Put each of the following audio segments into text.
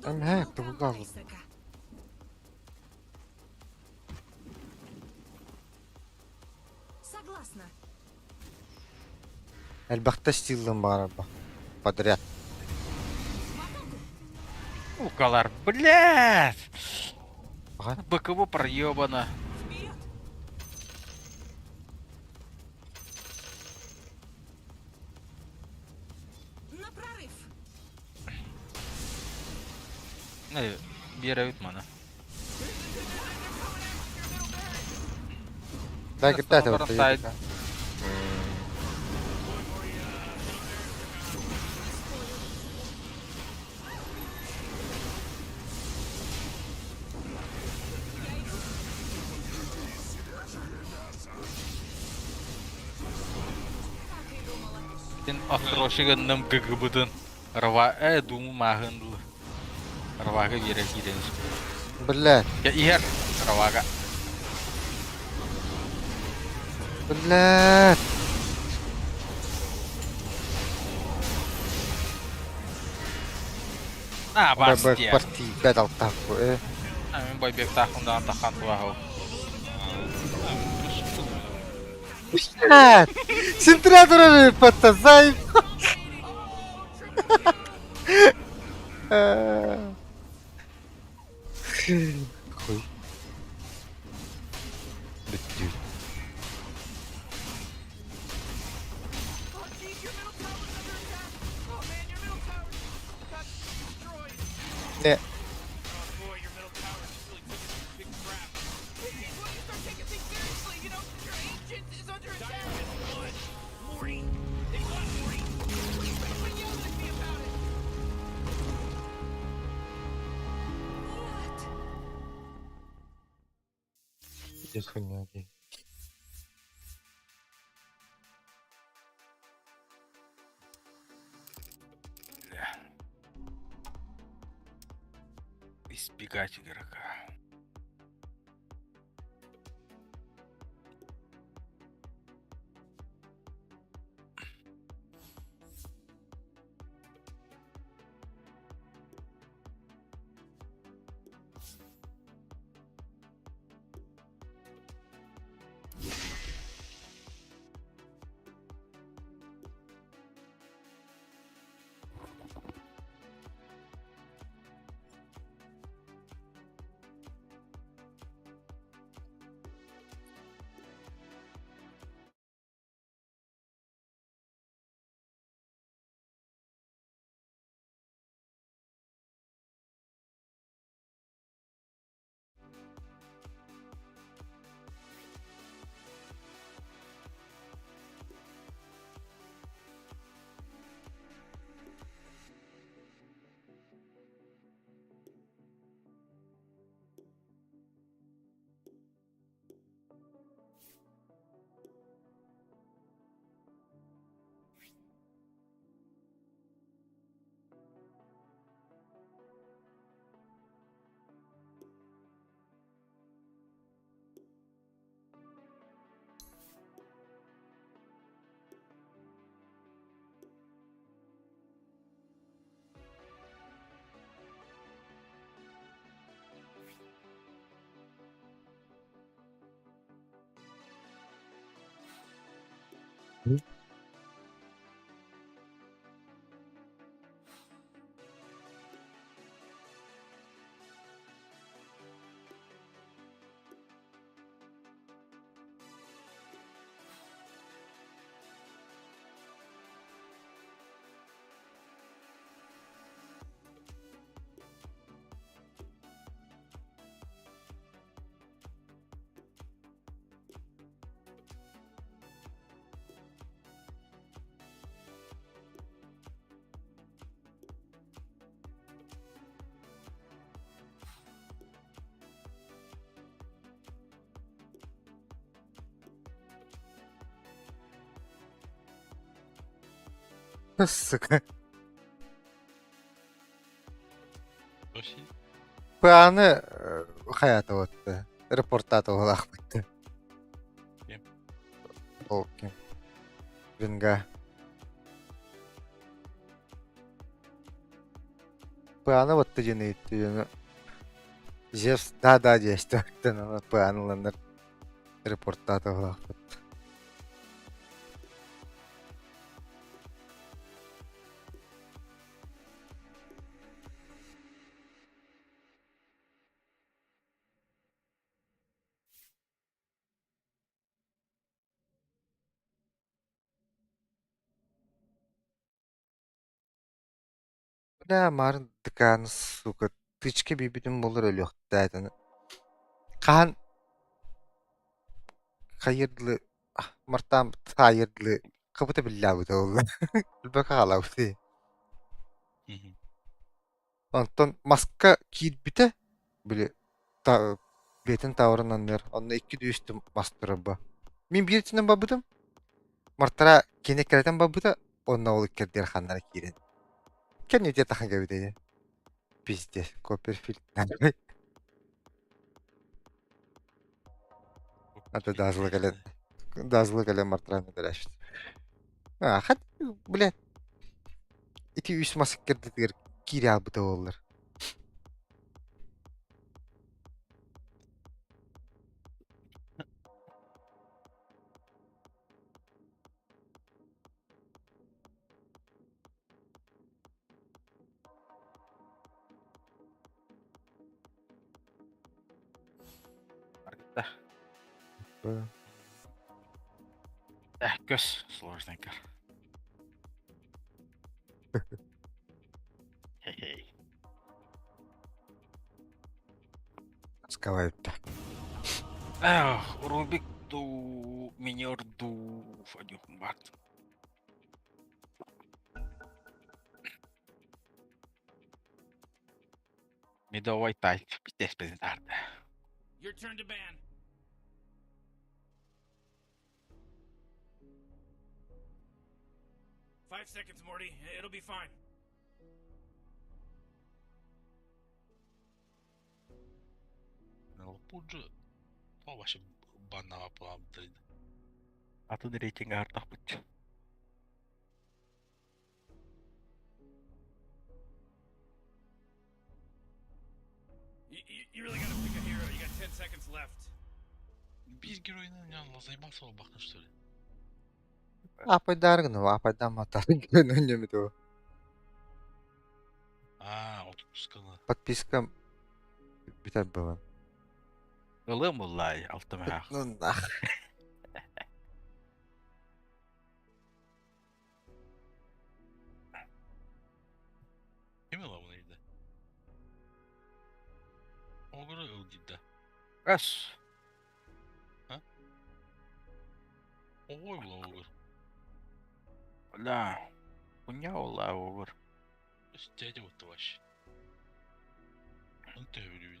Ага, кто гугал. Согласна. Әлбәттә стилден бар подряд. Укалар, блядь! Ага. БКВ проебано. Вперед! На прорыв! Бира Витмана. Да, китай Sonra вот side. Сен острощигынным гыгыбытын. Рва, думу махындылы. Рвага бира киден. Блядь, Я ихер. Рвага. блядь. Бастия. Партий гадал такой. Мен бойбек тахундан тахан туахау. Блядь. Синтратор потазай. Хуй. Беттю. Не. Иди с хуйня, окей. Избегать игрока. Сука. Вообще. Паны hayatı o'tdi. Reportata olaq bitdi. Kim? O kim? Vinga. Пыаны ватты жені етті жені. Зевс да жесті ақтан ана пыаныланар репортта атығылақ. Да, марын дыканы сука. Тычке бибидin болыр өлі оқтайтыны. Қан қайырдылы, мартам тайырдылы, қыбыты білләуді олы. Үлбәк ағалауды. Онтон маска киирбите биле бетин тавырынан нер. Онна 2 дүйістім мастыры ба. Мен биртинен бабыдым. Мартара кенеккерден бабыда, онна олы кердер ханнары киирен. Кенне де тахан кебедейді. Пиздец, Копперфильд. Ата дазлы кален мартара медалашты. Хат, блядь, 2-3 маска кердетігер киире албыда олар. Көз сложненько. Хе-хей. Скавайыпта. Рубик ду, минер ду, фадюхун бат. Медовой тайт, пиздец презентарда. Your turn to ban. Five seconds, Morty. It'll be fine. Лапуджа, това беше банава план дали. Атын рейтинг артақ бұтчы. You really gotta pick a hero. You got 10 seconds left. Bir геройнан yanına заебался ол бақын, что ли? Апайдаргын, апайдан матарын көнөн жемеді о. Отпусканы. Подписка бітер болан. Ылым олай, алтым ақ. Ну нах. Кем ала bunu еді? Оғыры ыл дейді. Көз. Оғой бұл оғыр. Ола. Құня ола оғыр. Өс дядя отты вообще. Он тәуірі.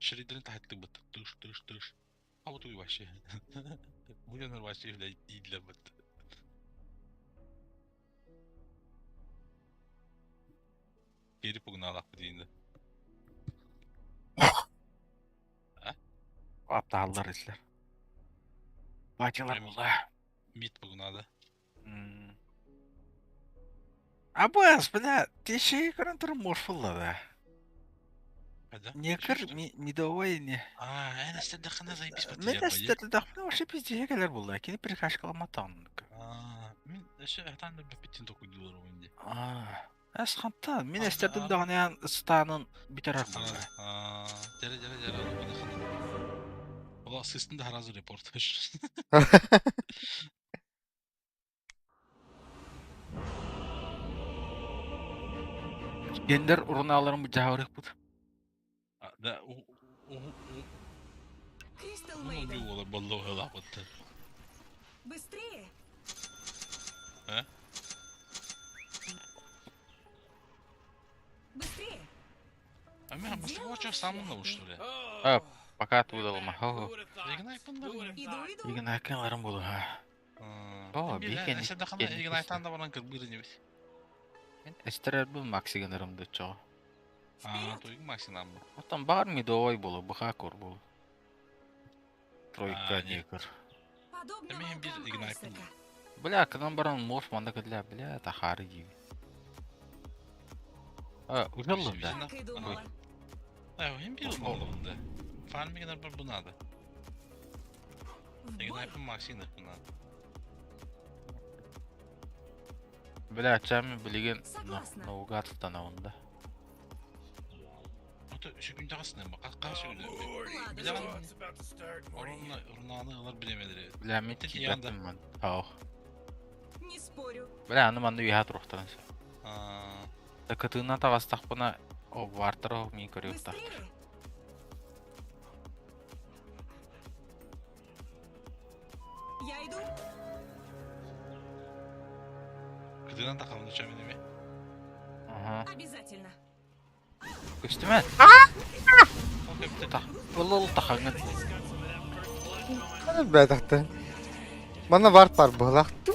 Шридерин тахаттык быт. Тыш. А вот уй вообще. Миллионер вообще, блядь, и для быт. Geri pugnalar deyinді. Апталдар ислер. Бачылар ола. Мид pugnadı. Абас, бля, теші көрін тұры морфылла да. Hadi. Не кір, медовой не. En üstte kana zaybis Мен patlayacak bayı. әстерді дақпына вообще пиздеге келер болды. Кені прикаш каламатан. Мен şu hatan da bitin dokuydular oyunda. Әс қантан, мен Анда, әстерді анда. дағынян станын бітер болды. Jere. Ola sesinde her hazır reportaj. Гендер урналарын bu жауырық бұд. Da Кристал o Мейден, ne ola ballo hala battı. быстрее! А? Быстрее! Ama Mustafa Hoca samınla uçtu oraya. А, пока оттуда лома. Ignite bunlar. Иду. Егін әкенлерім болды. О, бекен. Sen de kana Ignite'dan da bana kır birini biz. Мен әстер бұл максигенерімді чоғы. Toygun maksimum bu. Оттан бар медовой болу, бұға көр болу. Тройка не. некір. Подобного Эмин бир вам игнайп Айсека. Бля, кынан баран мош манда кыдля, бля, тахары gibi. Ужаллы да. Так и думала. Hem bir olmalı. Farming'den bir buna da. В бой. Ignite'ın maksini buna. Бля, чами билеген Согласна. наугад станавында. Ota şu gün takasın ama kaç gün. Ладушки. Bilemem. It's about to start, Morty. Onunla runağını alır bilemedir. Бля, мен Тек кибеттим янда. мен. Ау. Не спорю. Бля, аны манда уйха турухтан. Aa, Да кытына тагастакпына о вартыра ми көрүктак. Быстрее. Я иду. kıdığına takalım da çömeni mi? Ага. Обязательно. Көстүмө. O köpte. Та. Улул тахаңын. Бәдәхтә. Мана вард бар булакту.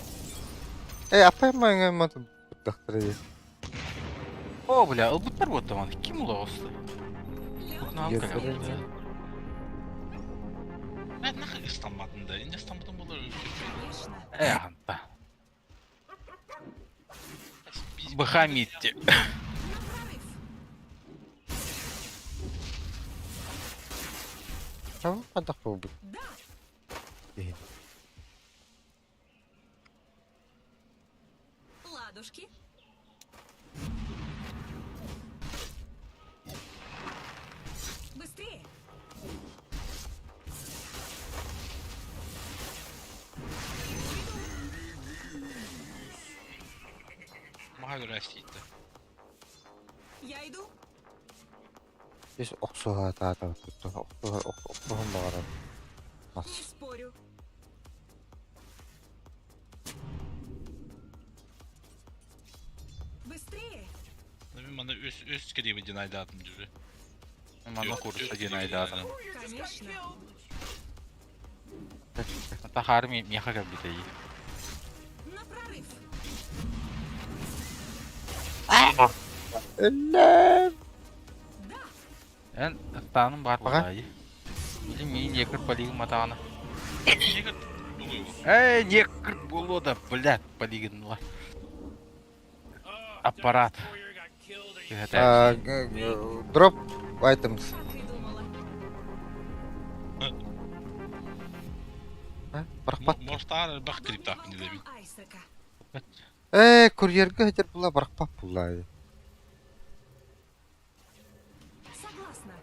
Апай маңа мата доктор. О, бля, ылбыттар вот таман. Ким ула осты? Букна алып Yes, келем. sir. Ben ne kadar İstanbul'dan da. İnce İstanbul'dan bulur. Конечно. Анта. Biz Бахамитти. На прорыв. Tamam, hadi bu. Да. İyi. Ладушки. Быстрее. mahalle rastiydi. Я иду. Biz oksuğa tata tuttu. Oksuğun bağıra. Не Nas. спорю. Быстрее. Ne bileyim bana üst kediyi cinayda atım cüzü. Мана курса динайда адам. Конечно. Тахары меха кабитай. На прорыв. Eller. Да. Эн станым бар Ага. булай. Или мен екір полигон матағаны. Niye kadar doluyor bu? Некір болу да, блядь, полигон var. Oh, Аппарат. Dark Warrior got killed. Are you Кыгытай. Drop items. Так и думала. Barqpat. Mortar bak klip takip Подобного edelim. вам Айсека. Kuryerga hajar bular barqpat bular. Согласна.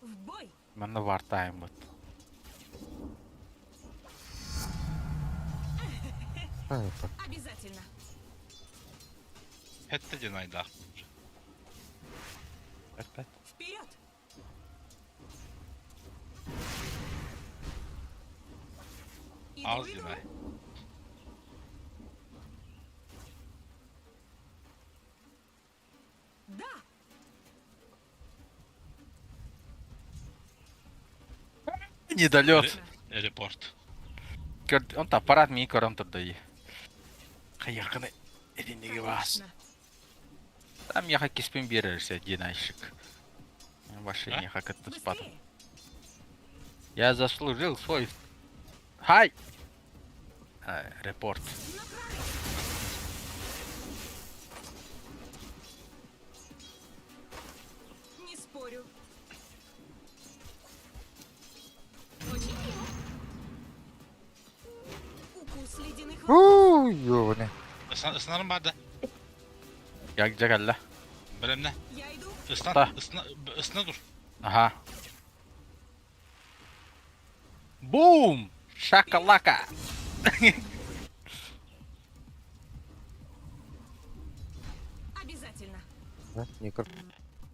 В бой. Мана var тайм бут. Обязательно. Hette cinayda atım. Вперед. Иду, Az иду. cinay. Да. Недолет. Report. Он аппарат ми көрөн турдай. Кайякыны эдинеге бас. Конечно. Там яха киспен берерсе динайшик. Вообще А? не хакатты спадом. Быстрее. Я заслужил свой... Хай! Репорт. На прорыв. Не спорю. Очень мило. Укус ледяных волос. Uuu, yovane. Isınarım vardı. Ягджа галла. Benimle. Я иду. Da. Isına dur. Ага. Бум! Шакалака! Обязательно. Nekir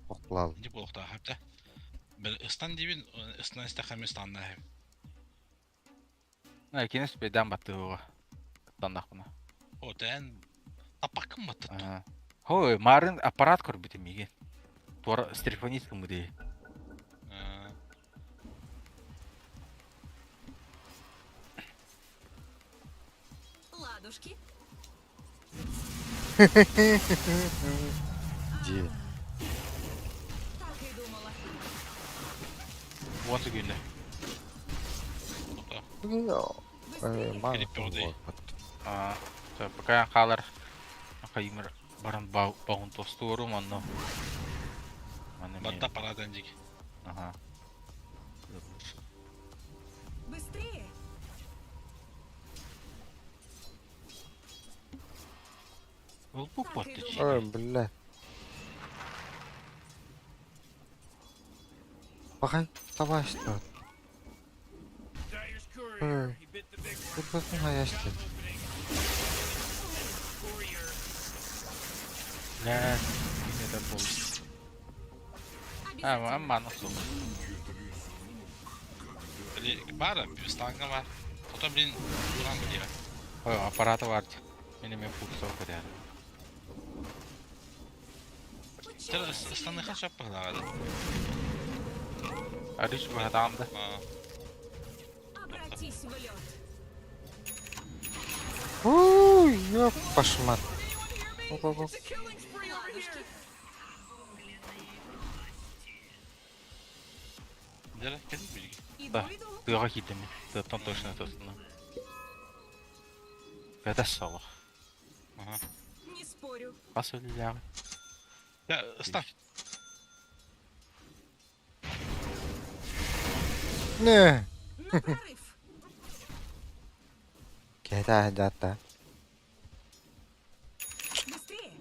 oqlal. Ne bu oldu hatta. Ben ıslan dibin ıslan istekemi ıslanlar hem. Кинес бедан баттыга. Тандакына. O den tapakım mı tuttu? Ага. Хой, марын аппарат көрбүтү миген. Тора стерфонит кымды. Ладушки. Ji. Так и думала. Вон дегенде. Тота. Ман. Келіп берді. Пока қалар қаймыр баран бағын тосты орым анно. Бадда парадан жеге. Ага. Быстрее! Ол бұл потты Ой, бля. Бақай, вставай, что? Dyer's courier. Ой, He bit the big тут басың аяшты. opening. Courier. Ләт, не да бол. Обязательно. Амманы сол. Бары, станга бар. Тота блин, буран біле. Ой, аппараты бар. Менімен футсол кірер. Тер станыха шаппа қылағады. Ариш бұл адамды. Обратись в лед. Уй, ёп, пошмат. Ого-го. Ладушки. Дері, кәді білге. Да, Иду. тыға кетеме. Тыттан точно тостына. Кәді салық. Не спорю. Қас өлілігі. Я, ставь. Не. На прорыв. Кеда, дата. Быстрее.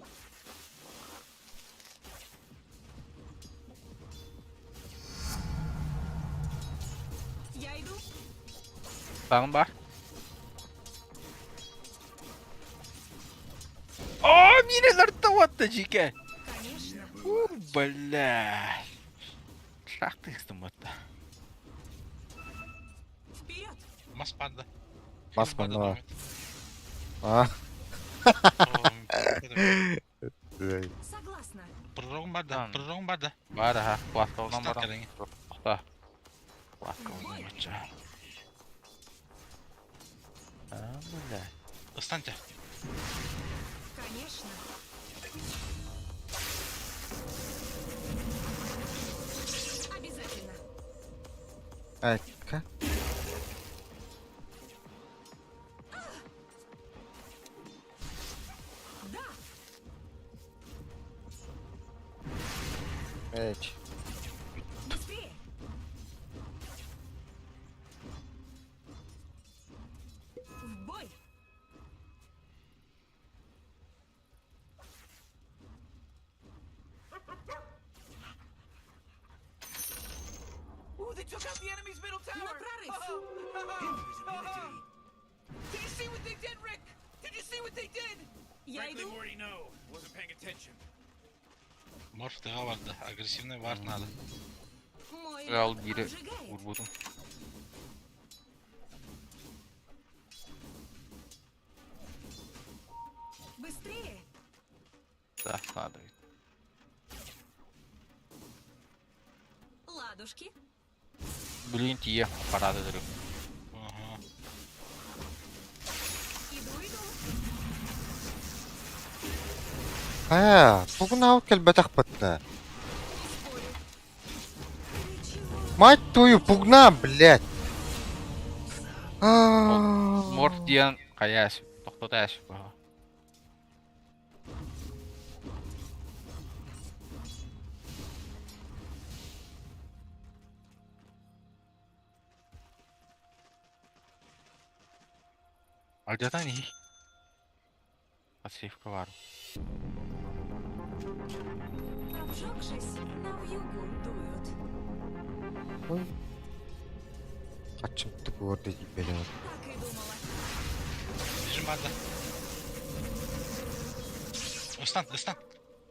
Я иду. Сағын бар. О, минелер тауатты жеке. Конечно. Бля. Шақты естім отты. Вперед. Мас барды. Мас барды бар. А, Согласна. Пророгын барды, Ан. пророгын барды. Бар, аха. Пластауынан Ұстат барам. кереңе. Тоқта. Пластауынан өтші. Бля. Ыстаньте. Конечно. Обязательно. айтка. Да. Эч. Быстрее. В бой. Ooh, they took out the enemy's middle На tower. прорыв. Did you see what they did, Rick? Did you see what they did? Я Frankly, иду. Morty, no. Wasn't paying attention. Морф тыға барды. Агрессивный бар надо. Мой Ал лед бире обжигает. урбудum. Быстрее. Да, надо. Ладушки. Блин, тие аппараты дұрып. Ага. Иду. Бүгін алып кел бәтақ бітті. Спорю. Ты чего? Мать твою, пугна, блядь. Морф диен қаяш. Тоқтата әшіп баға. Альдата не. Отсевка вару. Обжегшись, на вьюгу дуют. Ой. Қачымды көрді ебелі. Так и думала. Бежим барды. Ыстан, ыстан.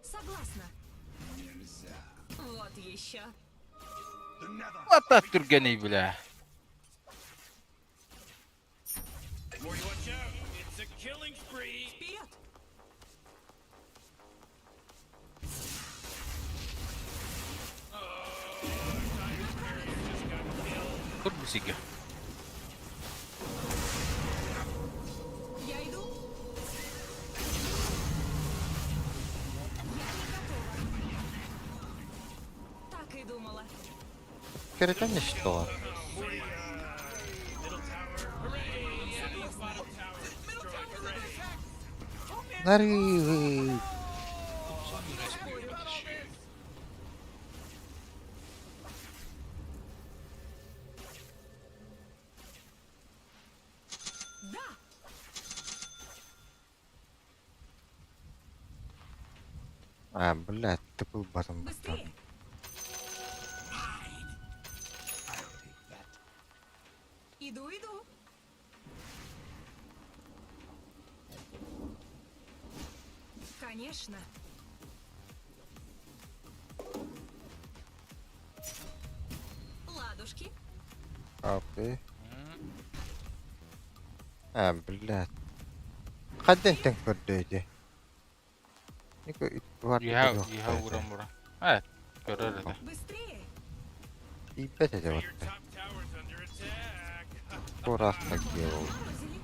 Согласна. Вот еще. Ата түргені біля. Morty, watch out. It's a killing spree. Вперед. Тұр бұсеге. Я иду. Я не готова. Так и думала. керетен не что var. Нарыгы. Да! А, блядь, ты был батом. Быстрее! Иду, иду. Конечно. Ладушки. Окей. А, блядь. Kadang tengker deh. Ini kok itu war Иха урам урам. Көрөр это. Быстрее. Ибет aja Your вот. top tower's under attack. Kurang tak делал. Морозили.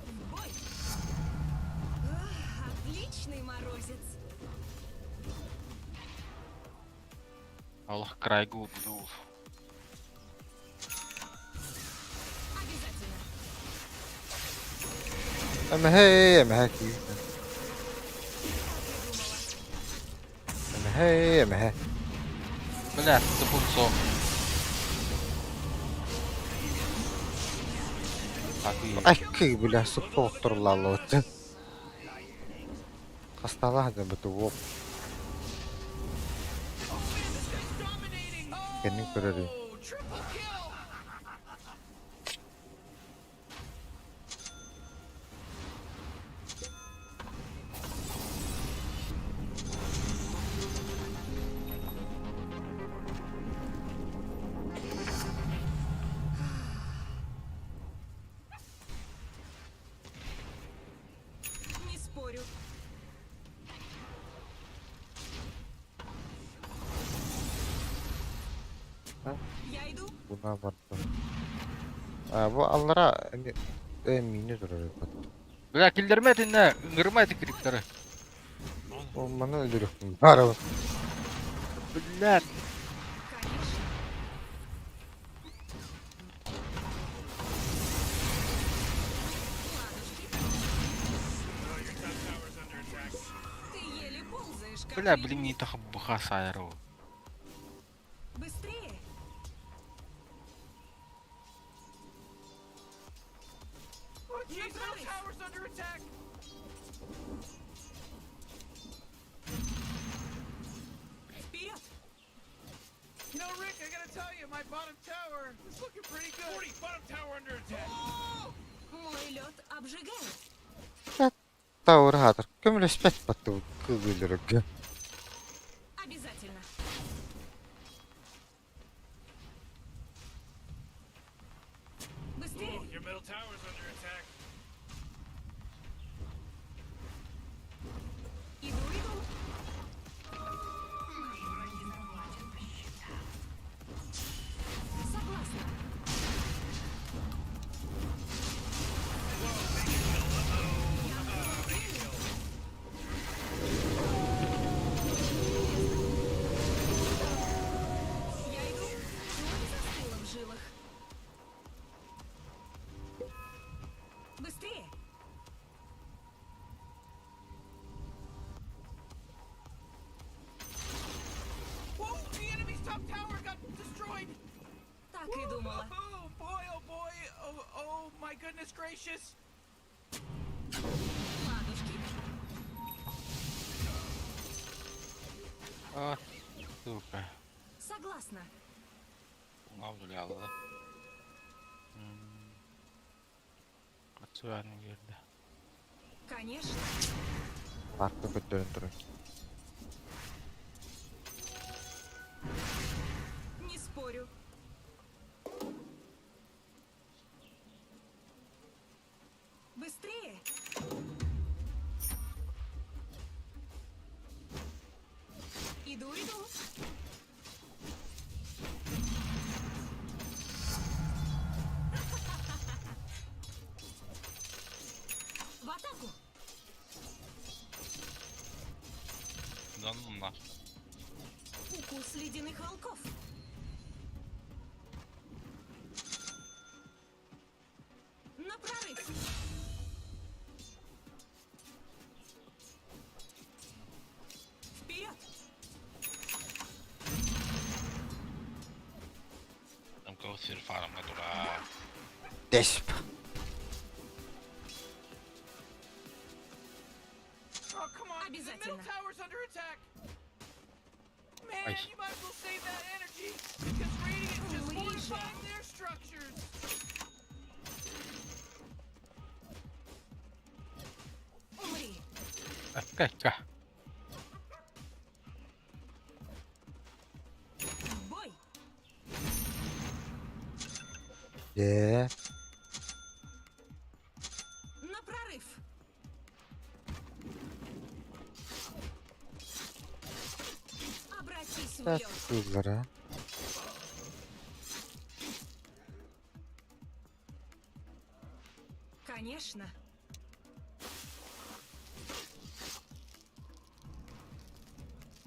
В бой. Отличный морозец. Аллах крайгу буду. Обязательно. Ama hey, ama haki. Ama hey, ama he. Бля, запунцо. Aki bile support lalut. Kastalah aja betul wop. Kini keren. Не спорю. Я иду. Buna baktı. Bu allara mini duruyor. Бля, килдерме тинне, ыңырмай тикриптері. O bana öldürüyor. Araba. Бля, Конечно. Ладушки. Ты еле ползаешь, как бля, ведьма. блин, не тахы бұға сайыру. Быстрее. Направляйся. Tower's under attack. Вперед. You know, Rick, I gotta tell you, my bottom tower is looking pretty good. 40, bottom tower under attack. Мой лед обжигает. Tower hatar. Kömüle spet battı bu kıvılırık. Обязательно. Быстрее. Your middle tower's under attack. Иду, иду. Согласна. Я иду. Кровь застыла в жилах. Быстрее. Whoa, the enemy's top tower got destroyed. Так и думала. Oh boy, oh boy, oh my goodness gracious. Ладушки. А, сука. Согласна. Avluyalı. Қатсуаны жерді. Конечно. Farklı bir döndürün. Не спорю. Быстрее. Иду, иду. В атаку. Canım var. Укус ледяных волков. На прорыв. Вперед. Там кого-то ферфаром натура. Десь. Oh, come on. The middle Обязательно. tower's under attack. Man, Ай. you might as well save that energy because Radiant's just Умри же. fortifying their structures. Умри. Опять-ка. В бой. Де. На прорыв. Обратись в Так, лед. кızlara. Конечно.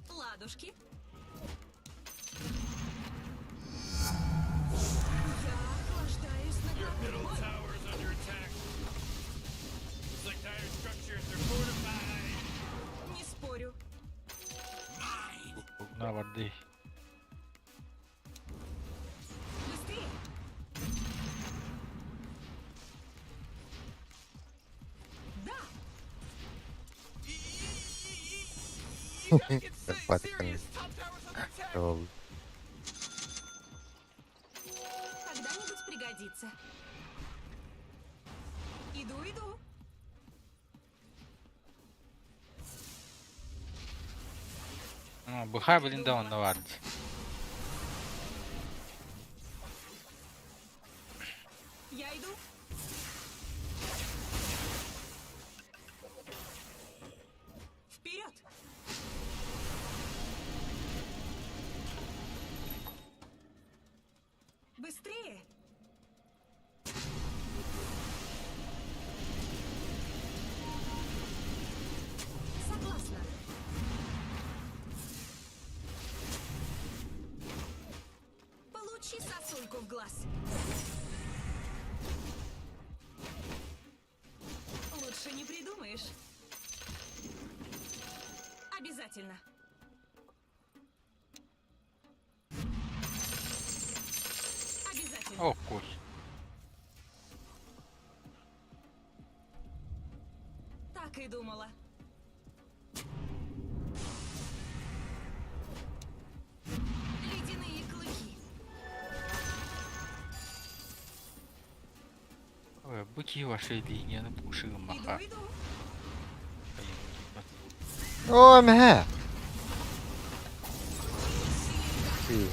Ладушки. Я охлаждаюсь на Middle бой. tower's under attack. Looks like dire structures are fortified. Не спорю. На воды. Быстрее. Да. You gotta get What serious. Top tower's under attack. Oldu. Когда-нибудь пригодится. Иду. Bu haberinde onda vardı. Я иду. Вперед. Быстрее. Согласна. Получи сосульку в глаз. Лучше не придумаешь. Обязательно. Обязательно. Oh kuş. Так и думала. Ледяные клыки. Быки вашей линии на пушили маха. Иду. O mehe. İyi.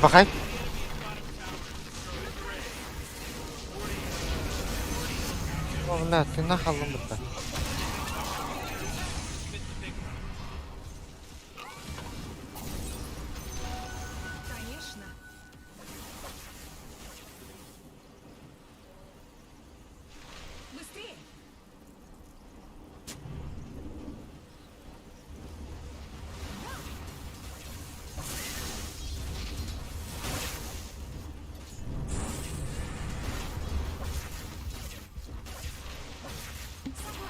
Bakayım. Oğlum ne yaptın? Ne kaldın burada? Конечно. Быстрее.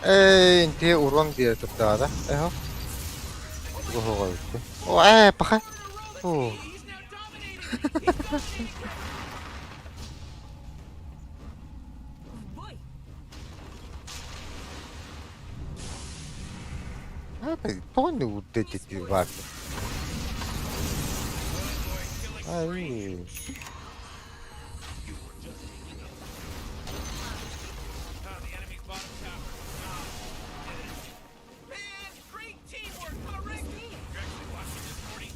Intiye urwan diye tuttu ada. Eho. Goho koydu. O bakayım. Oo. He's now dominating. He's dominating. В бой. Abi Tony bu dedikleri vardı. Ay. Oh, the enemy's bottom tower. Man, great teamwork, huh, Rick? You're actually watching this morning.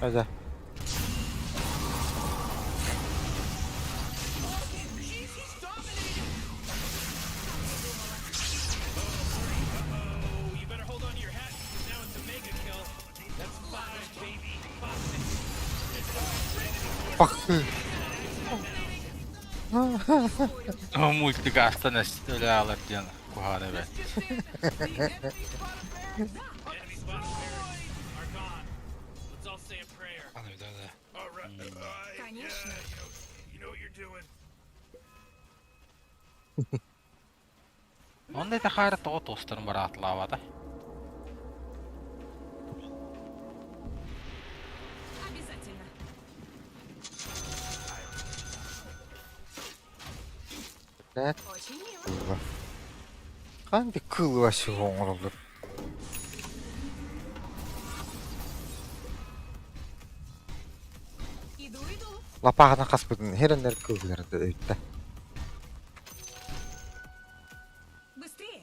Hadi. Jeez, he's dominating. Uh-oh, you better hold on to your hat because now it's a mega kill. That's 5, baby. 5. Baktı. O multigasta öyle alır canı. kuhada be. Just in! The enemy's bottom barracks! Enemy's bottom barracks are gone. Let's all say a prayer. Ana bir daha da. All right. Конечно. You know what you're doing. Ондай тахары тоғы тостырын бар атылавада. Обязательно. Lan Очень мило. kılva. Kanka kılva şu olur. Иду. Lapağına kaspıdın. Her önler kılgıları da öyle. Быстрее.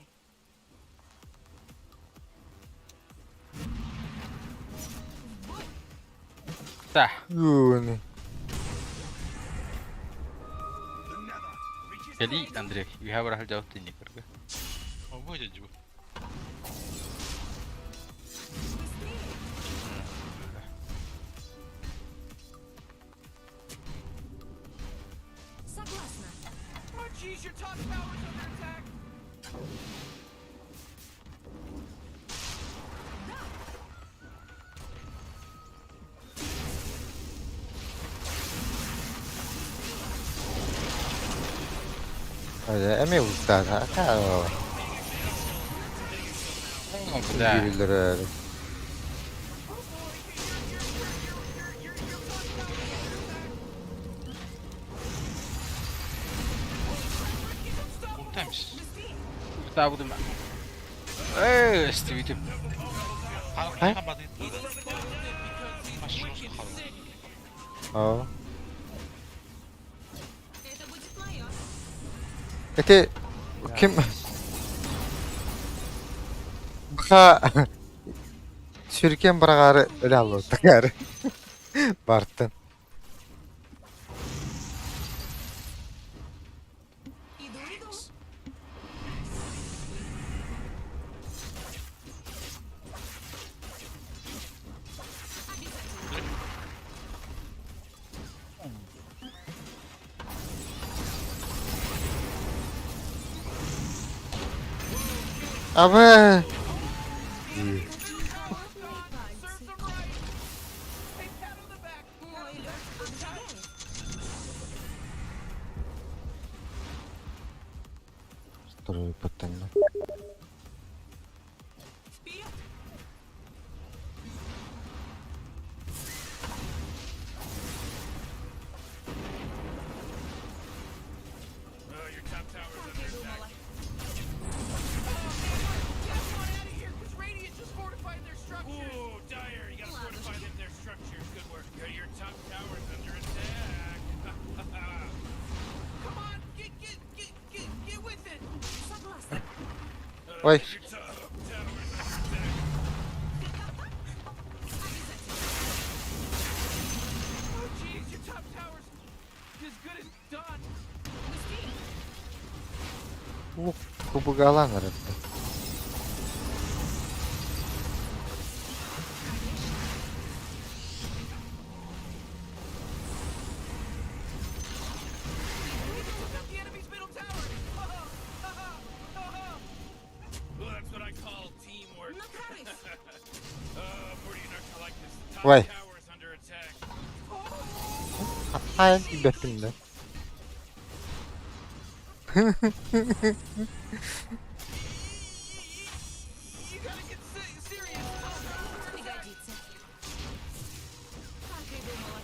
Da. Yuni. Geli Andrei, you have rahal jauh tinggi kerja. Ama bu acı bu. Согласна. Oh, jeez, your top tower's under attack. Öyle emi usta da. Ha. Da. Birileri öyle. Kurtarmış. Kita budu mah. Stivitim. Hala kapadı. Aşırı kapalı. Aa. Это будет мое. Ete kim? Baka sürken bırakarı öyle alır takarı. Bartın. Иду. Abi. Serves them right. Hey, pat on the back. Мой лед обжигает. Строю потом. Вперед. Your top tower's Как under я attack. думала. Get one out of here, because Radiant just fortified their structures. Ooh, Dire, you gotta fortify them, their structures. Good work. Your top tower's under attack. Come on, get with it. Согласна. Ой. Your top tower's under attack. Oh, jeez, your top tower's as good as done. Быстрее. Kubuk alan herhalde. Took out the enemy's middle tower. Well, that's what I call teamwork. На прорыв. Morty, you're not gonna like this. Top Why? tower's under attack. Hayal ibetinde. You gotta get serious. Пригодится. Как и думала.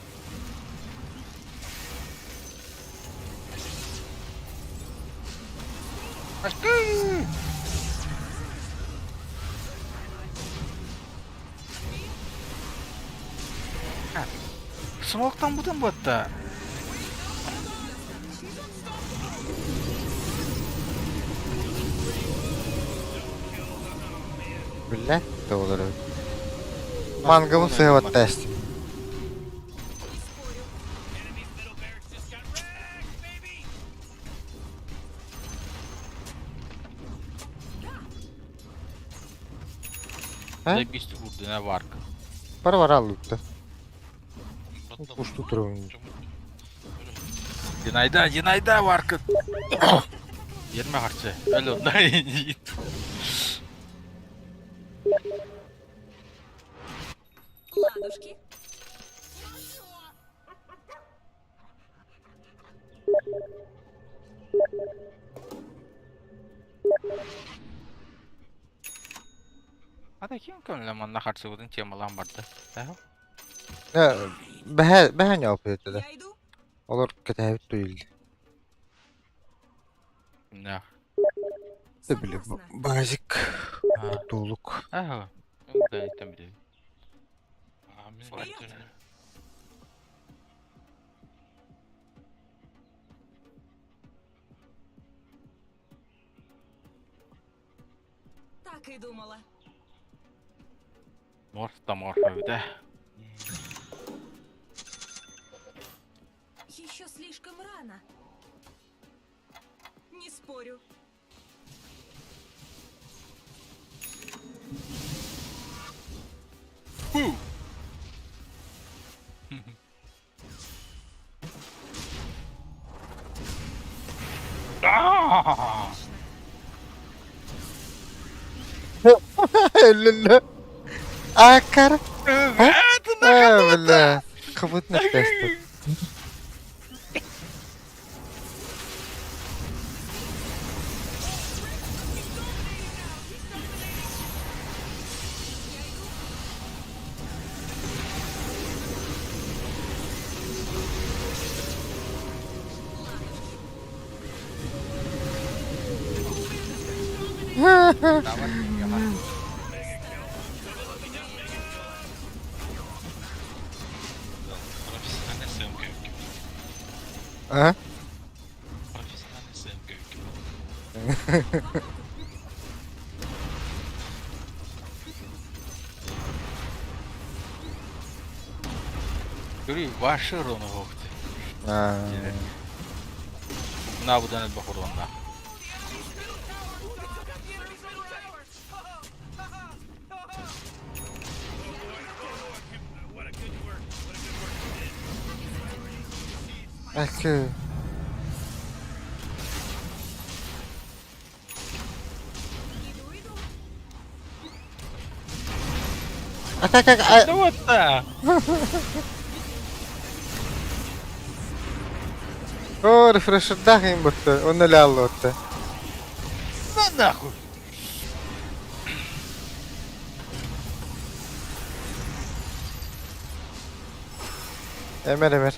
Smoke'tan budun bu hatta. Billah da olur öyle. Mangamı sıhhat test. Enemy's middle barracks just got wrecked, baby. Ha? Zajebiście kurde na warka. Para var allıkta. Murat'la Kuş tuturum. Динайда, Динайда, warka. Yerime harçı. Öyle ondan iyi. Ладушки. Hadi kim kömürle harçı budun temalan vardı. Daha. Behän yapıyor dedi. Я иду. Olur ketebit duyuldu. Ne? Ne bileyim Согласна. bacık Ha. doluk. Aha. Ben istemiyorum. Amin. Вперед! Canım. Так и думала. Mor da mor evde. Еще слишком рано. Не спорю. Aaaa! Lille. Akar. Bля. Kaput nefestir. Давай, yalan. Profesyonel sığım gibi. Ha? Profesyonel sığım gibi. Görüyor, başı onu koktu. Ha. Ne bu dönüp bakır onda. Belki. Ne var da? О, рефрешер дахин бутты. Он лял отты. Ne nahul? Emir.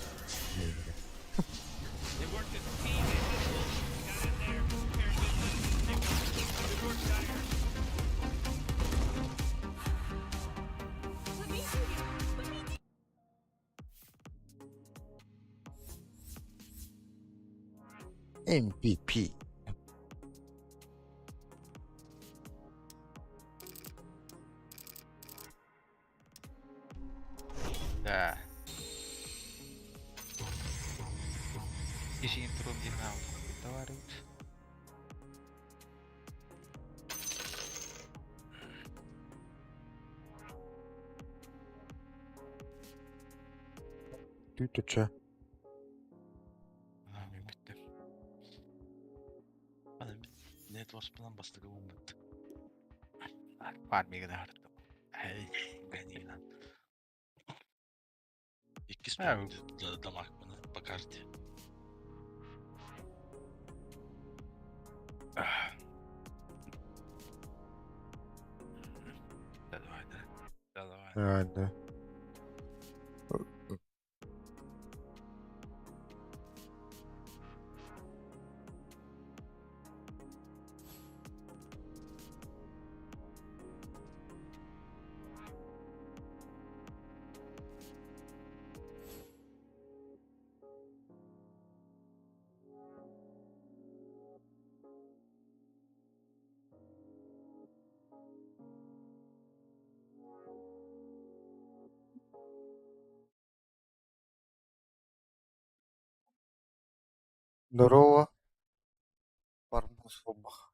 MVP. Да. Ищи интром динам. Товарищ. Ты че? Amin bitti. Bana Net Wars'dan bastık olmadı. Var bir kadar. Hey, ben iyi lan. İki Ha, spek damak bana bakardı. Давай. Давай. Hadi. Здорово. Барбус бабах.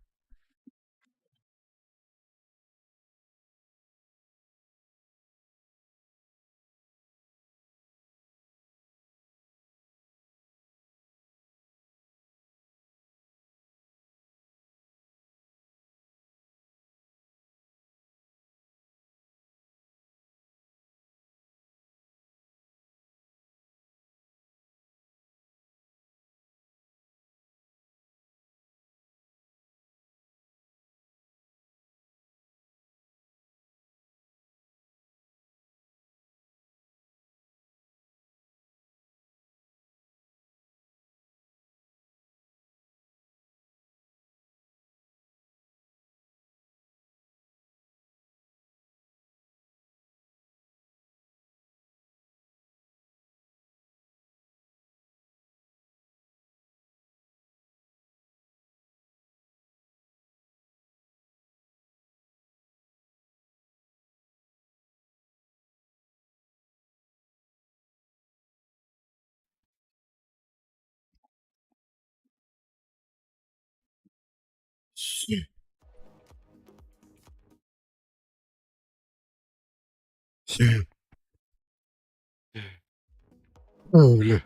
Öyle.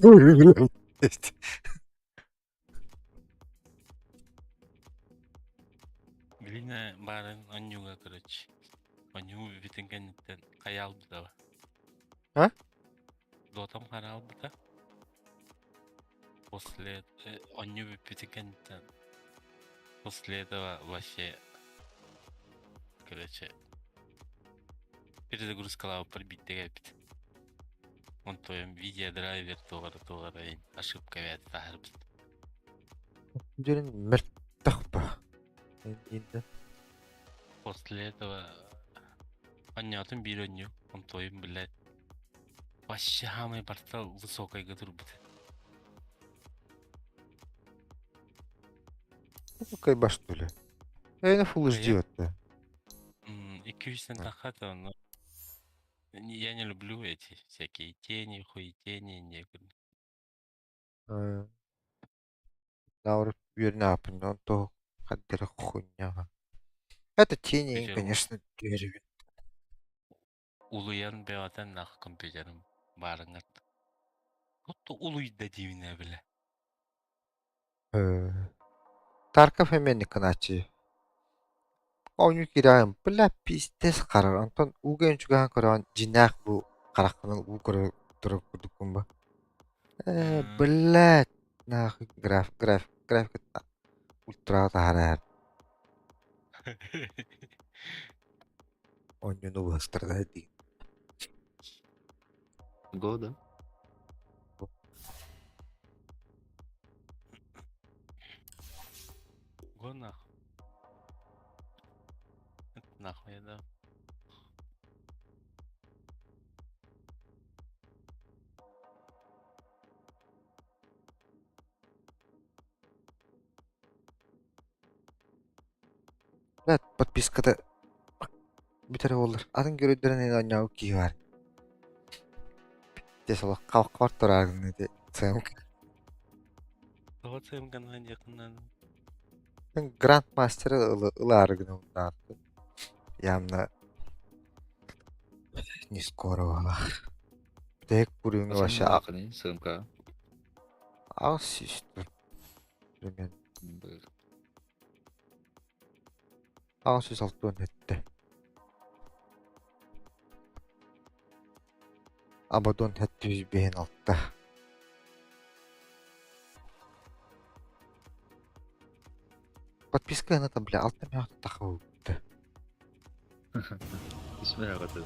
Öyle. İşte. Biline baren anyuga kırıç. Anyu bitin kenitten kayal bu da. Ha? Dotam karal bu da. После аню bitin kenitten. После этого вообще, короче, перезагрузка пробитая бит. Он твоем видео драйвер тугара ошибка вет фахрбит. Дөрен мертах ба. Енді. После этого анятын bir аню. Он твоем, блядь. Вообще самый портал высокой гатурбит. Кай баш төле. Әйне Full HD Кая? отты. 200 тахата, но я не люблю эти всякие тени, хуетени, некуда. Наурып үйеріне апын. Он то қаддері хуйняға. Это тени, Причем конечно, дереве. улуян беватан нах компьютерым барыңат. Хотто улуйда дивине биле. Тарков еменні кыначы. Oyunu gireyim. Bıla pistes karar. Anton ugen çugan koran jinak bu karakterın u kuru durup kurduk bu. Bıla nah graf ultra taharar. Oyunu bastırdı değil. Года. Го нах. Нахуй да. Evet подпискада битер olur. Adın görüldüren oynağı ki var. Desala kalk var turarın dedi. Sen Вот им канал yakından. Grandmaster'ı ılargın ondan. Ямна не скоро. Tek burun başa Басың сымка. al sistem. Hemen al siz altın etti. Abadon etti biz beğen altta. Подписка на там, бля, алтын мягко тахау. İsmi ne kadar?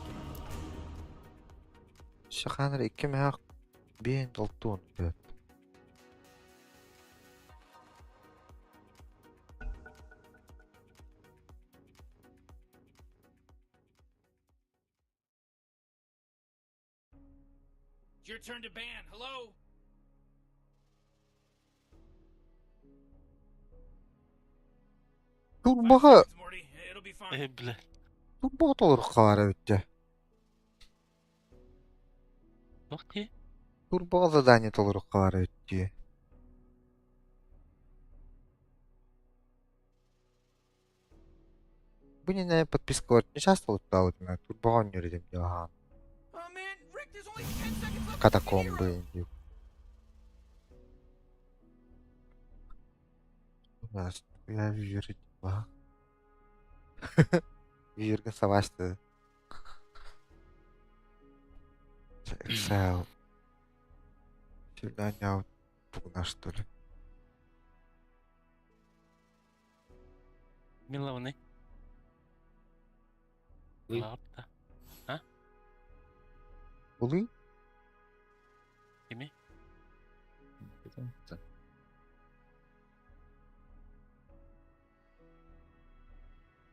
Şakanır iki myak beğen altın. Evet. It's your turn to ban. Hello? Dur 5 bağa, seconds, Morty. It'll be fine. Bile. dur bağa olur kavara bitti. Bak ki. Dur bağa zadание olur kavara bitti. Bu ne подписка var? Ne часто вот да вот на tur bağa yürüdüm ya. Oh man, Rick, there's only 10 seconds left. Katakombe. Biraz ya yürüdüm bak. Virgin savaştı. Excel. Şuradan ya bugün что ли? Миловны. Ой. Ладно. Oluyor. Kimi?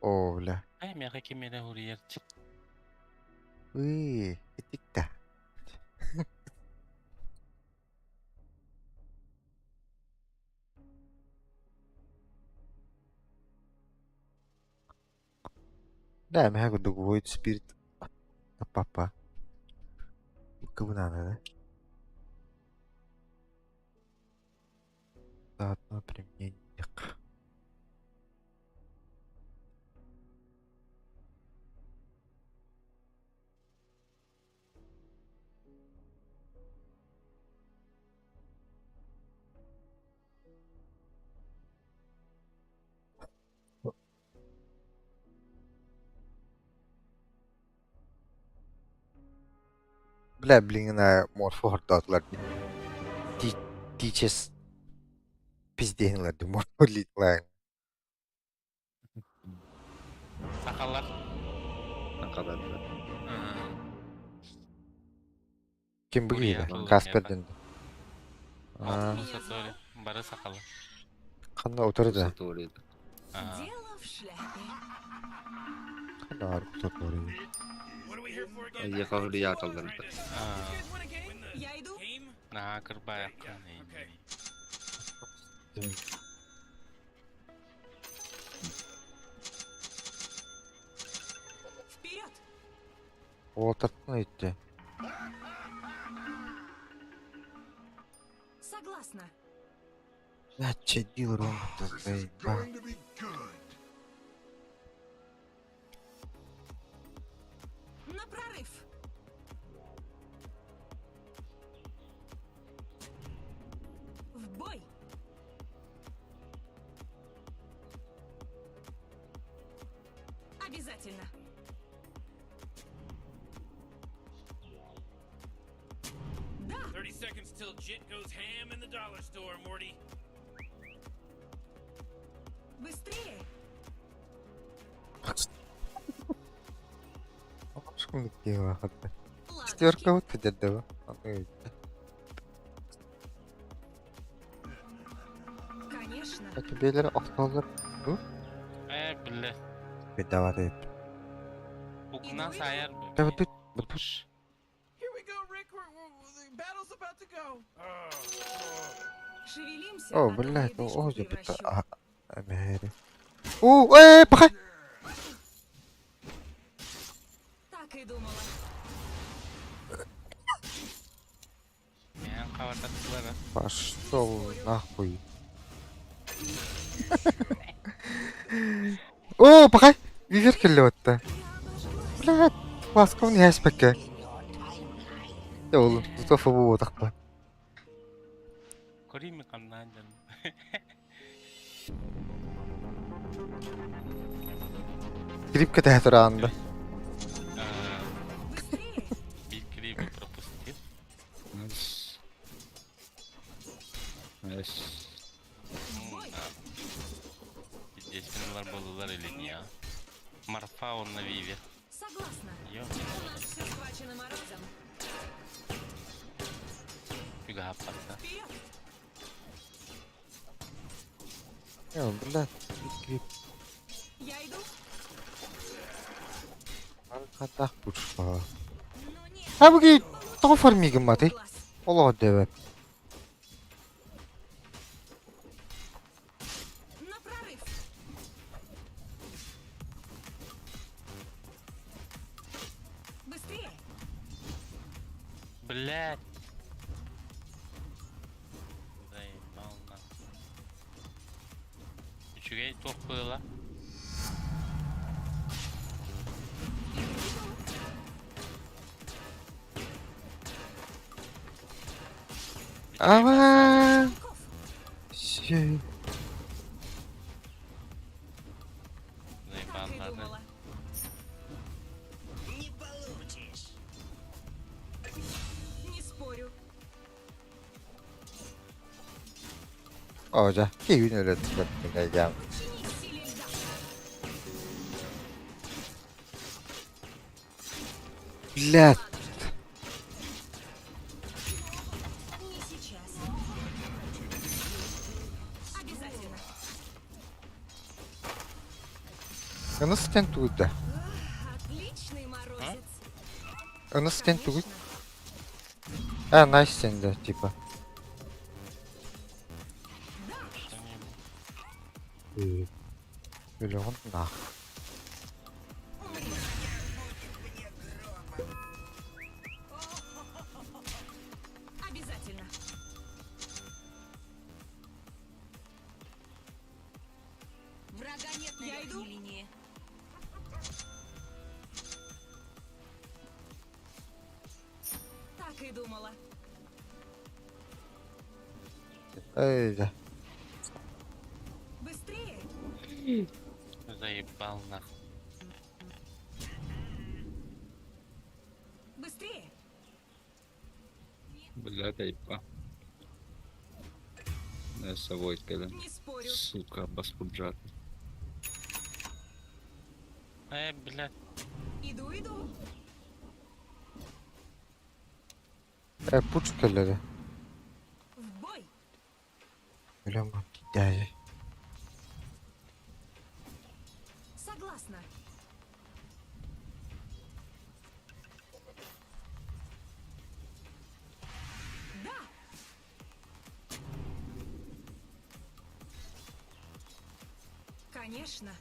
Öyle. Ay miyaka kimi de huriyet. Uy, gittik de. Да, ми го договорите спирит на папа. Кабана, да? Заодно применение. Бля, блин, морфу хортатылар. Тичес пизденилерди морфу литлар. Сакалар. Сакаларды. Kim bu Buraya giydi? atıldı Kasper galiba. döndü. Алтын сатори. Бары сакалы. Kanda oturdu. Саториді. Дело в шляпе. Kanda ağır oturdu. What are we here for again? Ехали якаларды. You guys want a game? Win the Я иду. game? На кырбай Okay. Вперед! Oturtma etti. Согласна. Ya çedil rombotuz beyba. На прорыв! В бой! Обязательно! 30 seconds till Jit goes ham in the dollar store, Morty. Быстрее! Aşkım diye baktı. Ладушки. Стверка вот dedi bu. Конечно. Peki beyleri aptallar bu. Биле. Bedava değil. Укна саяр. Evet bu. Бутуш. Here we go, Rick. The battle's about to go. Шевелимся, О, а то блядь, ну ледышку о, я превращу. будто. Мери. О, пока. Так и думала. Мен кабардаттылар. Пошел нахуй. О, пока. Вивер келлеватты. Блядь, ласков не аспекке. Ya oğlum, bu tofu bu odakta. Көрейме камнан жаным. Girip kete anda. Быстрее! Bir криби пропустил. Найс. Найс. Здесь финалар болулар или не? Марфа он на Виве. Согласна. Ё, У нас все схвачено морозом. фига аппарта. Вперед! Ya блядь, girip Я иду. arkada burçla. Но нет. Ha bu ki daha farmigin mati. Глаз. Allah deve. На прорыв. Быстрее! Блять. Заебал на. Üçüge çok böyle. Ama Ников. şey. Так и Заебал думала. Не спорю. Hoca. İki gün öyle tutmayacağım. Подчинись силе льда. Блядь. Не сейчас. Обязательно. Ya nasıl sen tuğda? Отличный морозец. Ya nasıl sen tuğda? Конечно. Ha nice sen de tipa. Böyle oldu da. Обязательно. Врага нет на верхней линии. Так и думала. Öyle. Быстрее! Заебал нахуй. Быстрее! Это ипа. Несовой келен. Не спорю. Сука, баспуджат. Блядь. Иду. Пуç kelleri. В бой. Bilmem bu hikaye. Согласна. Да. Конечно.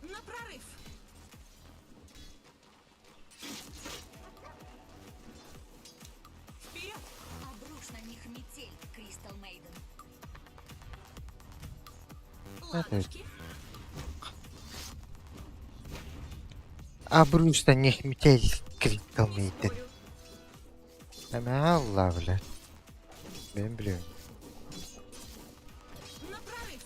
На прорыв. Вперед. Обрушь на них метель, Кристал Мейден. Ладушки. Abruç da nehmitel kriptal Не mıydı? спорю. Hemen Allah bilir. Ben biliyorum. На прорыв.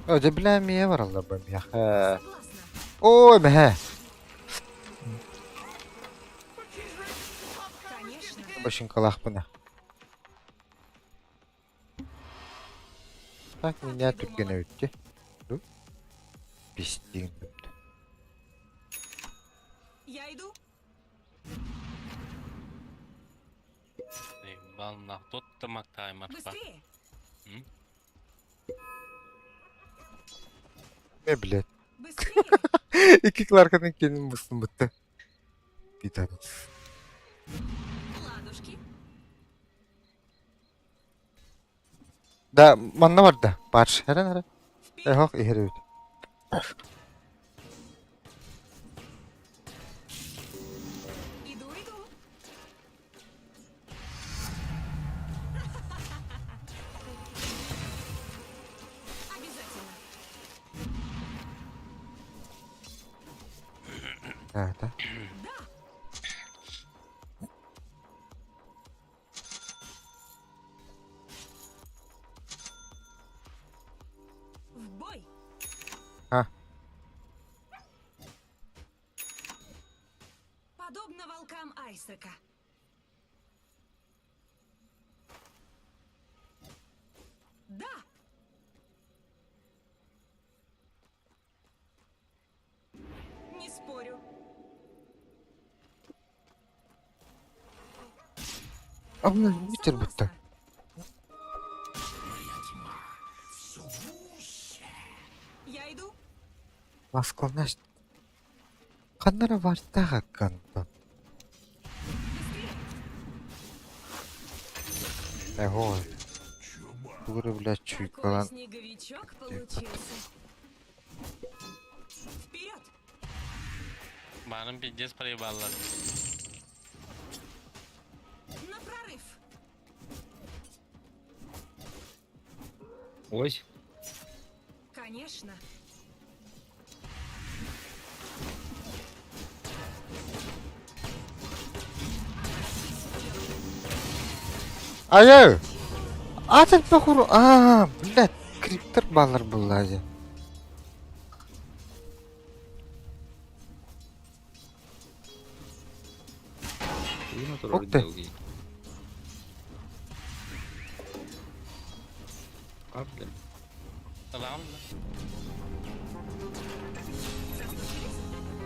Öde bilemeye var Allah benim ya. He. Согласна. Oy be he. Конечно. Başın kalak buna. Bak ne Türkiye'ne öttü. Dur. Pisliğin öttü. Я иду. Vallah tuttumak timer bak. Быстрее. Ne bilet. Быстрее. İki Clark'ın kendini mısın bitti. Bir tane. Ладушки. Da manna var da. Barış. Her. Вперед. Hak ihre öttü. Иду. Обязательно. Ha da. Да. В бой. Ha. Подобно волкам Айсека. Да. Не спорю. Ama bitir bitti. Я иду. Masklaş. Kanlara var da hakkında. Ой. Дура, блядь, чуть Какой калан. снеговичок получился. Вперед. Benim bir parayı bağladı. На прорыв. Ой, Конечно. Aya! Atık be kuru. Блядь, криптор балар буллады. iyi motor Ок ты. долгий. А, блин. Tamam mı?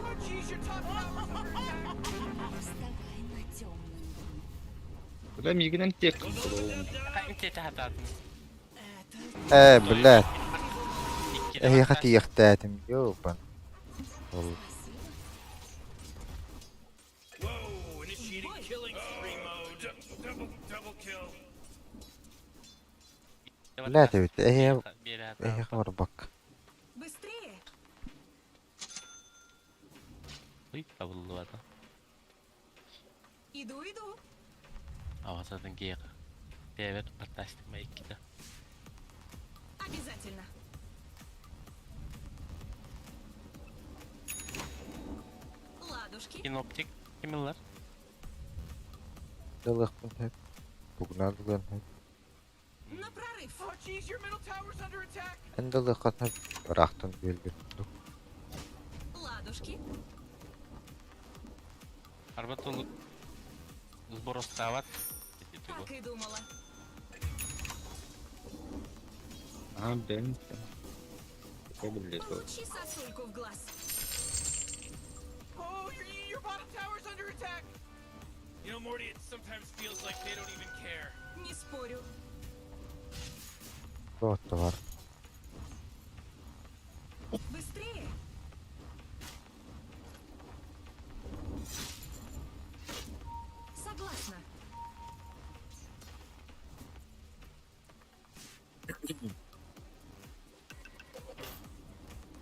Oh, jeez, your top tower's under attack. Вставай на темную луну. Куда мигрен тек? Блин. Hangi tete hatatım? Блядь. İki de Я bak, хотел ехать ёбан. Whoa, initiating killing spree mode. Double kill. bak, Блядь, ведь я bir hata. var bak. Быстрее. Uy, kabullu adam. Иду. Avasadın giyik. Devlet patlaştırma ikide. Обязательно. Ладушки. Kinoptik kiminler? Dalak bunu hep. Bugün aldılar hep. На прорыв. Oh, jeez, your middle tower's under attack. En dalak hep. Rahtın belli. ладушки? Арбатолог зборостават. Так и думала. А, блин. Какой блядь. Получи сосульку в глаз. Oh, your bottom tower's under attack. You know, Morty, it sometimes feels like they don't even care. Не спорю. От товар. Быстрее. Согласна.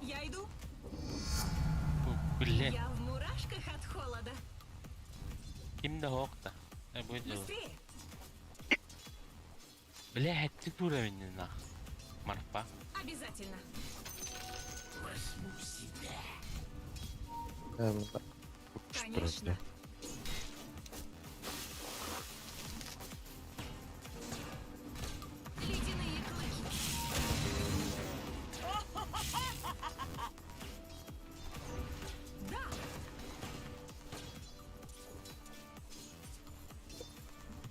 Я иду. Блять, Я в мурашках от холода. kimde hokta? Ne bu diyor? Быстрее. Блять, ты дура меня нах. Марфа. Обязательно. Конечно. Ледяные клыки. Да,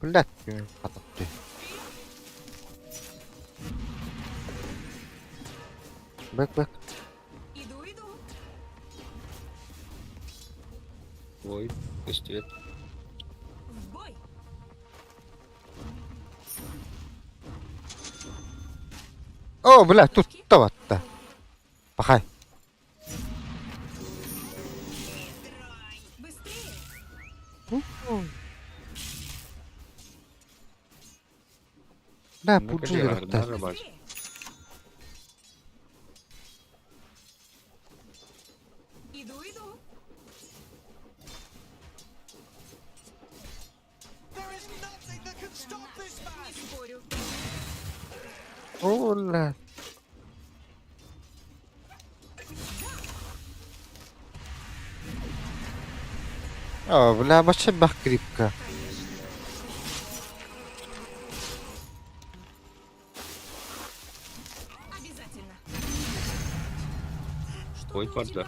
Блядь, він патапки. Бэк. иду. Ой, пустит. В бой. О, блядь, тут товар-то. Пахай. Быстрее. Бля, Ну, пуджи конечно, виртте. надо бачить. Быстрее. Иду. There is nothing that can stop this man. Не спорю. О, бля. О, бля, вообще бах крипка. Обязательно. Ой, пардон.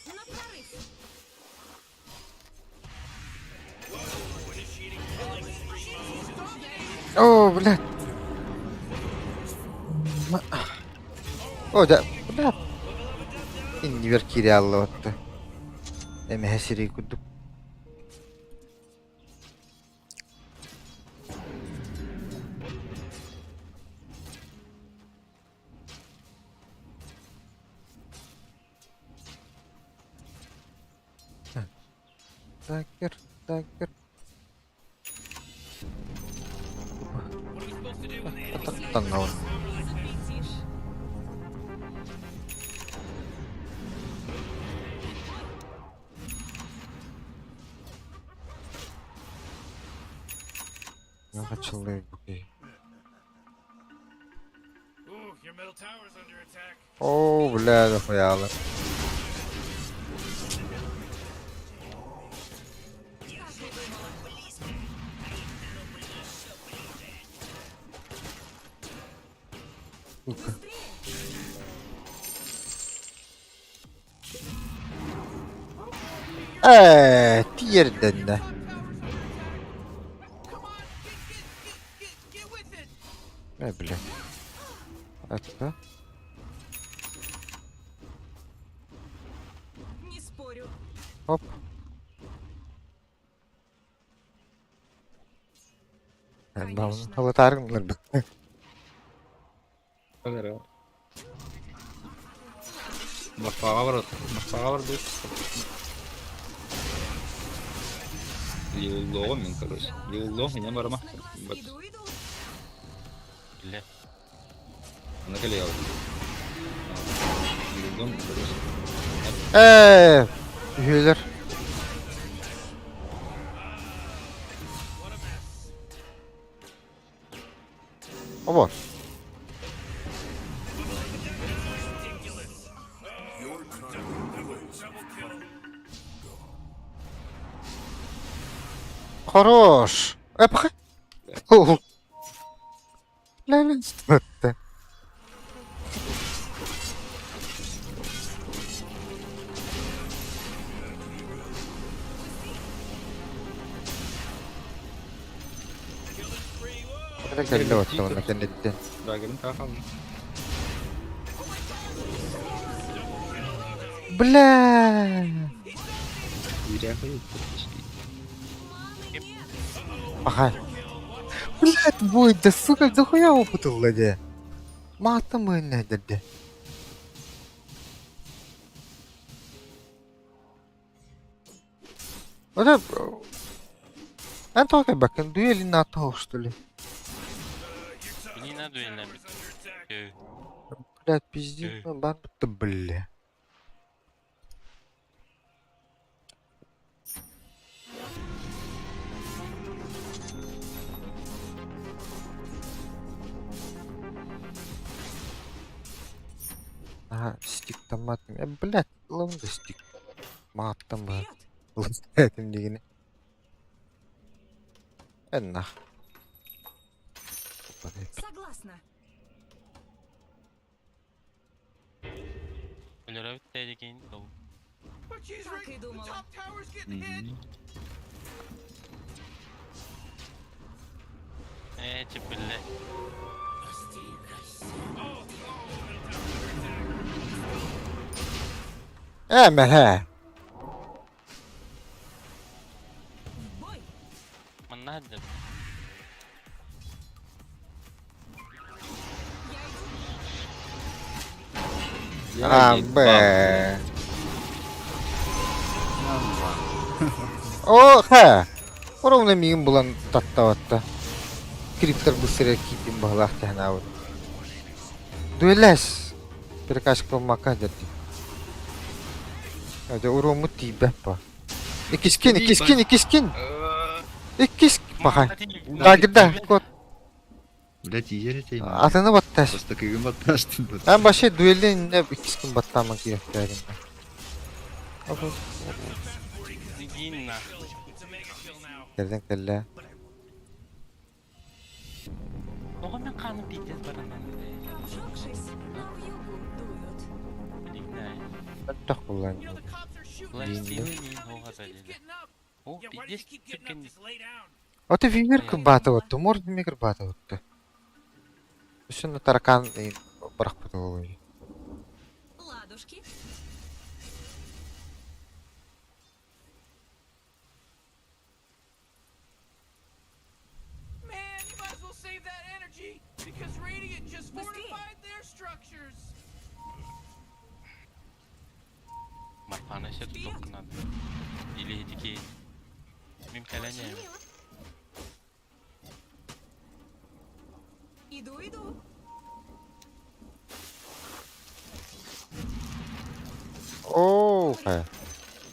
На прорыв. О, бля. О, да, бля. Inni Valkyria alla otto. Emmehän Siri kuddu. Dagger. What are we supposed to do when the enemy Tangawan. Запретишь. Nakachılıyor bu ki. Ooh, your middle tower's under attack. Oo, bля, дохуяла. Сука. Yerden de. Come on, get with it. Ne bile. Это. Не спорю. Оп. Ben bunu havatarım lan. Kadar Махавр будет. Лиломин, короче. Лилом, меня барма. Вот, Иду. Блять. накалел. Лилом, короче. Üyeler. O var. Хорош. Пахай. О. Ля-ля. Вот. Kale kelle otta bana kennetten. Dragon'ın kalkan. Bля! Yürüye koyuyor. Ага. Блядь, бой, да сука, дохуя опыта владе. Мата мы надо. Вот это... Ben toka bakın duelin NATO что ли? Не на дуэльном. Блядь, пиздец, ну будто бля. Ага, стик томатами. Блядь, ладно стик. Мат томат. Этим дегене. Нах. Согласна. Өлөрөбүт тейдеген дол. But she's Так right. и The думала. top tower's getting hit. Чепилле. Hemen he. В бой. Маннадыр. А, б. О, ха. Оровна мигин булан таттаватта. Криптор быстрее кипин баглах тахнавут. Дуэлэс. Перекаш промака дерти. Ada urumut tiba pa. Ikiskin. Ikis. Maha. Dagda. Kod. Блядь, yer eteyim. Atını battaş. Просто кыгын батташтын. Ben başı duelin ne ikiskin battama gerektirim. Дигинна. Gerden kelle. Ого мен каным пиздец баранан. Обжегшись, но в югу дуют. Дигнай. Ben de kullanıyorum. You know the cops are shooting. Флэш Динго. силы Why не he ого just keeps задели. getting up? О, Yeah, why does пиздец he keep getting up? чеккен. Just lay down. O da vivir kırbata ottu. Mor demek kırbata ottu. Şunu tarakan bırakmadı olayı. Ладушки. Man, you might as well save that energy because Radiant just Быстрее. fortified their structures. Марфана ще тут надо. Или дикей. Мим коленями. Мило. Иду. Oo, he.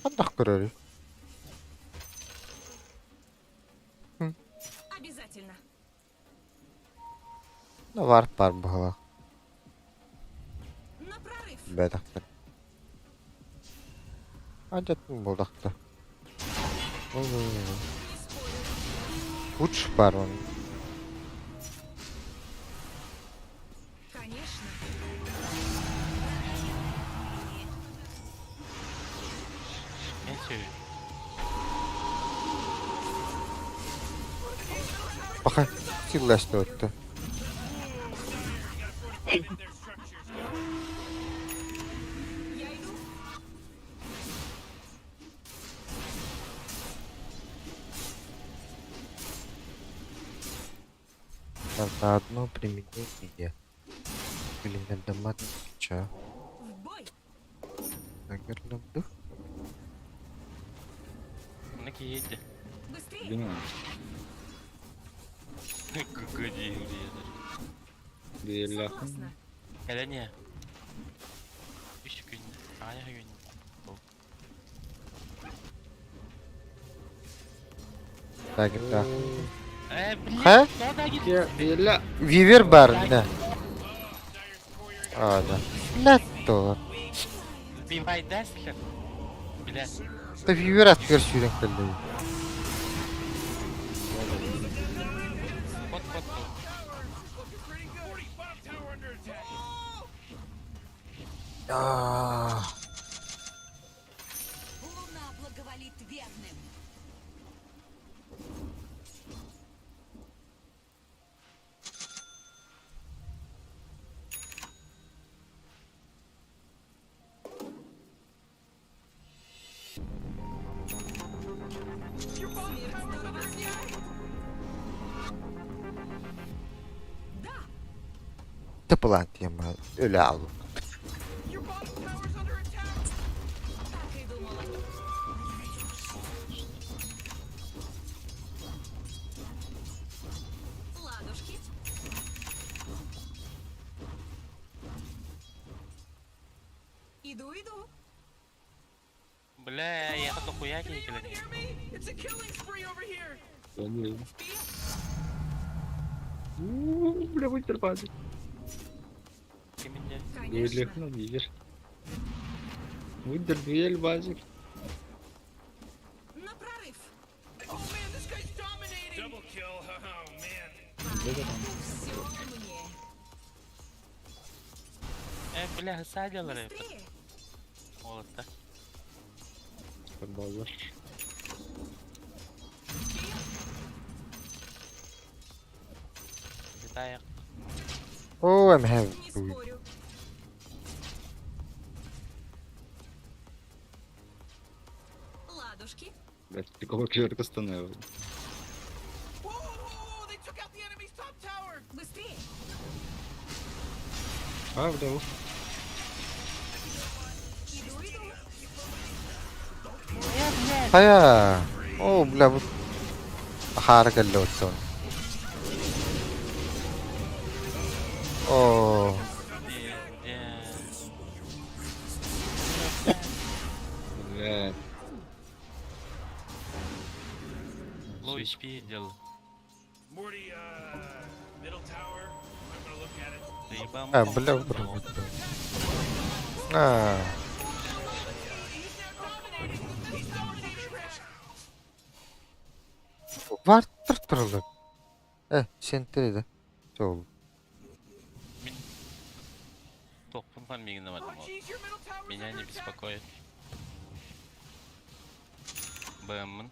Andak kırarı. Обязательно. Ne var bu hala. На прорыв. Bedakta. Acet mi buldakta? Uç var onun. Конечно. Ne söylüyor? Bakın. Silleşti öttü. Their structures. Я иду. За одно применение. Элемент доматного меча. В бой. Наверное, дух. Ne ki yedi? Быстрее. Bilmiyorum. Gıgı diye yürüyorlar. Duelli Согласна. Kalenya. 3 gün. Aya gün. Takip daha. Блин. He? Daha git. Duelli. Viver var ne? Ada. Ne to? Сбивай дастер. Бля. Da Viver atıyor sürekli. Вот. Pretty good. Bottom tower under attack. Aa. Луна благоволит верным. Your bottom tower's under attack. Tıpılan diyeyim ben. Öyle aldım. Your bottom tower's under attack. Так и думала. Ладушки. Иду. Бля, я тут хуя Can anyone кикали. hear me? It's a killing spree over here. Dönüyor. Bля, вытер базик. Kiminle? Дуэль Конечно. yakın iyidir. Вытер дуэль базик. На прорыв. Oh man, this guy's dominating. Double kill. Oh man. Все мне. Бля, садилар это. Быстрее. Вот так. Балдар. Детая. Oo, hem hem. Не спорю. Ладушки. Блядь, такого клерка становится. Whoa, whoa, whoa, they took out the enemy's top tower. Быстрее. А, вдал. Иду. Haya. Oo, bla bu. Harika lotson. Oo. Блядь. Low HP делал. Morty, middle tower. I'm gonna look at it. Заебал. Ha, bla bu. Ha. He's now dominating. He's dominating red. Var tırtırılık. Sentrede. Çoğul. Топун фан мигна Oh мадам. jeez, your middle tower's Меня under не attack. беспокоит. Бэммон.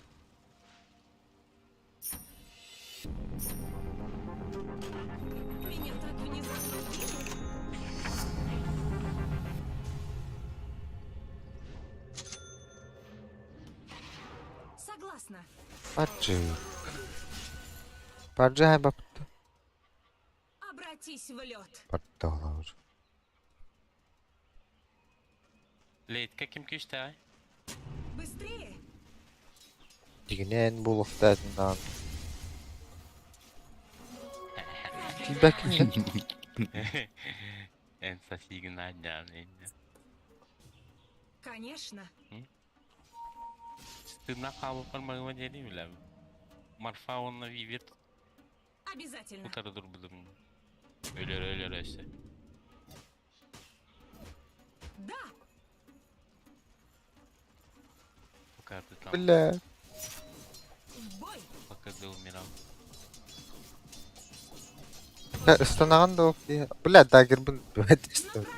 Меня так внезапно убили. Согласна. Acı. Parça hay baktı. Обратись в лед. Baktı olur. Лейт, каким киштай? Быстрее. Diginen buluklarından. Feedback'in ne? En сосигна дня. Конечно. Стыдно хаву моего дерева. Марфаун на вивет. Обязательно. Утары дурбудum. Ölür öyle. Да. Пока ты там, Bля. В бой. пока ты умирал. Ya ıstanagan da yok diye. Bля, dagger bunu На öğretmiştim. прорыв.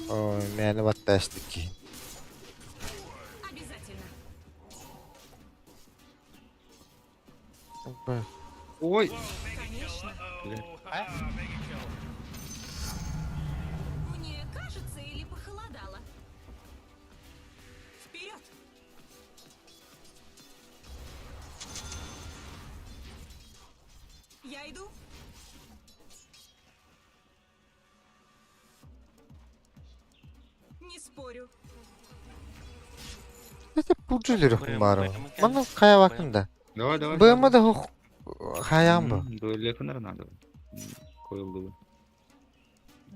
Oy, meni battaştık ki. Обязательно. Ой! Конечно. Mega kill. Мне кажется, или похолодало. Вперед. Я иду. Не спорю. Neyse burcuları Bırakın, var. bırakın. Bana kaya bakın da. Давай, давай. Bığıma da hayam bu. Дуэль yakınlar надо. Koyuldu bu.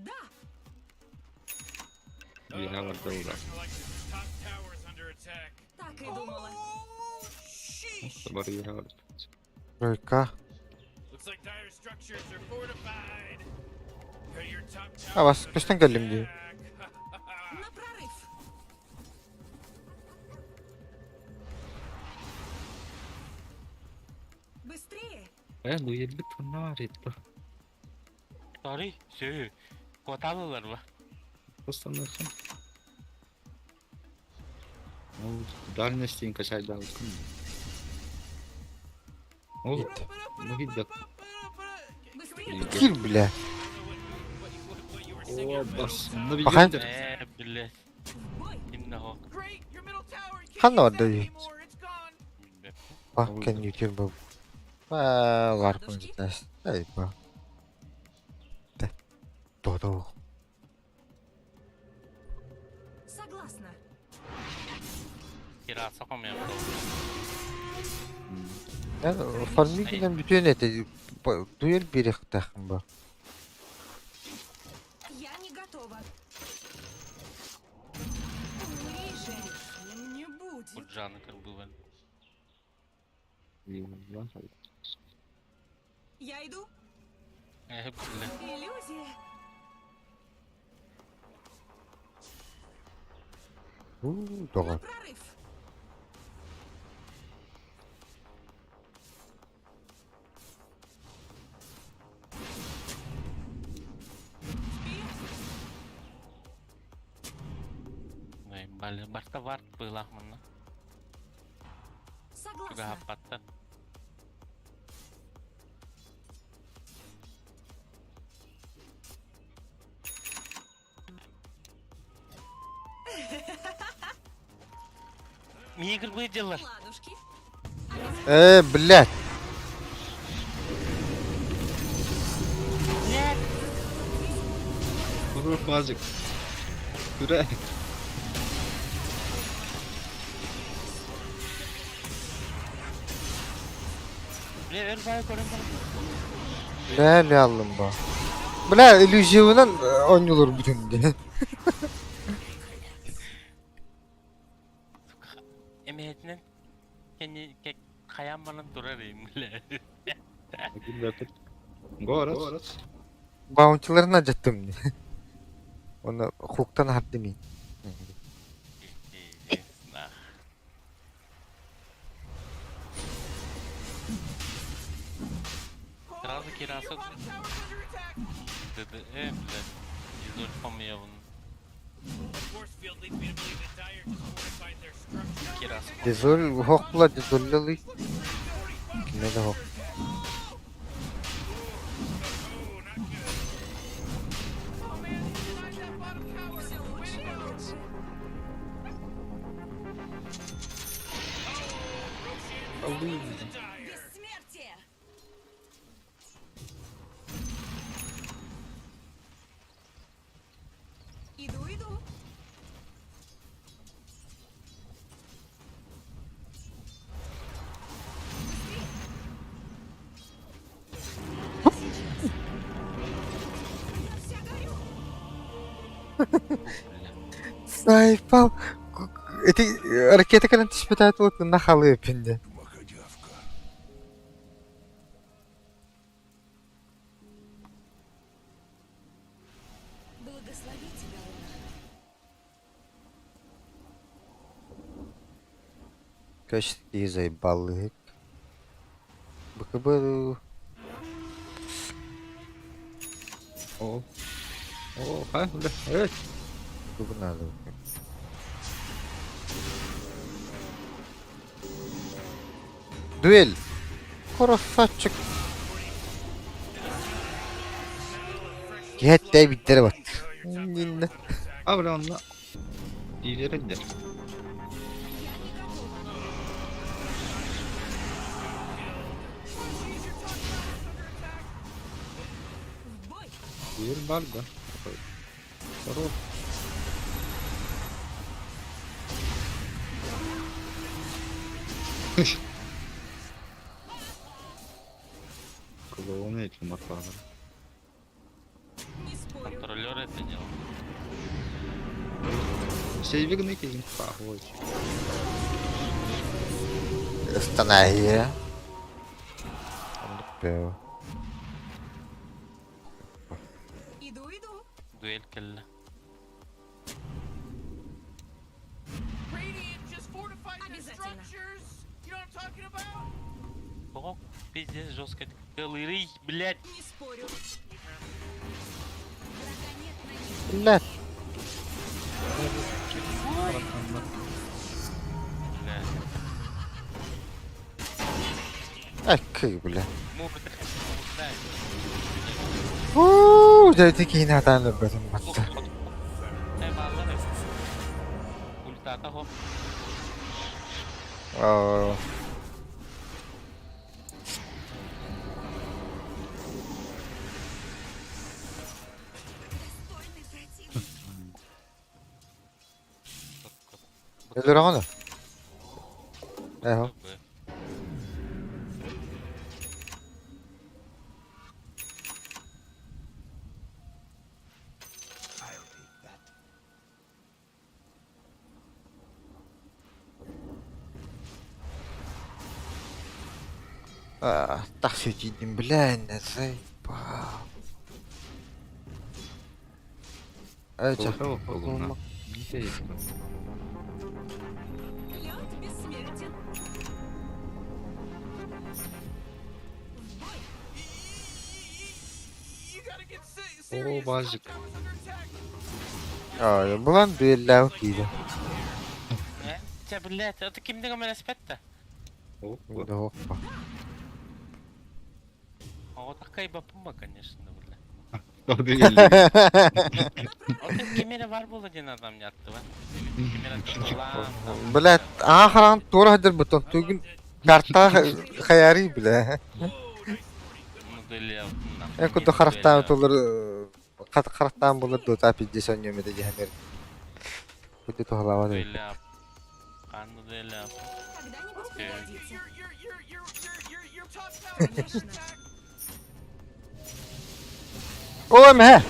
Да. Yine var da Collector's top tower's under attack. Так и думала. Oh, sheesh. Var yine var. Röka. Looks like dire structures are fortified. Your top tower. Ha bas peşten geldim diyor. На прорыв. Быстрее. Дуэль bir tonlar etti. Sorry, şey. Kotalılar mı? Постановка. Ну, дальности не качать, да, вот. О, ну видно. Быстрее. Kill bile. О, бас. Ну Bakayım. видно. Блять. В бой. Kimde o? Great, your middle tower. Han orada Not iyi. anymore, it's gone. Bilmem. Bak kendi YouTube bu. Var konuşacağız. Hey bu. De. Dodo. Согласна. Kirası koymuyorum. Yani farmingden bütün ete duel bir takım bu. Я не готова. Умри же. Не Bu будет. canı kırdı ben. Lan hadi. Я иду. Hep bile. Иллюзия. Doğru. На прорыв. Başta var bıylak mı? Juga Согласна. hapatta. Мигр выделал. Ладушки. Блядь. Vur azıcık. Süre. Ver bana koyun bana. Ne aldım bu? Bля, иллюзионан oynuyorlar bütün de. Emeğetinden kendi kayanmanın durarım bile. Güldür. Gorat. Bounty'larını acıttım diye. Onu hukuktan haddemeyin. Сразу кираса Top tower's under attack. dedi. Блядь. Изоль помевун. Force field leads me to believe that Dire just fortified their structure. Кираса. Dizol hokla dizollalı. Ne de hok. Oh man, he denied that bottom tower. Все лучше и лучше. Dire. Бессмертие. Иду. Я вся горю. Sayfal. Эти ракеты когда испытают вот на халыпинде. Благослови тебя, Луна. Kaçtı zaybалык. Бакабару. Oo. Oo, ha öyle. Evet. Bu надо. Дуэль. Красавчик. Get de bitti bak. Dinle. Abi onunla. İyileri gider. В бой. Bir var da. Sarı. Клоуны эти макары. Не спорю. Контролер это делал. Сейвигный кейн. Пахой. Останови. Пел. Иду. Дуэль келли. Radiant just fortified their Обязательно. structures. You know what I'm talking about? Ого, пиздец, жестко. Калырый, блядь. Не спорю. Врага нет на них. Блядь. Блядь. Ай, как, бля. Ну, дай. Ууу, да такие надо об этом баттı. Дай баллы. Ультата хоп. Aa, Достойный противник. neler ona? Eho. КБ. Так сидим, бля, не заебал. Этих. Колка около. Не тейка. Лед бессмертен. В бой. You gotta get О, serious. базик. Top tower's under attack. Aa, bulan düellah kıydı. Ya блядь, это kimden münasebette? Hoppa. Burada hoppa. O da kaybapım конечно, блядь. O da geliyor. O da kimere var bu olacaksın adam yattı lan. Kimere lan. Блядь, ахран тура hadir buton. Tugün kartta hayari bile. Modeli yaptım lan. En kudu karaktan olur. Kat karaktan bulur da tapi dison yömede cehennem. Kudu tohlama değil. Modeli yap. Kan modeli yap. Когда-нибудь Окей. пригодится. Your top tower's under Конечно. attack. Oğlum he.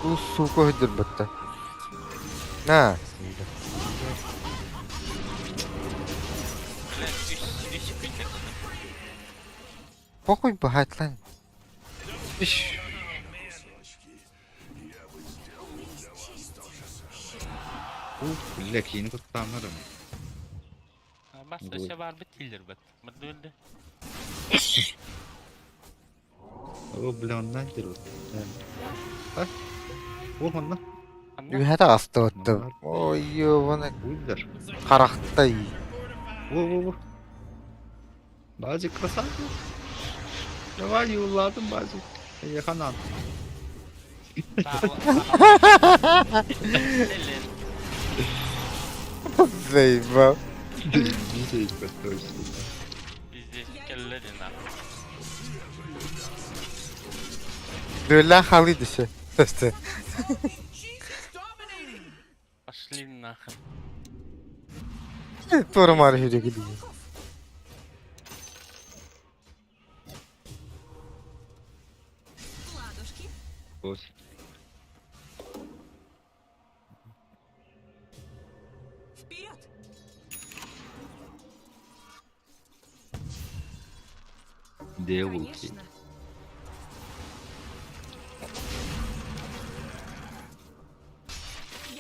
Bu suku hadir butta. Ha. Блядь, üç bitir. Pokój бахать lan. İş. Bля, кейін құттанырым. Basta şey var bitilir bit. Modeli. О, бля, ondan geliyor. Bak. O ondan. Ühete astı ottu. Oy yo bana Uydur. karakta iyi. Во. Базик красавчик. Давай, юладым, базик. Яханан. Zeyba. Не тейка, точно. Bizi kellerin ha. Düellah halıydı şey. İşte. Jesus, dominating. Пошли нахер. Doğru marifete gidiyor. Ладушки. Вот. Вперед. Девулки. Конечно.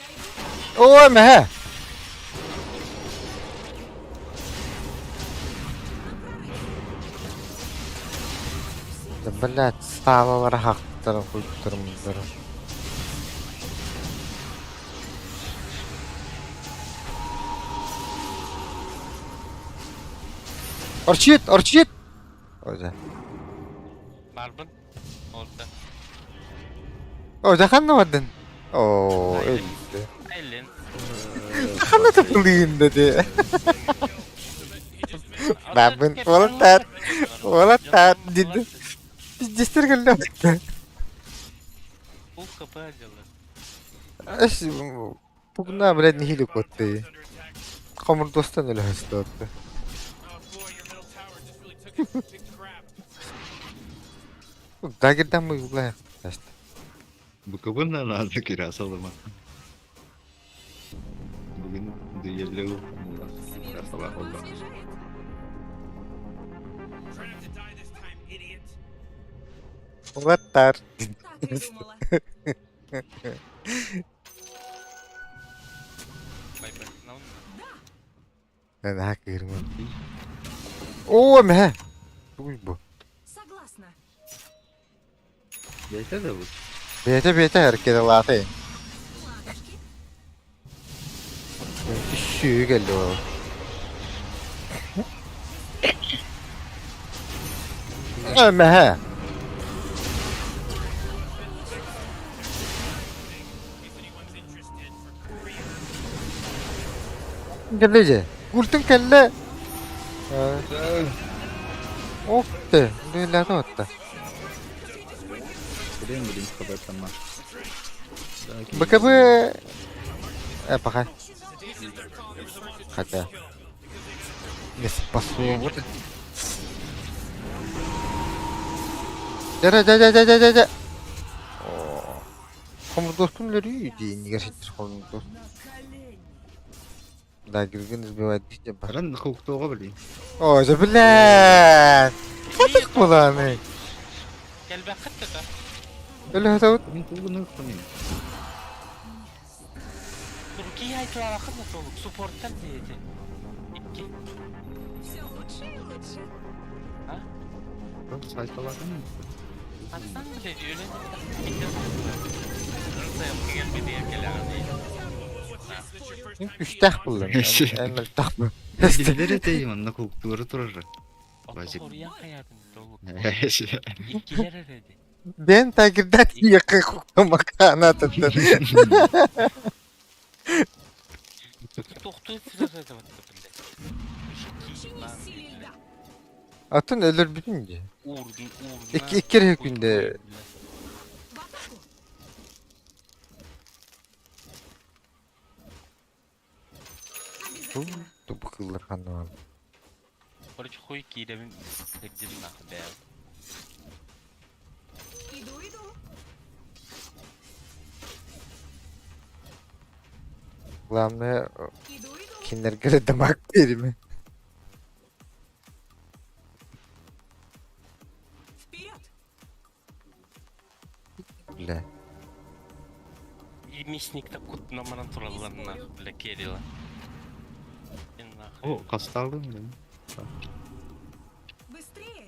Я иду. Oğlum he. Блять, става варахтар хуйттырмыздар. Orchid, orchid. Oza. Barbun. Orada. Oza kanna vadın. Oo, öldü. Elin. Kanna tıkılayım dedi. Barbun, volatar. Volatar dedi. Biz destek geldi. Bu kapı acılı. Eş, bugün ne böyle nihil kotti. Kamur dostan öyle hasta oldu. Oh boy, your middle tower just really took a big crap. Dagger'dan mı uygulaya? İşte. Bu kabul ne lazım kirası olur mu? Bugün düğürlüğü Смерть sabah снова oldu. освежает. Try not to die this time, idiot. Volatar. Так и думала. Bay bay. Ne oldu? Ben hak yerim. Oo me. Bu. Согласна. Yeter de bu. Bete hareket alatı. Ладушки. Şu geldi o. Ölme he. Gelece. Gultun kelle. Okte. Böyle de otta. Bileyim kabar tamam. Bakabı. Bakay. Хотя. Не спасу. Вот. Да. Komur dostum lörü diye gerçekten komur dost. Da girginiz bir var diyeceğim. Karan hukukta oğa bileyim. O zabilen. Katık mı lan ne? Gel ben kıttı da. Öyle hata ot. Ben bunu kutlayayım. Turkiye aytılar akın nasıl olup supporttan diyeceğim. İki. Все лучше и лучше. Ha? Bak sayfalardan mı? Atsan mı dedi öyle mi? Nasıl yapı gelmedi ya gel abi. Üstah kullan. Emel takma. Bilgileri deyim anla hukukları durur. Bacık. Oraya kayardın dolu. Eee. İkiler dedi. Ben takirden yakın kuklamak anlatın. Doktor sıra dedi bak. Чинить силе льда. Atın ölür bitince. Uğurdun. İki kere günde. В атаку. Обязательно. Bu kıllar kanlı. Короче, хуй кидем. Где нахуй, да. Иду. Kulağımda Иду. kinler göre damak verimi. Вперед. Bile. И мясник так кут номеран туралар нахуй, бля, Кирилла. И нахуй. O kast aldın mı? Быстрее.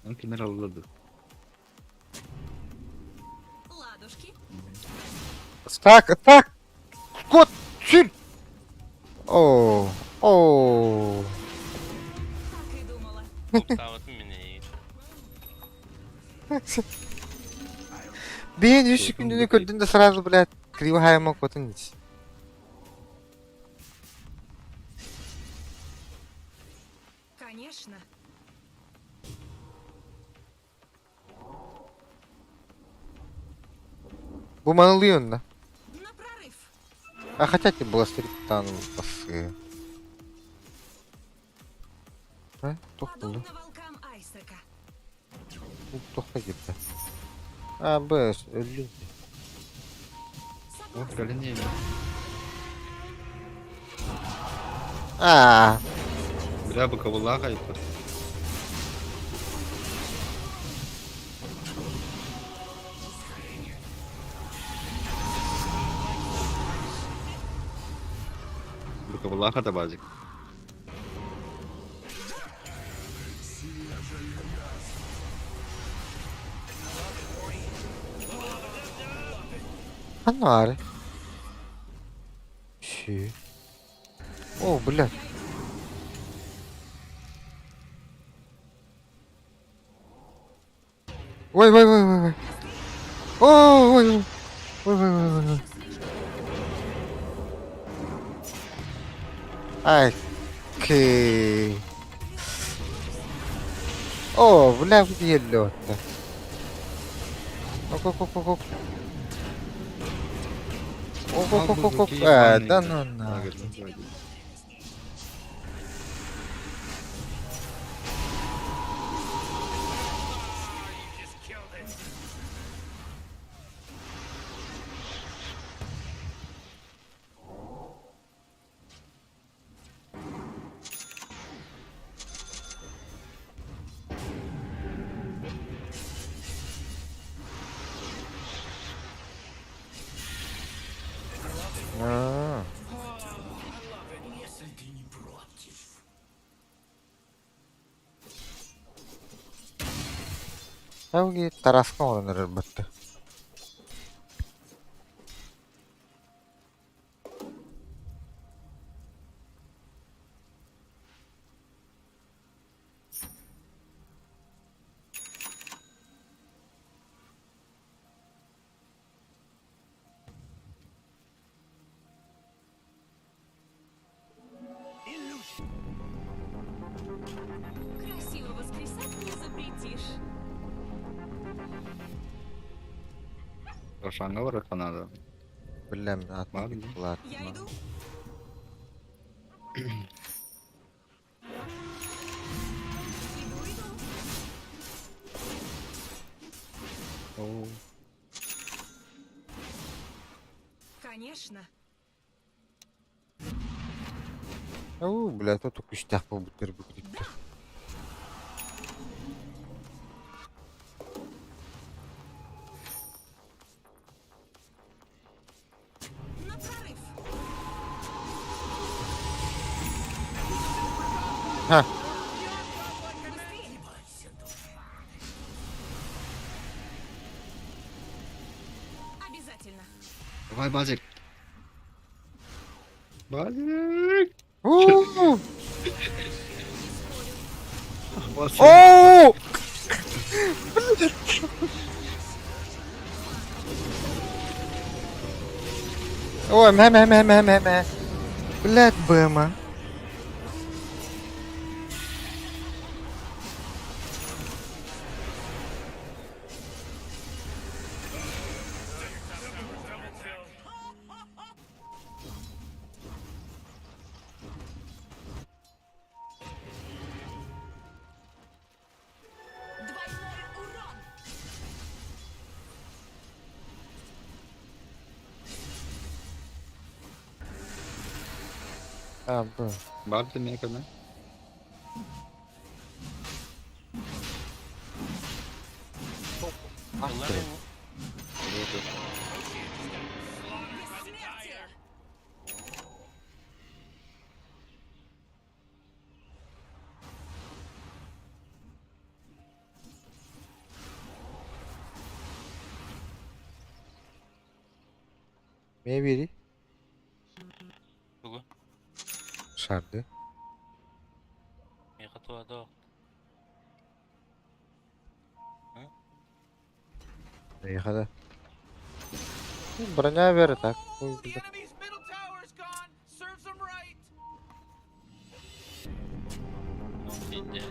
Ben kenar alıladı. Ладушки. Tak. Skot. Sür. Oo. Oo. Так и думала. Куптават меня. Ben 100 günde gördüğünde сразу, блядь, кривая мог отнять. Конечно. Bu manılıyorsun da. На прорыв. Хотя тебе было там пасы. Тохту. Подобно волкам Айсека. Тохта gitti. Бэс, öldü. O böyle niye? Bira bu kabullağa kayıtlı. Bu kabullağa kadar bazık. Фонарь. Щи. О, блядь. Ой. Ой. Ой. Ай. Ки. О, бля, где лёд-то? Оп. Оп. Да ну на. Ауги тарасқа ораныр әлбәттә. Ошанга бар канада. Bilmem ne Var atmak mı? bular. Я иду. Иду, иду. Oo. Конечно. Oo, блядь, o çok iştah bu bitir bu bitir. На прорыв. Ha, Быстрее. Обязательно. Vay Bacek. Bacek. Oo! Bacek. Oo! Ой, мэ. Блядь, Бэма. Двойной урон. Ha, bu. Bacek ne kadar? Bunlar Бессмертие. Ne biri? Bugu. Şardı. Мега туада. İyi hadi. Bana ver tak. Oh, the enemy's middle tower is gone. Serves them right. Şimdi.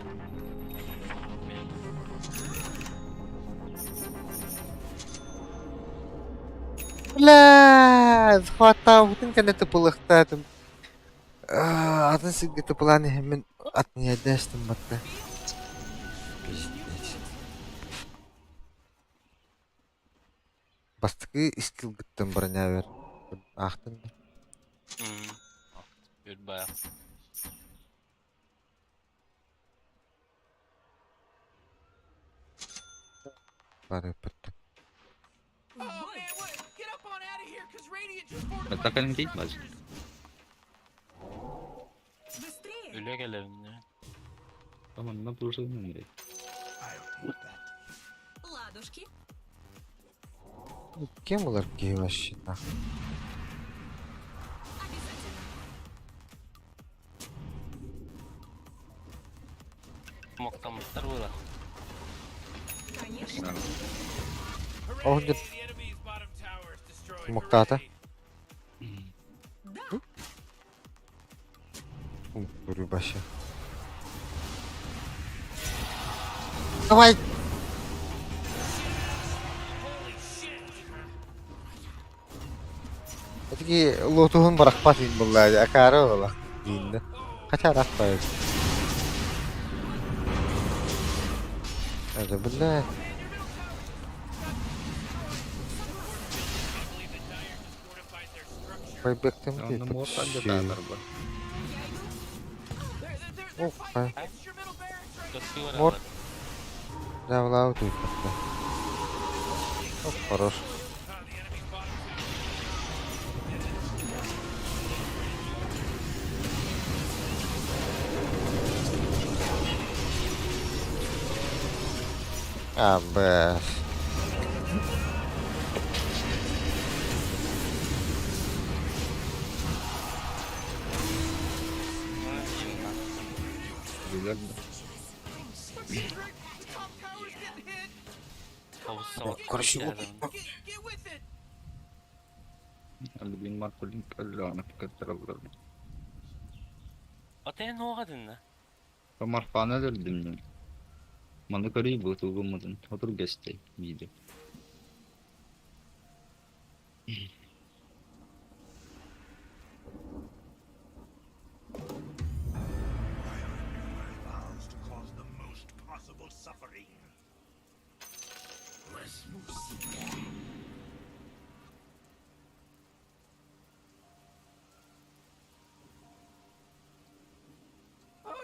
Бля, захватал. Вот когда ты полыхта там. Атын сиги ты планы hemen at niye destim batta. Бастыкы скилл гыттым броня ver. Ахтын. Goodbye. Bari pıttı. Oh man, what? Get up on out of here, cause Radiant just fortified Ben takalım their değil mi structures. Быстрее. Öyle gelelim ya. Tamam ne dursun ne? Ладушки. Kim olur ki вообще нахуй? Обязательно. Moktamışlar burada. Конечно. Oh, Hooray, the- the enemy's bottom tower is destroyed. Muktata. Hooray. Да. Бурю başı. Давай! Öteki lotuğun bırakmaz in bunlar. Akarı ola. Dinde. Kaçar akbayız. Hadi billah. Bay bektim ki. Anlam orta da Şey. dağlar var. Oh, ha. It's your middle barracks right Götü var Mor. ama. Завлау тут как-то. Oh, хорош. А, бэс. Güzel mi? top tower's getting hit. Kavuşsam. Karışık oldu. Get with it. Hadi bin markolin kallı fikir tarafları. Atayın o kadın ne? Marfane derdim ya. Manı karıyı bu tuğumadın. Otur geçti. İyiydi. Oh,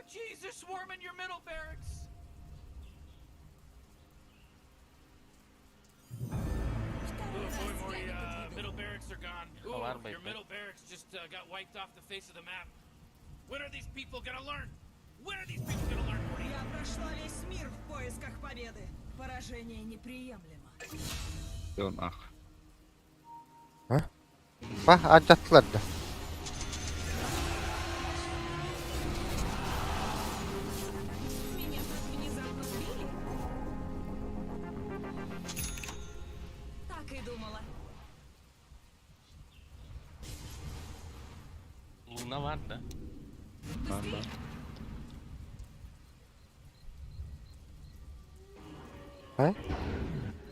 jeez, they're swarming your middle barracks. Oh boy, Maury, middle barracks are gone. Ooh, var your bekle. middle barracks just got wiped off the face of the map. When are these people gonna learn? When are these people gonna learn, Maury? Я прошла весь мир в поисках победы. Поражение неприемлемо. Dön ah. Bak acattılar da. Меня так внезапно сбили. Так и думала. Luna var da. Быстрее.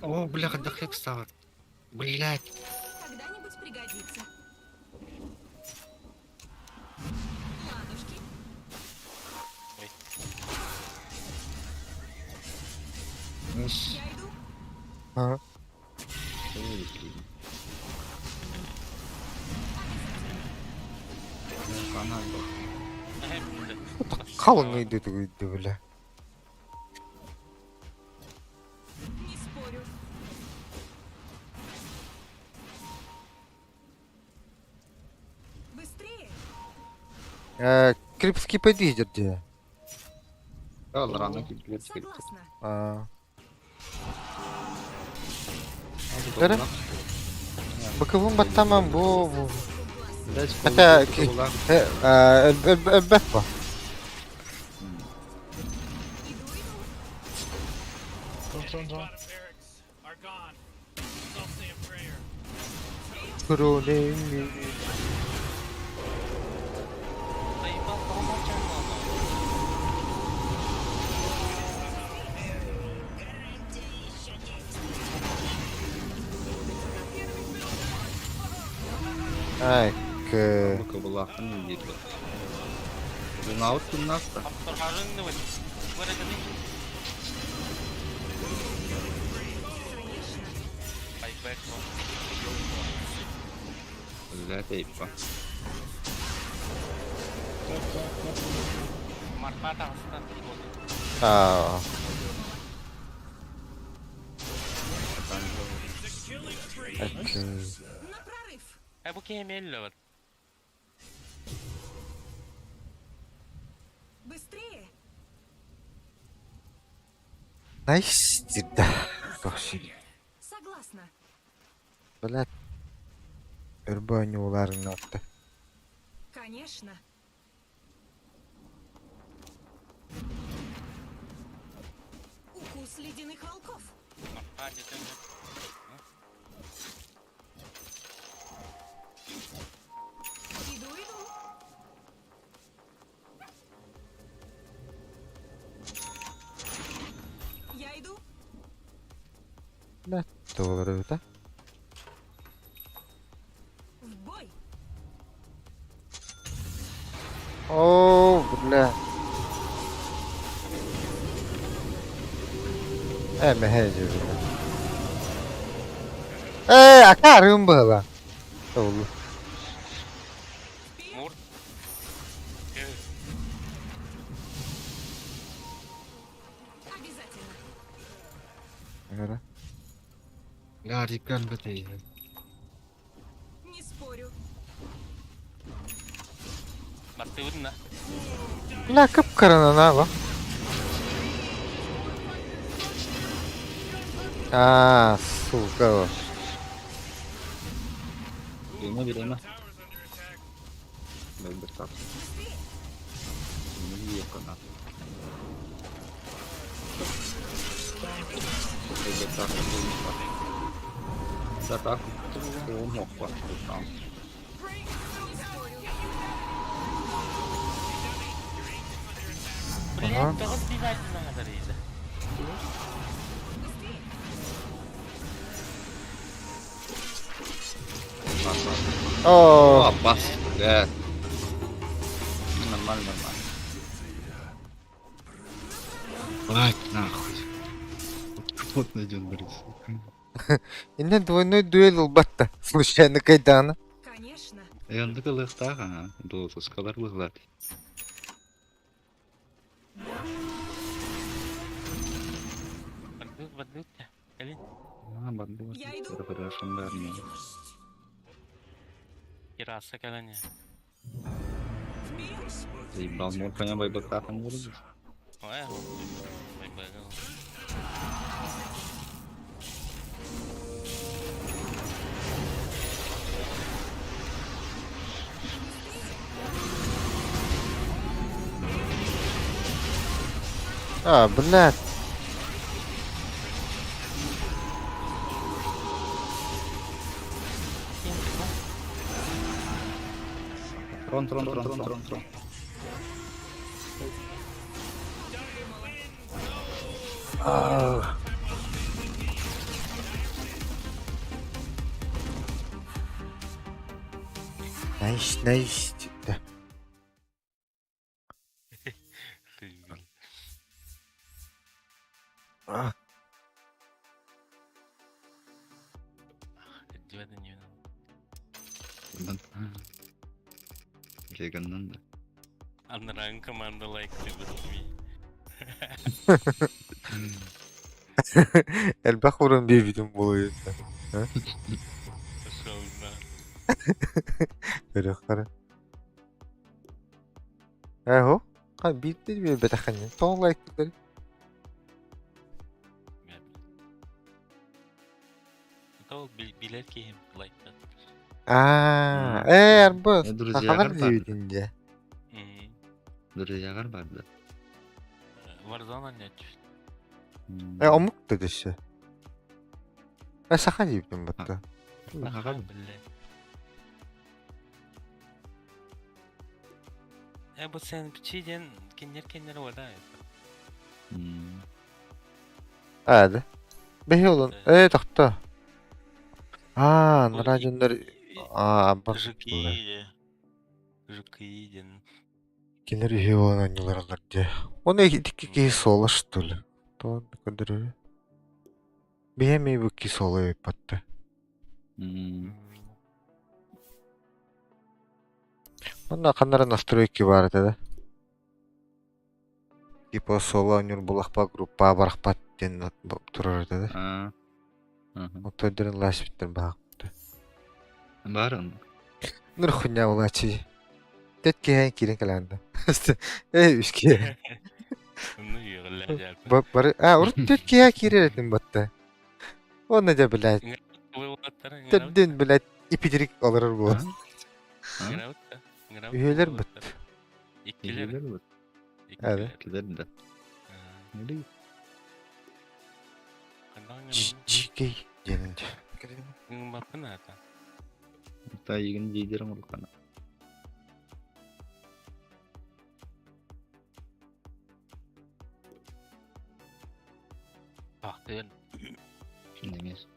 О, бляха, дохлик стал. Блять. Когда-нибудь пригодится. Ладушки. Nis. Я иду. Ha. Kanal bak. Hep de. Kalın gıydı böyle. Не спорю. Быстрее. Крипский подъедет где? Al rana gidiyor. Согласна. Nere? Bakıvım bat tamam bu. Let's go. Hatta elbet var. Иду, иду. Bottom barracks are gone. I'll say a prayer. Krone. Sayıdan daha canlı adam. Ay ke. Bak Allah'ın iyiliği. Bu naut kim nasıl? Kaptarların ne var? Böyle de değil. Ay back on. Güzel teyip bak. Marmata aslında bir oldu. Aa. Okey. На прорыв. Bu kemelli var. Быстрее. Nice cidden. Koşun. Согласна. Böyle. Örbanı olarını attı. Конечно. Укус ледяных волков. Hadi sen de. Иду, иду. Я иду. Ne olur öyle? В бой. Oo, böyle. Hece böyle. Akarım böyle. Olur. Vur. Evet. Обязательно. Öyle. Ya dikkat be teyze. Не спорю. Battı vurun da. La kapkarana bak. Aa, suka o. Birine birine. Tower's under attack. Böyle tak. Bunu iyi yakana. Böyle tak. Da tak. O mok var. Tamam. Блять, да разбивать надо, Рейза. О, Бас. Да. Нормально. Ай, нахуй. Вот найдет Борис. инде двойной дуэль улбатта. Случайно кайдана. Конечно. Янды кылыктага. Долсыз калар булат. Бандит. Калин. Банду. Я иду. Хорошо, да. Кираса калане. Вперед! Заебал, мол, коня байбака там вырубишь. Ой, байбагал. А, блядь. Трон. Найс. Да. А, Дивада не Леганнан да. Анран команда лайк with Элбах уран бевидим болует. Пошел на. Өрөккөрө. Эхо. Ха битти бе бетаханын. Тоңлайк дер. То билет кием лайк. А, арбыз. Друзья, Хабар гарбар. дебидинде. Друзьягар барды. Варзона нет. Омук дедеше. Сахан дебидим батта. Хагал. Bu sen biçiden kinler var ha. Ады. Бехе олон. Тохто. Наражандар. Аббар. Жукииден. Кинер ихе олон аниларлар де. Оны итикки кейс ола что ли. То кадыры. Бехе ми бу кейс ола патта. Онда канара настройки бар да. Типа соло онюр булахпа группа барахпат ден турар да. Отойдырын лашбиттер баг. Барын. Нур хуйня улачи. Тетке хэн кирен каланда. Үшке. Ну йыгылла. Бары, урт тетке хэн киретин батта. Оны да блядь. Тедден блядь ипидерик алырыр бу. Üyeler bit. İkkiler. Evet. Кидерді. Нелі? GK деnince. Bakın ata. Та егін дейдерім ұрқаны. Baktın. Şimdi емес.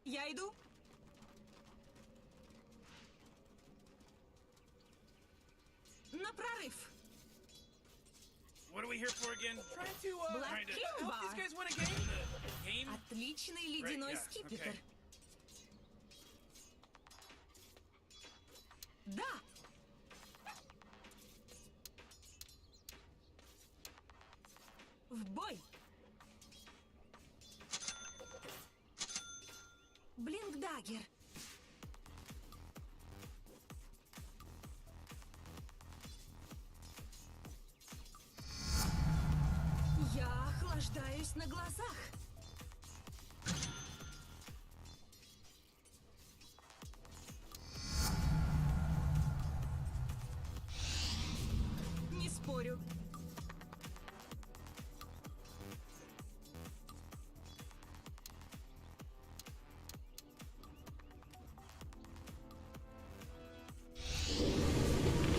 Я иду. На прорыв. What are we here for again? Trying to Black trying to King help these Bar. guys win a game. Game. Отличный ледяной yeah, скипетр. okay. Да. В бой. Блинкдаггер. Я охлаждаюсь на глазах. Не спорю.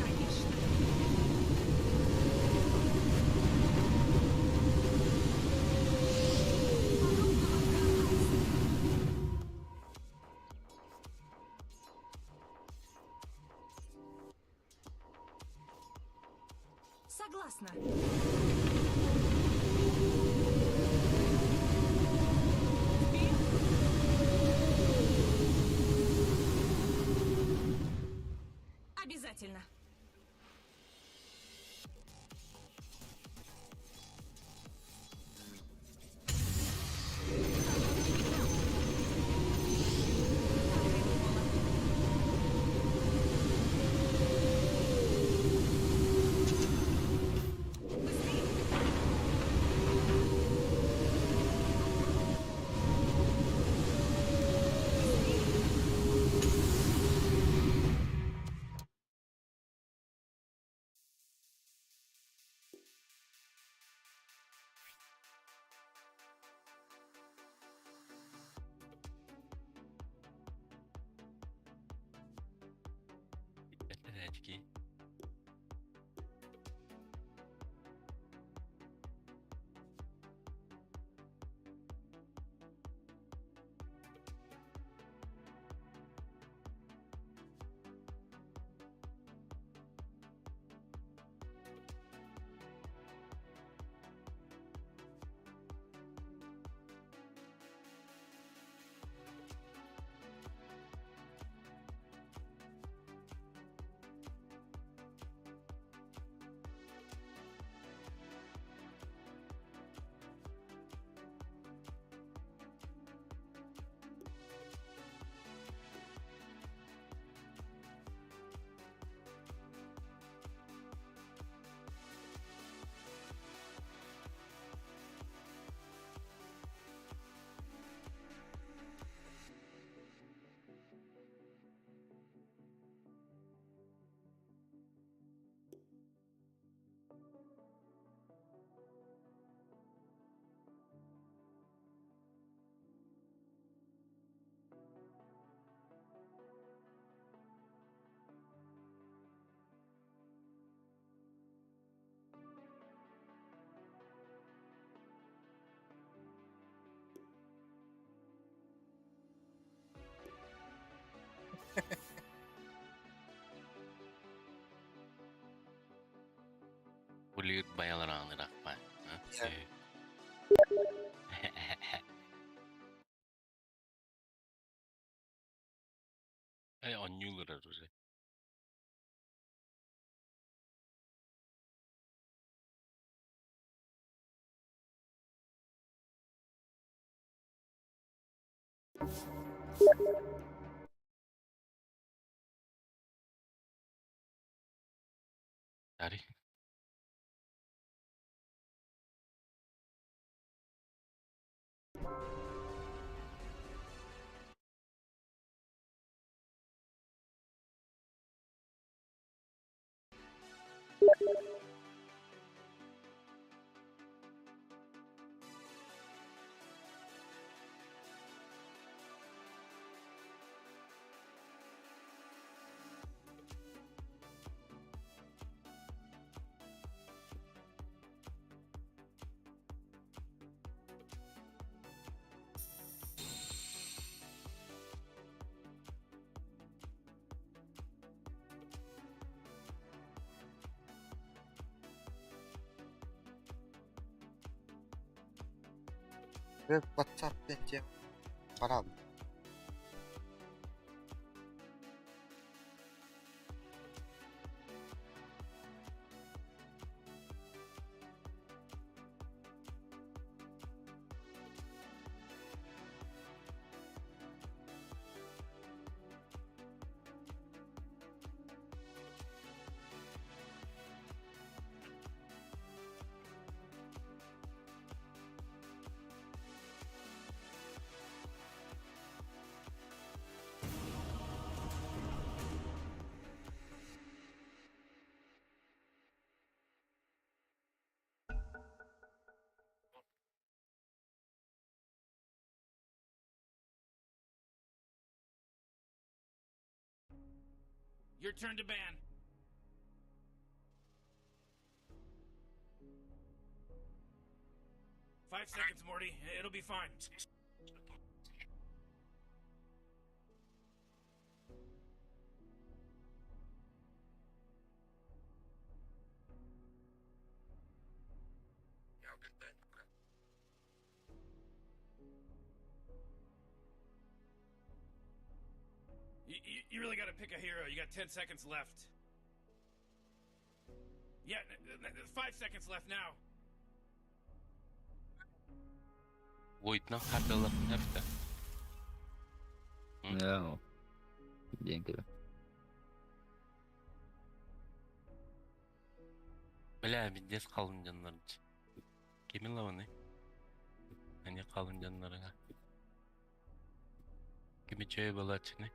Конечно. Согласна. Вперед. Обязательно. Очки. Bulir bayalar anı rakma. On yular уже. Ve WhatsApp bence para. Your turn to ban. Five seconds, Morty. It'll be fine. You really gotta pick a hero. You got 10 seconds left. Yeah, 5 seconds left now. Void'dan kartalarını hepsi. No. Bien que Bile bileceğiz kalın canlar için. Kimin la ne? Hani kalın canlarına. Kimi çöğe bala açını.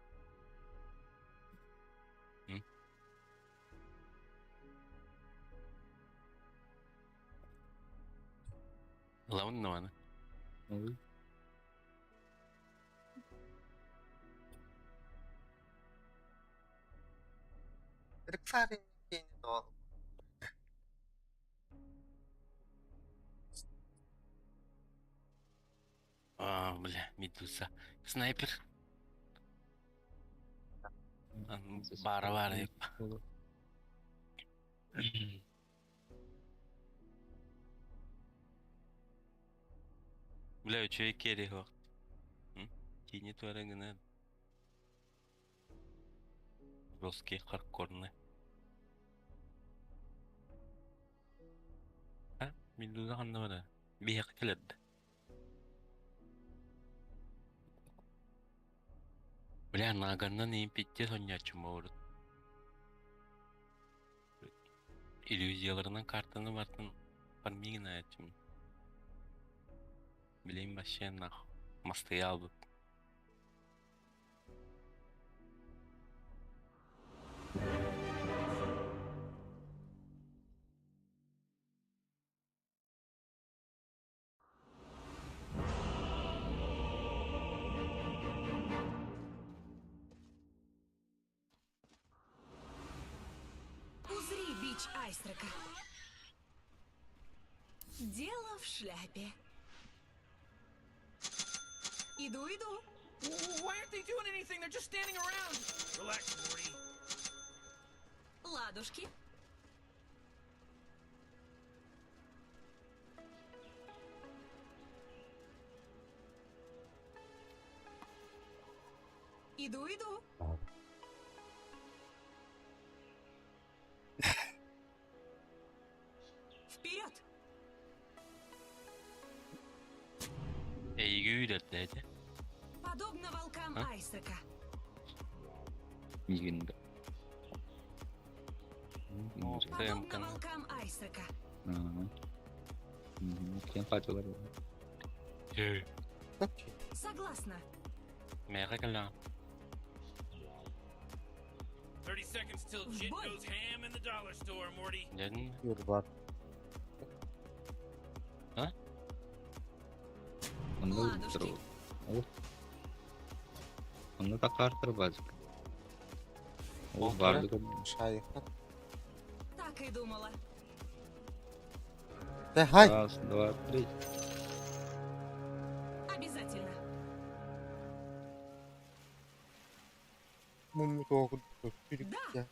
Hı? Lavun ne var? Oy. Rıksarin yeni doğal. Bile Medusa. Sniper. Bara var ya. Bile çöğe kere ho. Kini tuara gana. Roske karkorna. Ha? Medusa anlamadı. Bir yakaladı. Bile nagandan iyi bitti sonya çumağı. İllüzyalarından kartını vartın. Parmağın hayatım. Bileyim başlayan nah. Mastayı aldı. Узри бич Айстрака. Дело в шляпе. Иду. Why aren't they doing anything? They're just standing around. Relax, Morty. Ладушки. Иду. Вперед! İyi güydü. Подобно волкам А? Айстрака. Мигинга. Kıyam Подобно kanı. волкам Айстрака. Кем патчалар. Согласна. Merak lan. 30 seconds till Jit Boy. goes ham in the dollar store, Morty. Dedin Yurbat. Onda Ладушки. ультра. О. Onda da Carter базик. О, О, бардык. Şayıklar. Так и думала. De hay. Раз, два, три. Обязательно. Mumu doğru. Çocuk Да. ya.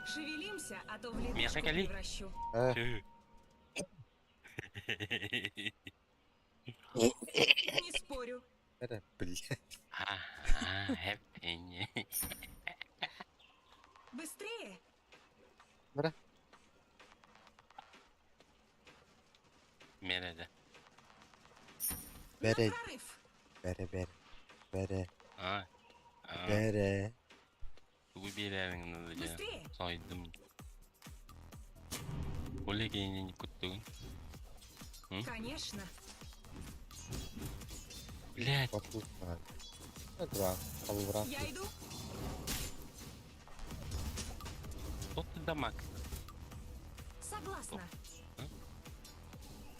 Шевелимся, а то в ледышку Мясо коли? превращу. Evet. Nerede? На Бере, прорыв! бере. Aa. Бере. Bu bir yerin ya. Быстрее! Saydım. Коллеги kuttun. Конечно! Блять, Попутно. Два. Полвран. Я иду! тот ты дамаг. Согласна!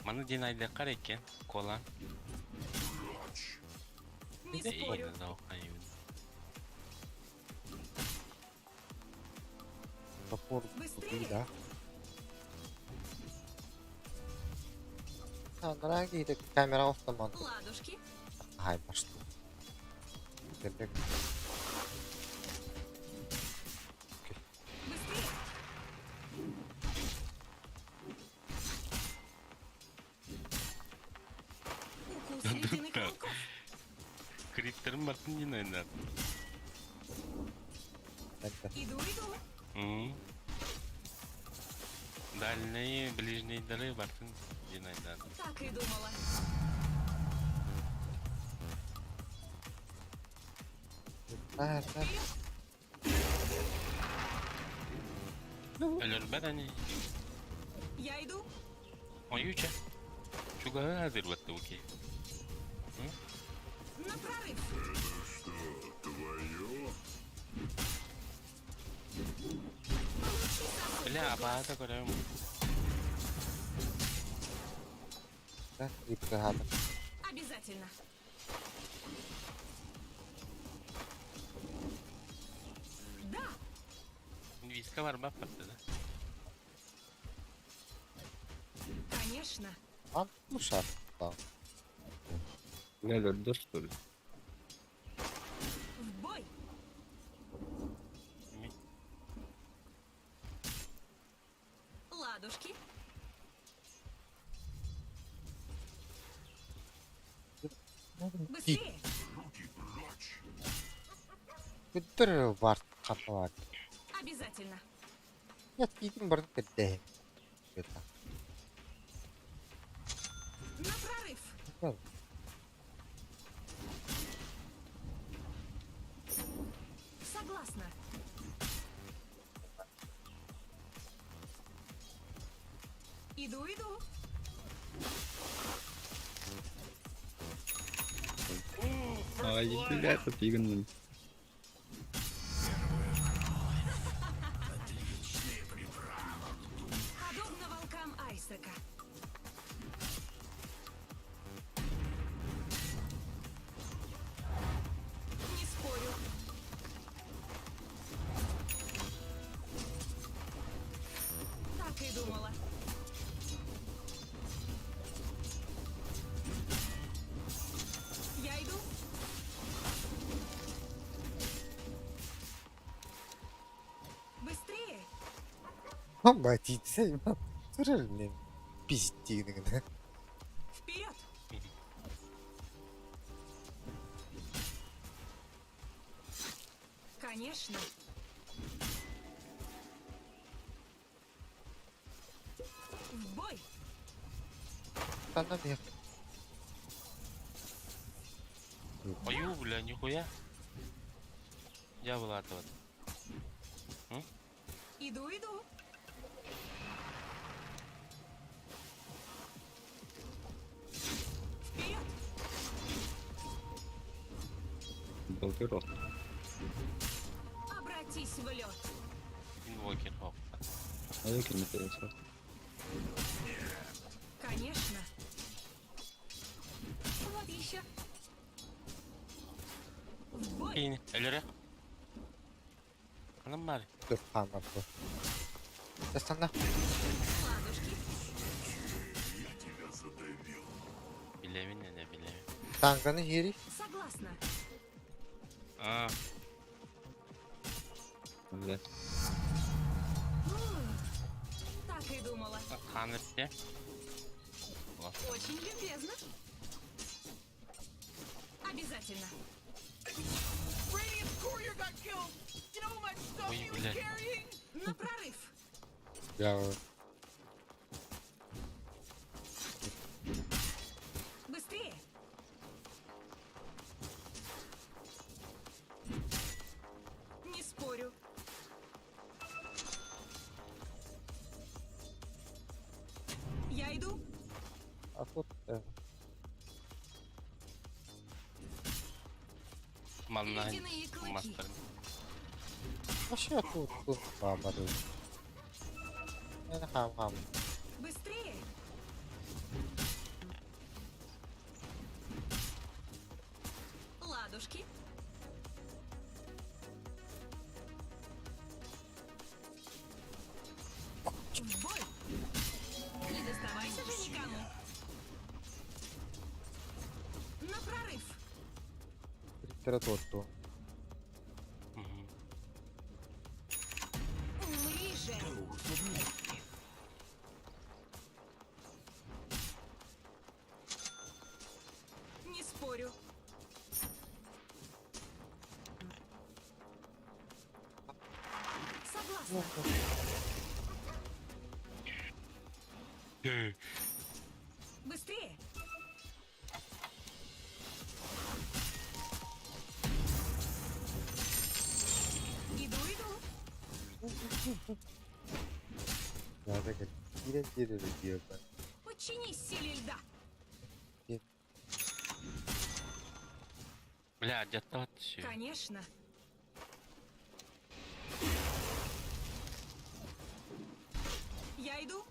Mana dinayda qar ekan, kolan. Не спорю! Топор. Быстрее! Да. Андра гейдик камера автомат. Ладушки! Ай, пошло. Бебек. Быстрее! Укус ледяных Так. волков! Криптерим бартын dinayda. Иду, иду! Дальние, ближние дары бартын dinayda. Так и думала! Ölür ben hani. Я иду! Oyuca. Şu kadar hazır battı okey. На прорыв! Бля, аппарата koyuyorum. Да, и пригада. Обязательно! Да! Viska var bak battı da. Конечно! Lan bu şart. Tamam. Блядь, да что ли? В бой! Ладушки! Быстрее! Күттір бар қапы бар. Обязательно! Я тидің бұрын кірді. Это. На прорыв! Ну, Согласна! Иду, иду! Ай, блядь, попиган. Подобно волкам Айсека. Не спорю. Так и думала. Я иду. Быстрее. Ama tiyse durur ne pisliğini. Вперед! Конечно. В бой! Sana bir Ою, бля, нихуя. Я была этого. Иду, иду. Вперед! Балкеров. Обратись в лед. Инвокер, хоп. А я не интересно. Конечно. Вот еще. В бой! Yine, ölür. Anam var. dur parmak bu. Ya sana Ладушки. Bilemin ne bilemin. tanganın yeri Согласна. Aa, Блядь. Так и думала. kanır ya. Очень любезно. Обязательно. Radiant's courier got killed! You know how much stuff Ой, he was блядь. carrying? На прорыв. ya Манна Ледяные клыки. мастер. А що тут баба робить? Я не хам. Быстрее! Ладушки. В бой! Не доставайся же никому! На прорыв! Трикератопту. Мгм. Умри же! Не спорю. Согласна. Быстрее! Иду. Ya da gel. İğrenç diyor ben. Подчинись силе льда. Бля, где-то вот всё. Конечно. Я иду.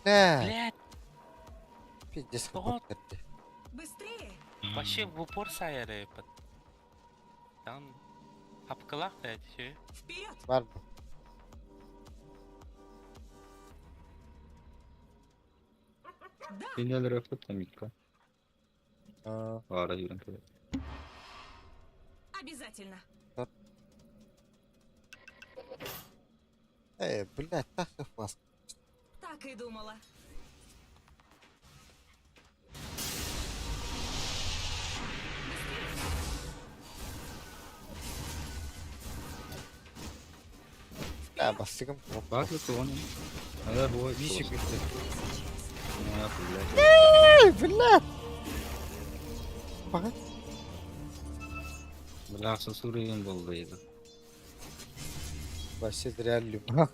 Ne? Блядь, Пиздец Вот. хапоттерdi. Быстрее. вообще в упор сайры. Там хапкалах да это всё. Вперед. Var mı? Sinyal reflekta Mika. Aa, Var yürün kere. Обязательно. блядь, так и фласк. Так и думала. Ya bastıkım. Bak yok onun. Hadi bu Bir şey bitti. Ne yapıyor? Блядь! Bak. Bırak susuruyum bulduydu. Вообще зря люблю.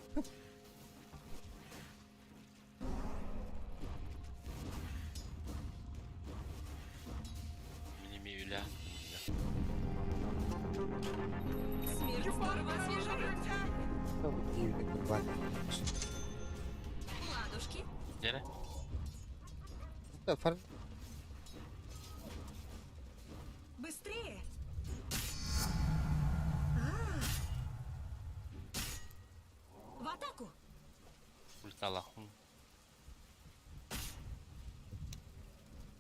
Мне Юля. Смерть здорово освежает. Дивный курбан. Ладушки. Где? Да, фарм. Быстрее. В атаку. Ульталахун.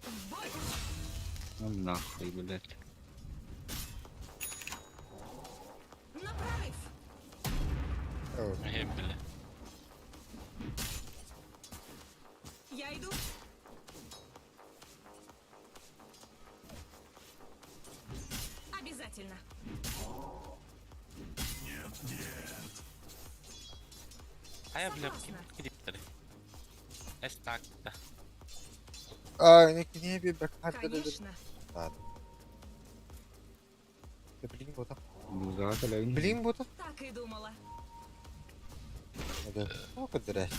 В бой. Ну нахуй, блядь. На прорыв. Бля. Я иду. Обязательно. А я, бля, Согласна. крипторы. Es так, да. Aa, ne bir bak. Hadi hadi hadi. Конечно. Hadi. Блин, бота. Güzel oyun. Блин, бота. Так и думала. Hadi. O kadar. Бля.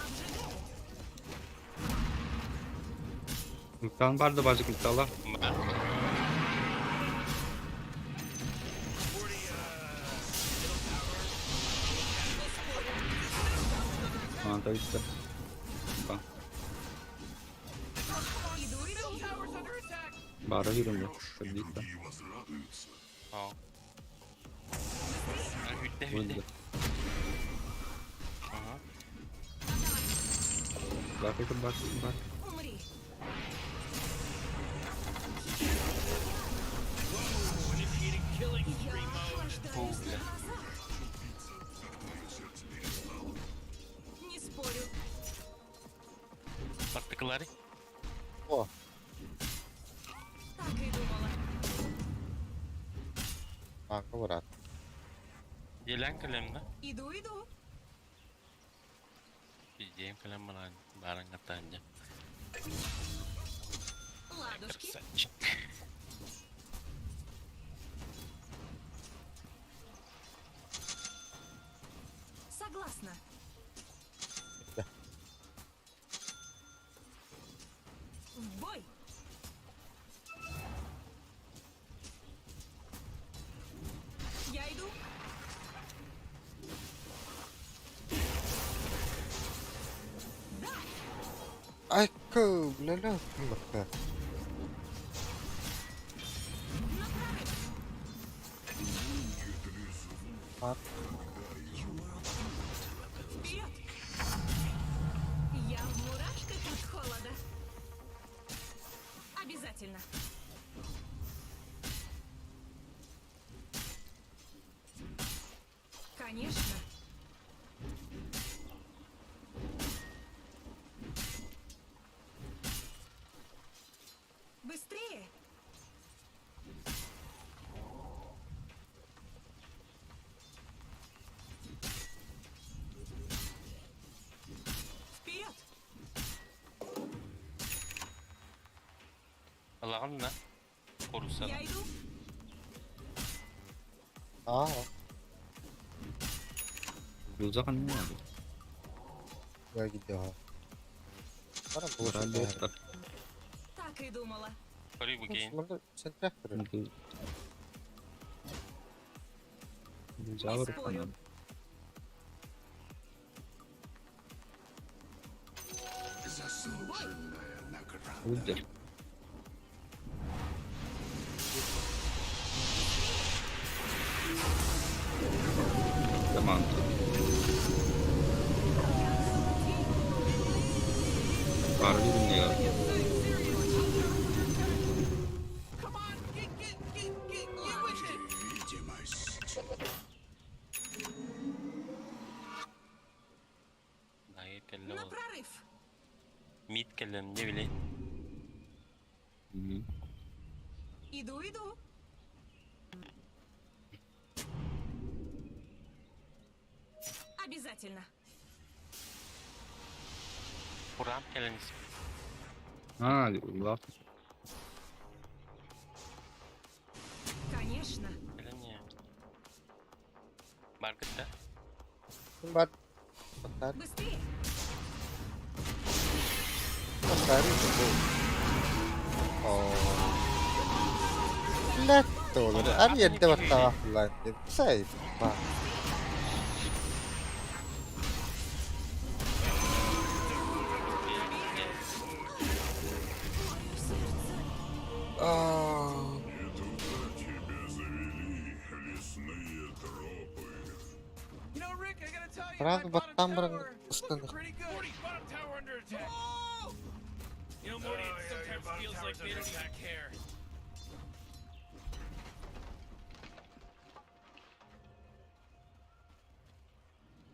Обжигает. Sultan vardı bacık inşallah. Manta gitti. Bak. Иду. Tower's under attack. Bara yüründü. Gitti. Ja. Hütte Öldü. hütte. Aha. Bak bak bak. Умри. Initiating killing Я spree mode. охлаждаюсь Фу, бля. на глазах. Не спорю. Partiklari. O. Так и думала. Kanka Murat. Gelen kalemle. Иду. Diyeceğim kalem bana barang katanya. Ладушки. Красавчик. Согласна. Ay kı bilalo bakka. At. Вперед! Я в мурашках от холода. Обязательно. Конечно. Быстрее! Вперед! Allah'ın da korusana. Я иду. Aa. Uzak ne oldu? Gel gidiyor ha. Bana bu Herhalde sefer. ortak. Так и думала. Koruyu bu game. Burada sen traktör. Uzağa vurup anladım. Uydar. Tamam. Harbi dinliyor. Come on, get you with it. Dayı telli На oldu. прорыв! Mid kellen ne bileyim. Hı. Иду, иду. Обязательно. Buram kellen ismi. Ha, bak. Конечно. Kellen ya. Markette. Şimdi bak. Bakar. Быстрее! Bakar. Oo. Lätt olur. Her yerde bak tavaklar. Say. Bak. Aa. You know, Rick, I gotta tell you, Biraz my baktan bottom bırak tower ıslanır. looking pretty good. Morty, bottom tower under attack. Oh! You know, Morty, it sometimes feels like they don't even care.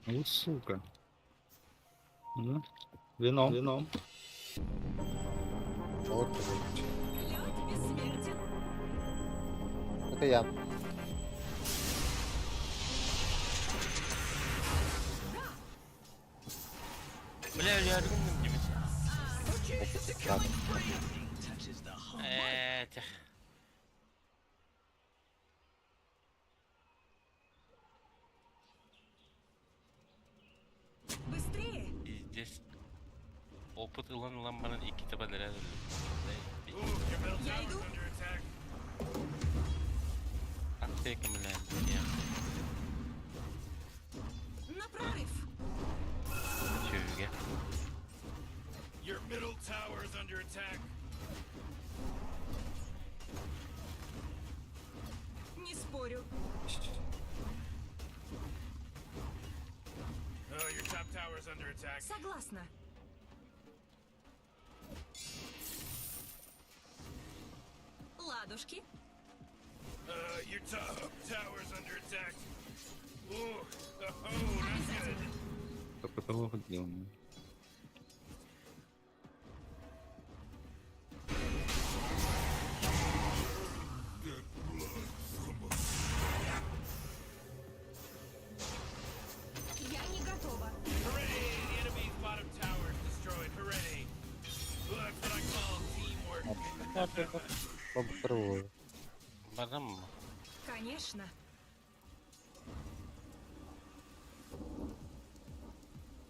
Ну, сука. Ну, вином. Вином. Вот. Лед бессмертен. Это я. Öyle öyle yardım gibi. Ладно. Evet. Bыстрее! Здесь опыт ulan bana iki tepeler Ooh, your middle Я tower's иду. under attack. Aktıya kemilen. Ya. На прорыв! Şöyle. Your middle tower's under attack. Не спорю. Oh, your top tower's under attack. Согласна. Ладушки. Your top tower's under attack. Ooh, oh, not good. Только того хотел. Я не готова. Hooray! The enemy's bottom tower is destroyed. Hooray! Well, that's what I call teamwork. Попробую. Bana mı? Конечно.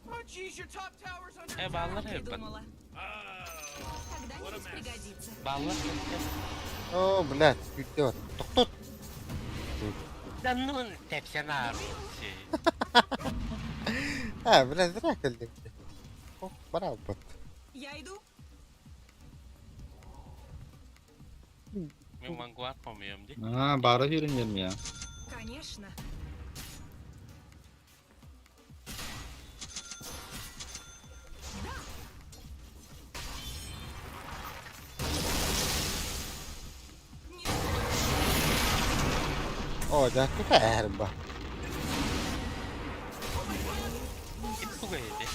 Oh, geez, your top tower's under attack. Bağlar Так и hep bak. думала. Oh, what a Когда-нибудь mess. пригодится. Bağlar. О, блядь, идет. Тук-тук. Lan nun tepsen ağrıyor. Ha, biraz zrak öldüm. Oh, bravo bak. Я иду. Мен ванguard болмойм де. Барып үйренерім ya. Конечно. О, да, тут ерба. Иттуга еде.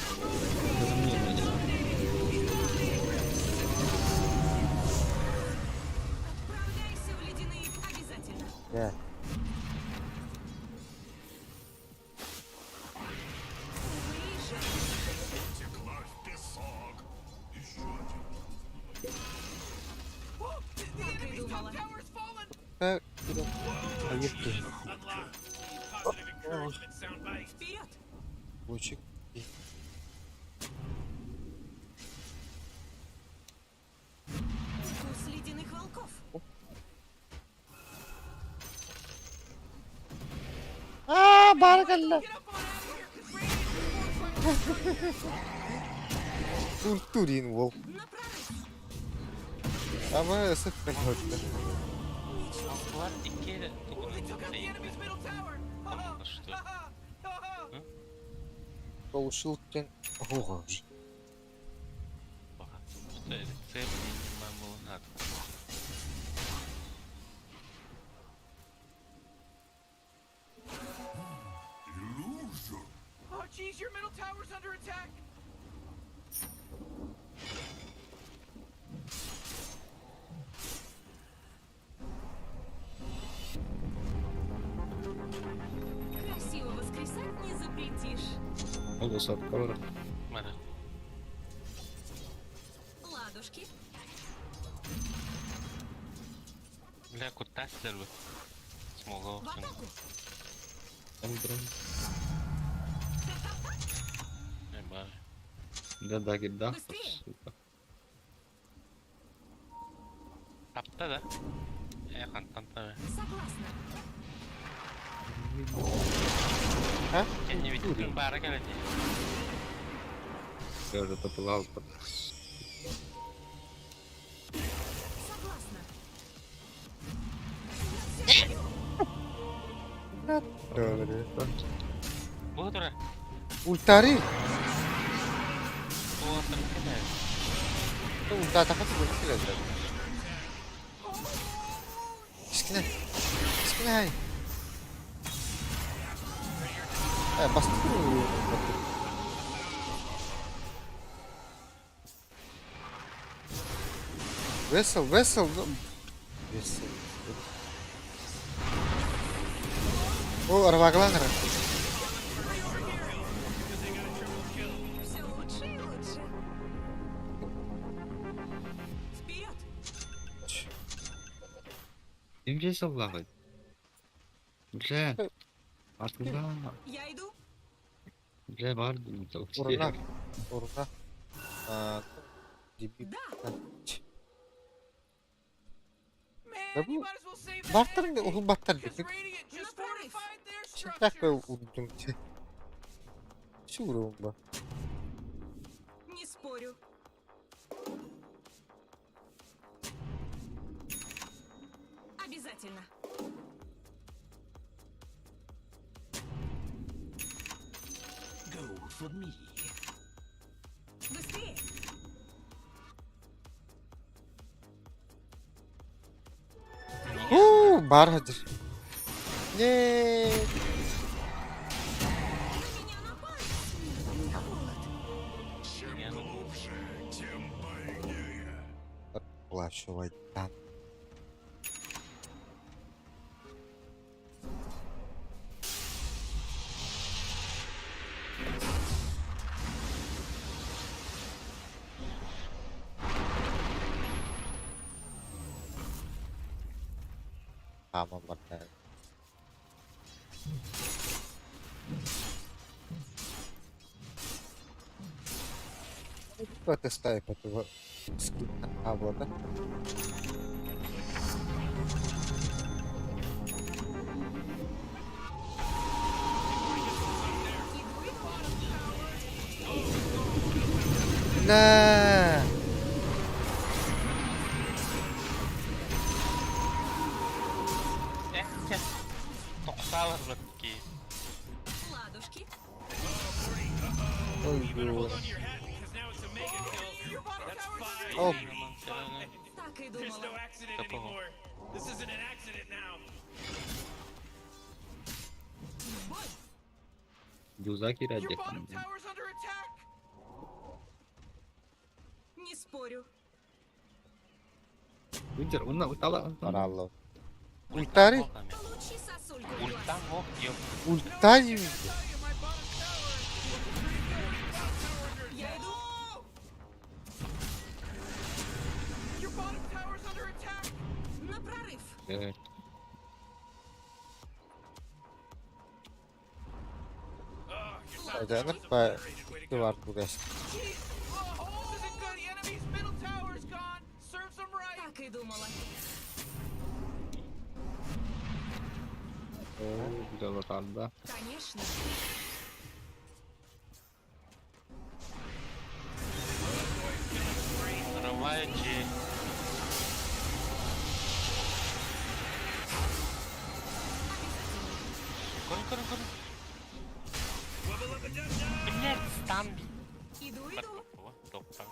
Отправляйся в ледяные обязательно. Gel. Выезжай. Так и думала. Tower's fallen! Ha, biraz ayıptı. Unlocked. Positive encouragement soundbite. Вперед. Buçuk. Укус ледяных волков. Aa, barakallah. Get up on out of here, 'cause radiant is fortified. Kulturin wolf. На прорыв. Ama sıfır hırtı. Ванguard 2 They took out the тугунун enemy's middle tower. Tamamdır işte. Kavuşulken hoş. Бага. Стоит цель минимум надо. Oh, geez, your middle tower's under attack. Красиво воскресать не запретишь. O da sapka var. Mana. Ладушки. Бля, кутастер бы. Смогла В атаку. Там durun. Не бай. Bir de daha git daha. Быстрее. Тапта да. Кантанта. Согласна. Ha? Я не видел, как бара geldi. Gördü tapılı aldı. Согласна. Doğru. Bu da. Ultari. Bu atın kene. Ulti atakı da böyle silahlar. Skine. Skine hay. Bastı mı? Vessel. Vessel. O arabaklar. Все лучше и лучше. Вперед. Kimce sallahı. Güzel. Aslında Я иду. güzel var. Oruna. Oruna. Aa, gibi. Да. Man, bu- you might as well save that Bartlar energy, ne? Oğlum bartlar 'cause dedik. Radiant just Направо. fortified their Şimdi dakika structures. vurdum ki. Şu vurum bu. Не спорю. Обязательно. Быстрее. Bar hazır. Yeee. На меня напали. Холод. Ulan şu vaydan. Tamam bak. Протестаю этого скина. А вот, да? Да. варварки. Ладушки. Ой, You better ё. hold on to your hat because now it's a mega kill. Your bottom That's tower's five. Oh. Так и There's no думала. accident Такого. anymore. This isn't an accident now. Бой. Юзаки Your ради. bottom tower's under attack. Не спорю. Витер, он ала. Паралло. Ультари? Получи сосульку. в Ультам глаз. ох, ёп. Ультари? Tell you, my bottom tower. Bottom tower under Я attack. иду. Your bottom tower's under attack. На прорыв. Your top Hadi tower's ba obliterated. Way to go. var bu resim. Jeez. Oh, this isn't good. The enemy's middle tower's gone. Serves them right. Так и думала. Oo, güzel vatandı. Конечно. Раваючи. Корм. Блять, стамби. Иду. О, топа.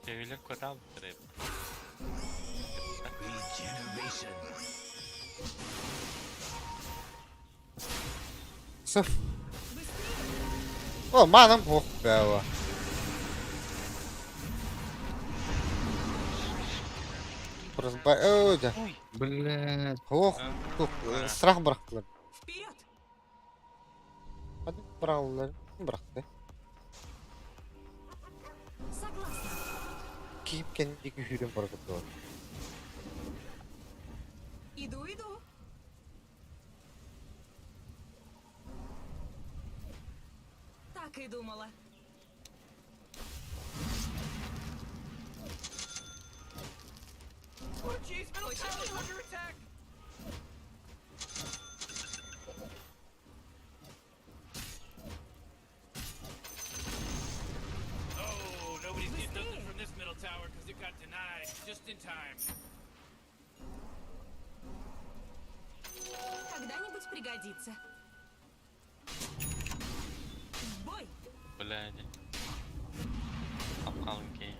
Çevreler kadar trap. Sıf. Быстрее. O manam oh be o. Прозба... Öyle. Ой. Блять. Oh. Çok strah bıraktılar. Вперед. Hadi bıraktılar. Bıraktı. Согласна. Kim kendi hürüm bıraktı. Иду. Так и думала. Oh, jeez. Middle tower's under attack. Oh, nobody's getting nothing from this middle tower because it got denied just in time. Когда-нибудь пригодится. В бой. Блядь. Kapkalınki.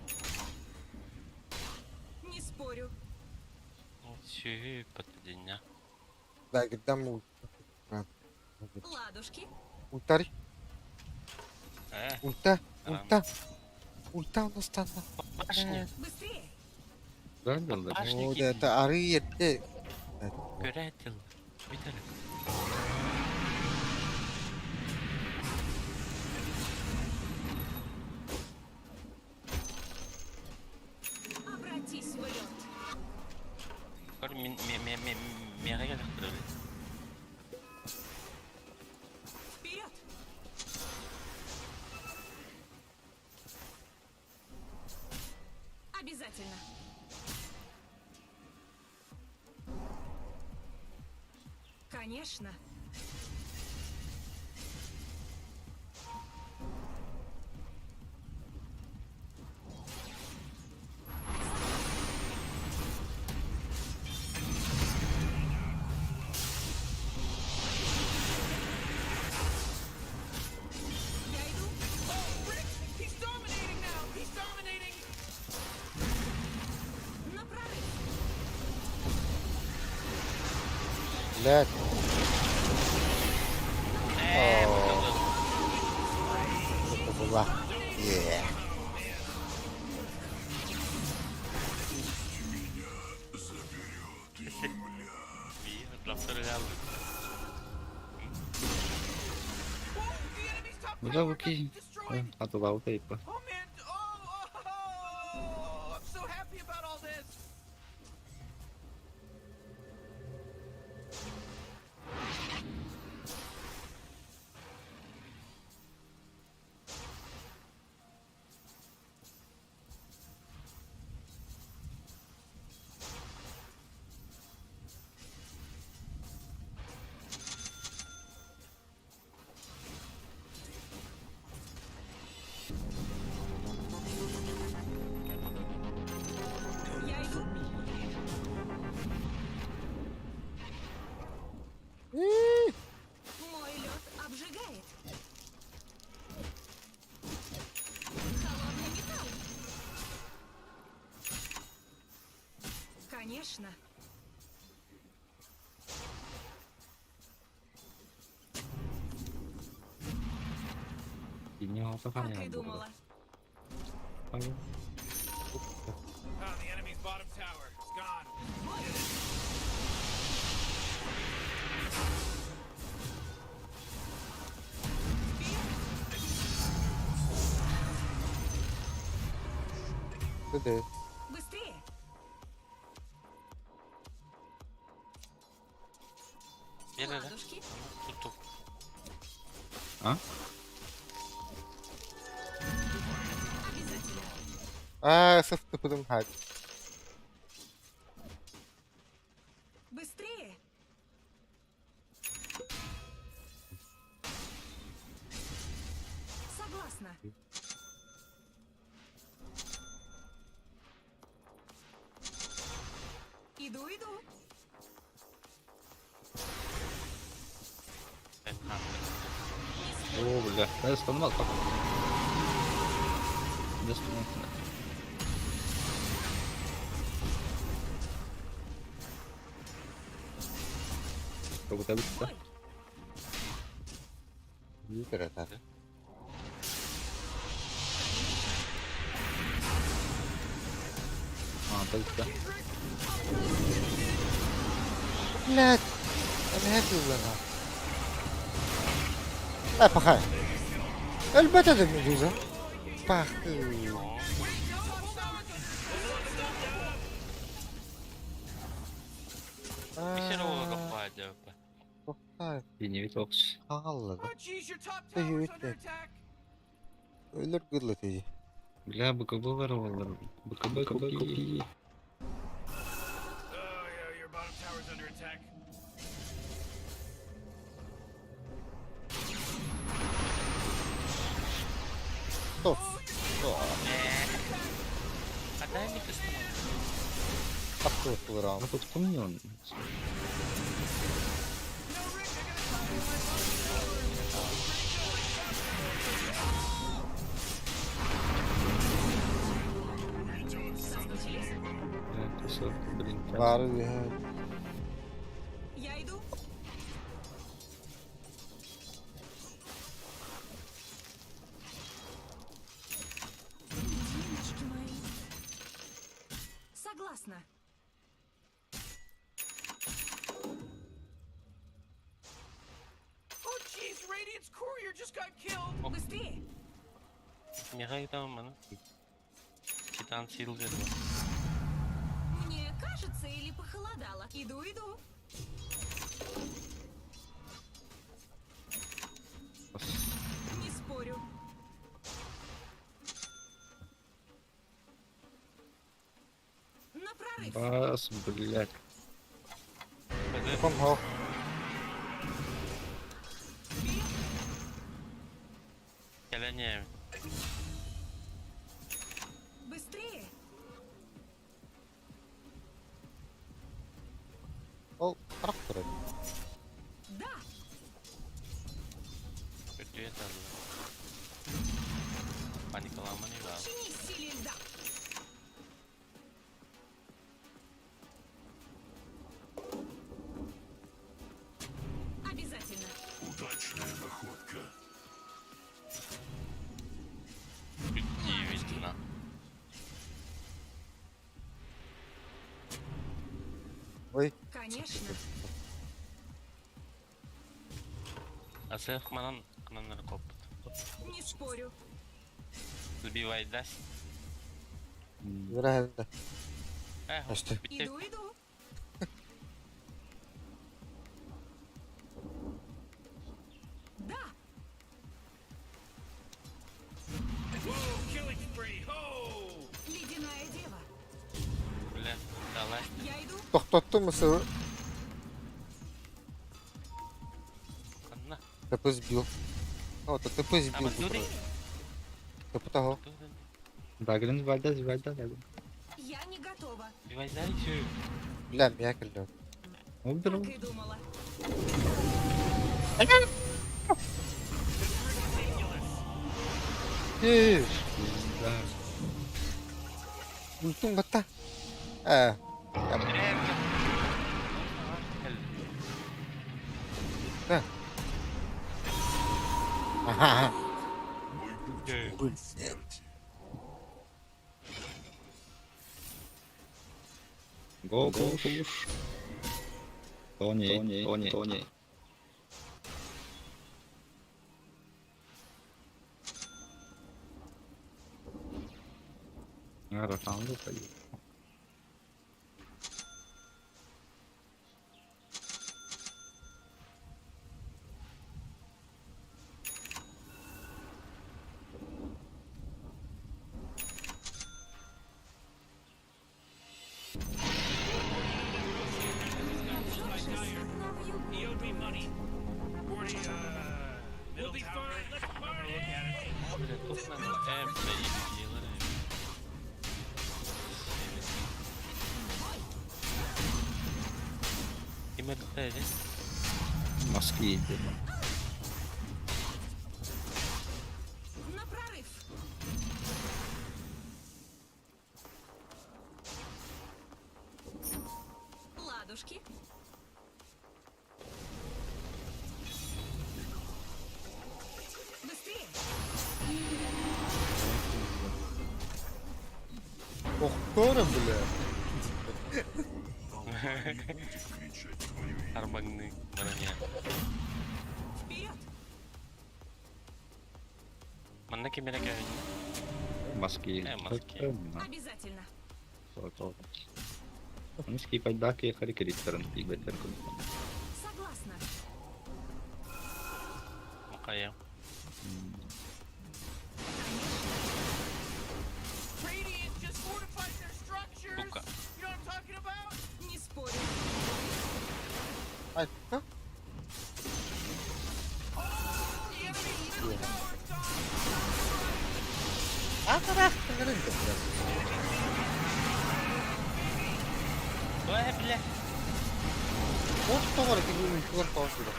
Не спорю. Çüğü patlıcına. Да, гидам ult. Ладушки. Ультари. Ульта. Tamam. Ульта. Ульта у нас там. Башня. Быстрее. Döndürdü. Башня O git. da это arı yedi. Göre etil. Bir tane. Обратись в лед. Kor mera gelip duruyor. Вперед. Обязательно. Конечно. Я иду. Oh, Rick! He's dominating now! He's dominating! На прорыв. Блядь. Bakalım. Это была. Yeah. İyi. Raptor'u aldık. Whoa! The enemy's top Bu da tower bakayım. got destroyed! Atılav teypi. Oh man! Oh! I'm so happy about all this! Конечно. Ini apa kan Как ya? и думала. Ayo. Ah, the enemy's bottom tower. It's gone. Dedi. Быстрее! Gel hele. Ладушки. Tuttum. Ha? Обязательно. Sırf tıpıdım hadi. Быстрее! Согласна. Иду, иду. Evet, kanka. Oh, бля. Да, сломал как. Да, сломал. Как будто бы, да? Ой, Büyük atar. А, так, да. Блядь. Eline kızına. Ha bakay. Elbette de Medusa. Bak. Bir kere ola kapaydı öpe. Bakay. Yeni bir toks. Ağladı. Oh, jeez, your top Hey, tower's you under it. attack. Ölür gırlatıyı. Бля, БКБ воровал. БКБ копи. Oh, yeah, your bottom tower's under attack. Стоп. А дай мне кастомер. Такой флорам. А тут помню. соскучились? Кусок, блин. Var ya. Я иду. Девочки мои. Согласна. Oh, jeez, Radiant's courier just got killed. Быстрее! Nereye gidelim bana? Titan Seal dedi. Мне кажется, или похолодало. Иду, иду. Не спорю. На прорыв. Бас, блядь. Hadi. Kom ho. Gelene. Быстрее. Ol. Traktör. Да. Kötüye tabii. Panikalanma ne lazım? Чинись силе льда. Обязательно. Удивительно. Ой. Конечно. А це манан наркоп. Не спорю. Збивай дасть. Herhalde. Işte. İşte. Bitti. Иду, иду. Да. Whoa, killing spree. Ho! Ледяная дева. Бля, давай. Я иду. Toklattı mı sıvı? Kanına. Типу збив. О, то типу збив. Ama dur. Типу того. Дагрин, Вальдас, Вальдас. Я не готова. Збивай далі чи? Bilmem ya kılıyor. Уберу. Как и думала. Üf. Да. Ultum bata. Aha. Go push. Тони. Хорошо, пойдет. He owed me money. 40, we'll be fine. Let's party. Böyle toplanma en iyi yıllar. Кем это? Маски ездит. На прорыв! Ладушки. Быстрее! Doktorum bile. Армагны броня. Вперед! Mana kemana kaya? Маски. Маски. Обязательно! Он скипать даки и харикеристерн и бетерку. Согласна! Makaya. Radiant just fortified their structures. Сука. You know what I'm talking about? Не спорю! Ay, ha? The enemy middle tower's gone. Atarak tinggalin ka biraz. Wah, bela. Вот товар, ты будешь товар получила.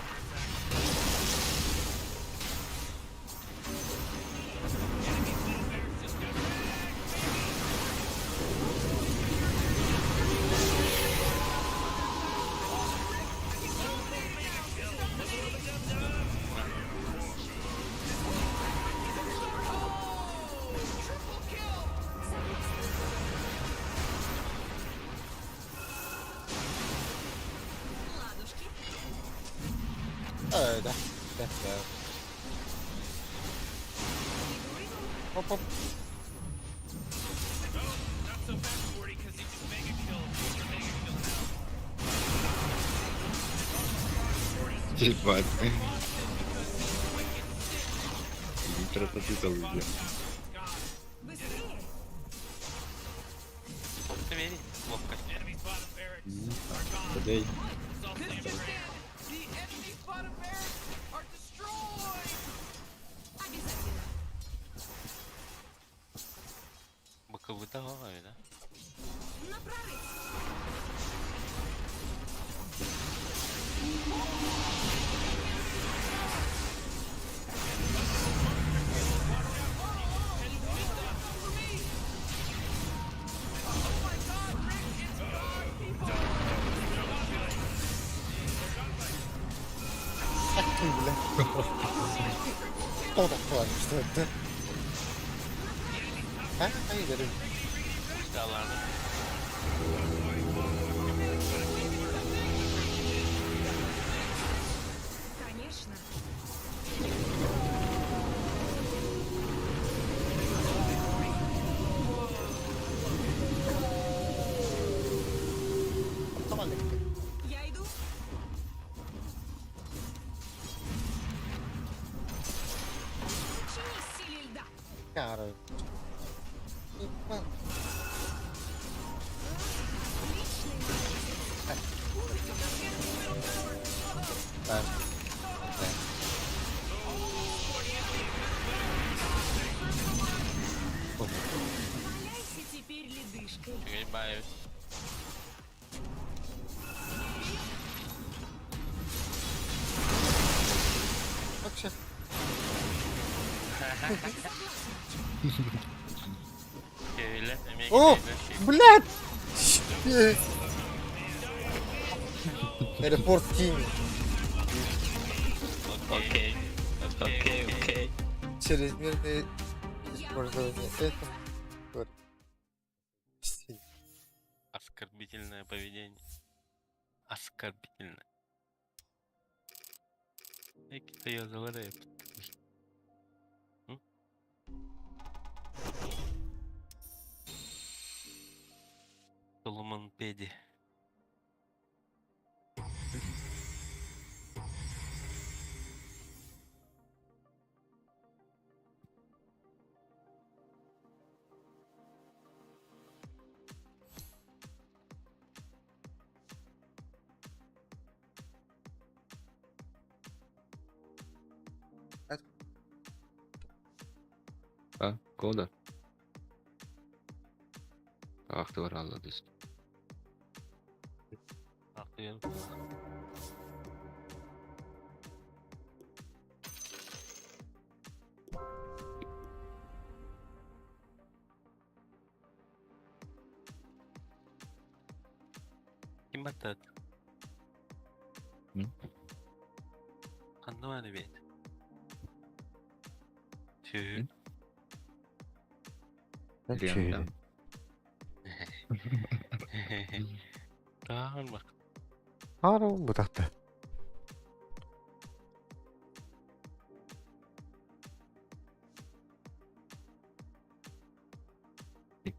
Ладушки! Öyle. Bekle. Hop hop. Not so fast, 40, because he just mega killed. He's a mega kill now. Ебать. Красота уже. Быстрее! Ты вери. Ловкость. Enemy's bottom barracks are gone. Подей. It's all This safe. just The enemy's bottom barracks are destroyed. Обязательно! Боковытого, да? На прорыв! Attım bile. O da varmış zaten. Ha? Hayır dedim. Dağlarda. Конечно! Tamam dedim. Я иду! Чинись, силе льда! Yani. Ben... Ben... Ben... Валяйся теперь ледышкой! Чекай, боюсь. Bak şey. Öyle. Emeğe Oh! gidelim. Блядь! Teleport Team. Окей. Окей. Чрезмерное использование этого. Вот. Оскорбительное поведение. Оскорбительное. Кто ее заварит? Соломон Педи. А, кода. Ах, ты врала, десь. Ах ты. Kim attı? Hı? Anlamadı beni. Tüh. Hı? Ben Рядом. şöyle. Tamam bak. Harun bu tahta.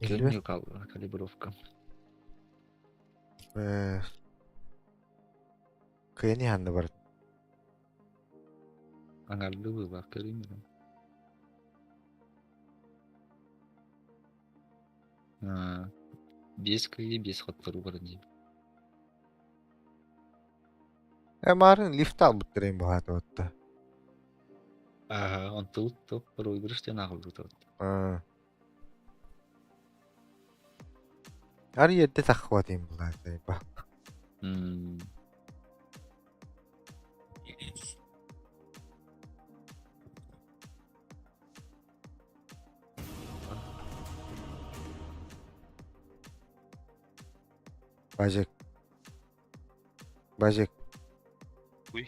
Кем мне калибровка? Kıyani handı var. Аңарды выбор калибром. Без кайы без хоттару бар дейм. Marın lift al bitireyim bu hata otta. Ага, он тут топ проигрыштен агылды тот. Her yerde takva diyeyim bu hata. Bak. Bacık. Bacık. Uy.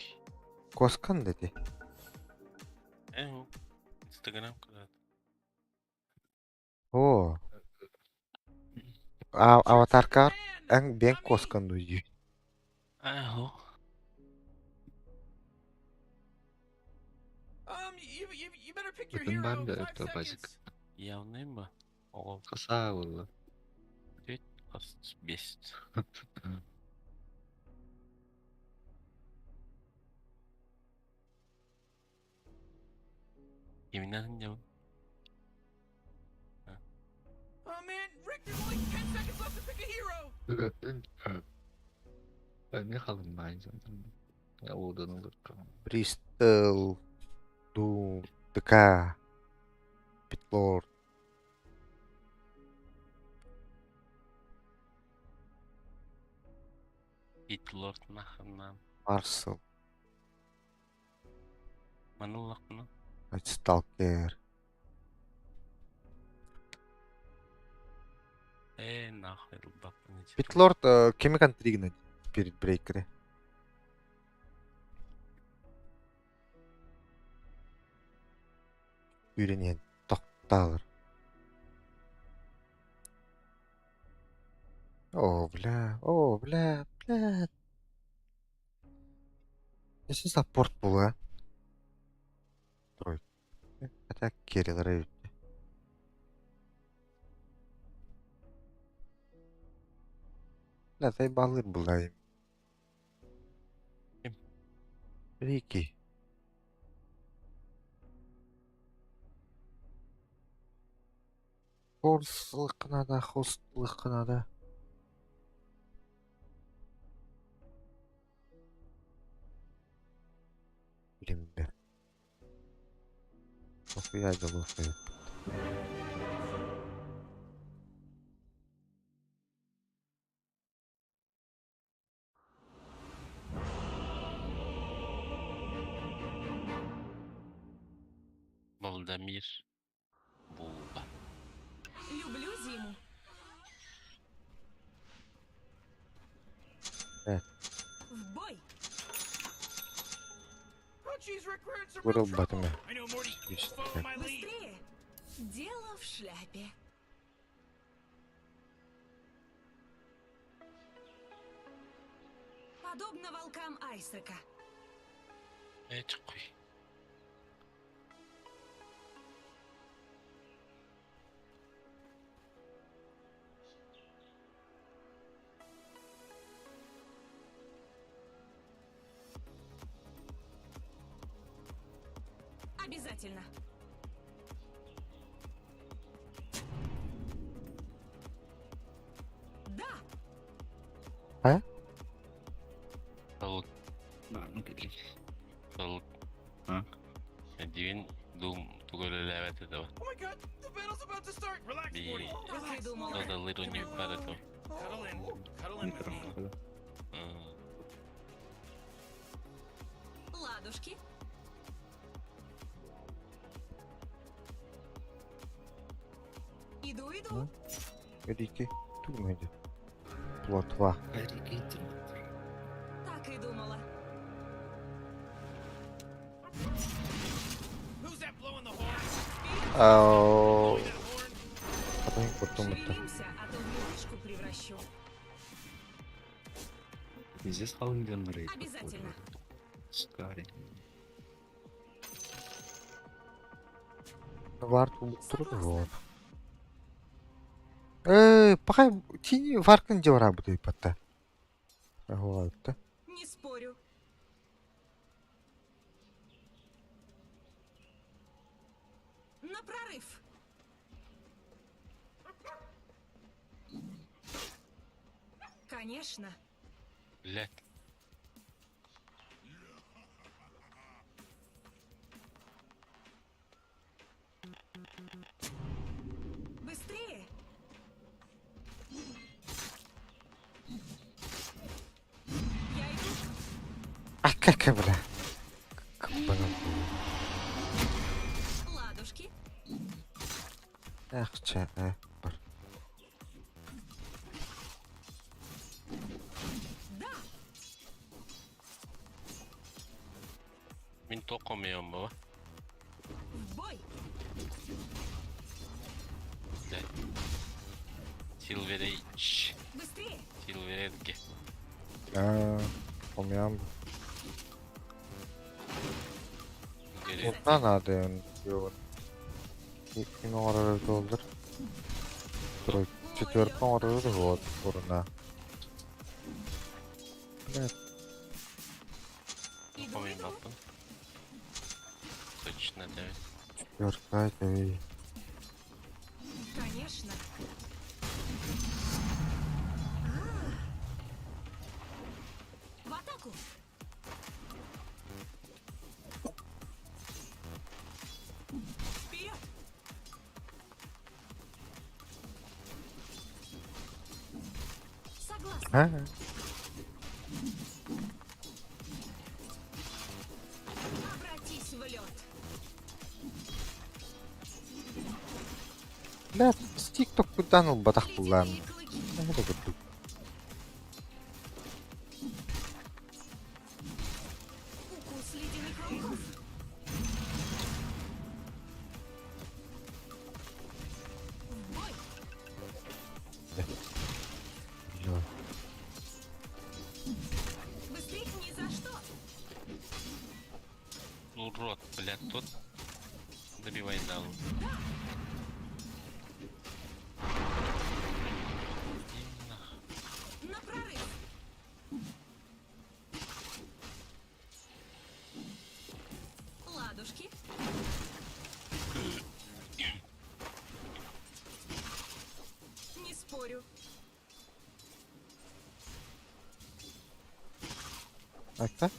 Koskan dedi. O. Instagram kanalı. Oo. Avatar kar. En ben koskan duyuyor. O. You better pick your Bütün hero. var da 5 öpte bacık. seconds. Явный mı? O. Kısa valla. Best. Yemin ederim. Oh man, Rick, there's only 10 seconds left to pick a hero. Ben ne kalın ben zaten. Ya oradan olur kalan. Bristol. Doom. DK. Pitlord. Hitlord nahından. Marshall. Manulak mı? Stalker. Нахуй бак. Pitlord kemik antrigna Spirit Breaker'ı. Үйренен тоқталыр. О, бля. Если саппорт был, а? Тройка. Это Кирилл Рейд. Да, тай балыр была им. Рики. Холстлық қана да. Білемін бе. Оқияды оқияды. Молдомир. Буба. Люблю зиму. Evet. В бой! These recruits are real Вырыл trouble. батами. I know, Morty. Отлично. Follow my lead. Быстрее! Дело в шляпе. Подобно волкам Айсека. Çıkıyor. Обязательно. Да, Balık, Nah, gitu. balık. Ha? Деген дум түгел ләвәт еді. Oh my god, the battle's about to start. Relax, The Morty. так и думала. the little new predator. Cuddle in. Cuddle in with me. Ладушки. Иду. Ріки. Тут меді. Плотва. Alligator. Так и думала. Who's that blowing the horn? Ау. Blowing that horn? Потом потом это. Шевелимся, а то в ледышку превращу. Здесь Халген Рейд. Обязательно. Скари. Варт улуттуруп вот. Пахай тини варкын же бара бу патта. Вот, да. Не спорю. На прорыв. Конечно. Блядь. Быстрее. Я иду. А как, бля? Как бы Ладушки. Эх, че, бар. Да. Мен тоқымыyorum baba. В бой. Блядь. Silver'e iç. Быстрее. Silver'e de. Помям. Geri. Ondan надо, yok. Kimin oraları doldur. Четвертый oraları вот, урна. Блядь, Иду. Тоқымыyorum baba. Точно, да. четвертый, эй. Конечно. В атаку. Вперед. Согласна. А? Обратись в лед. Блядь, стик только куда ну батах пулан. Ледяные клыки. Ну, вот это. Укус ледяных волков. В бой. Блядь. Быстрее ни за что. Урод, блядь, тот. Добивай дал. На прорыв. Ладушки. Не спорю. Это?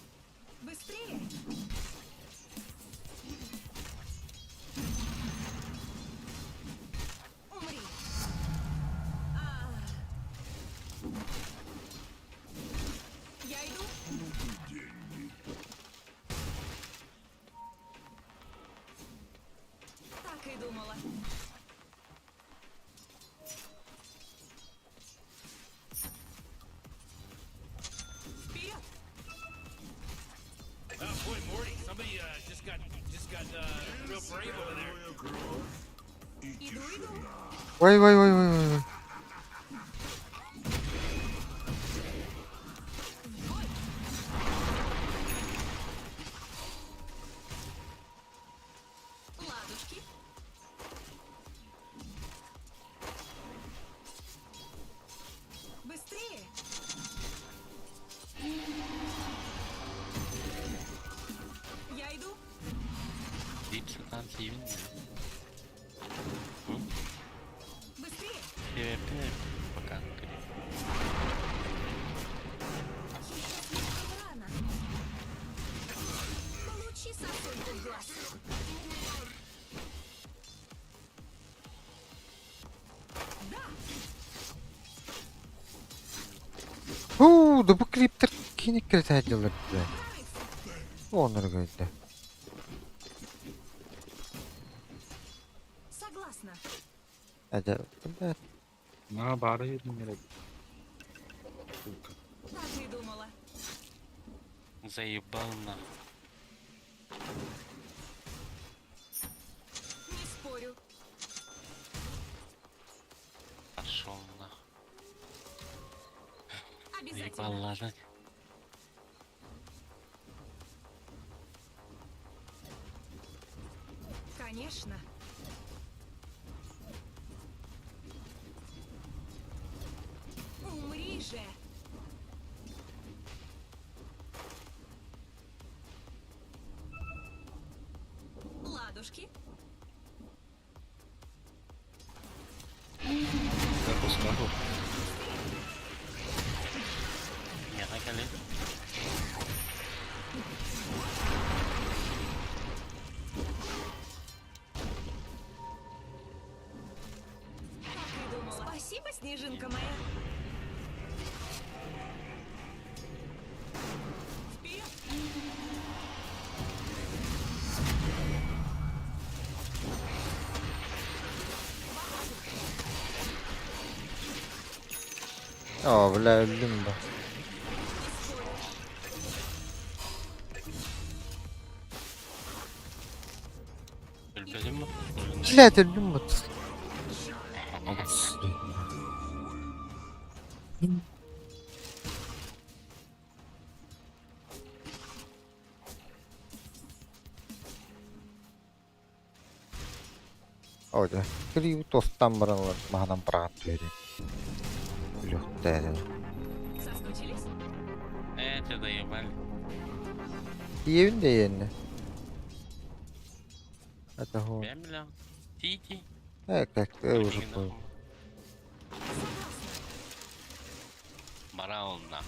Быстрее. Умри. А. Я иду. Так и думала. Вперед. Ой, ой, ой, ой, ой. Ладушки. Быстрее. Я иду. Deyip satan TV'nin ya. Быстрее. PvP пока крит. Слишком рано. Получи сосульку в глаз. Да bu kliptir kini kretadiyorlar bize. Onları gözde. Согласна. Hadi. Evet. Наоборот, не ради. Сука. Так и думала. Заебал на. Не спорю. Пошел на. Заебал Обязательно. ладно. Конечно. Умри же. Ладушки. Запускаю. Я на коле. Так и думала. Спасибо, снежинка моя. Вперед. Bля öldüm ben. Ölmedin mi? Блядь, öldüm mü? Оля, криво тостан баранlar маған брат береді. Люхтері. Соскучились? Тебя доебали. Evin de yerine. Это вот. Я миллион. Тики. Как уже понял. Бараон на.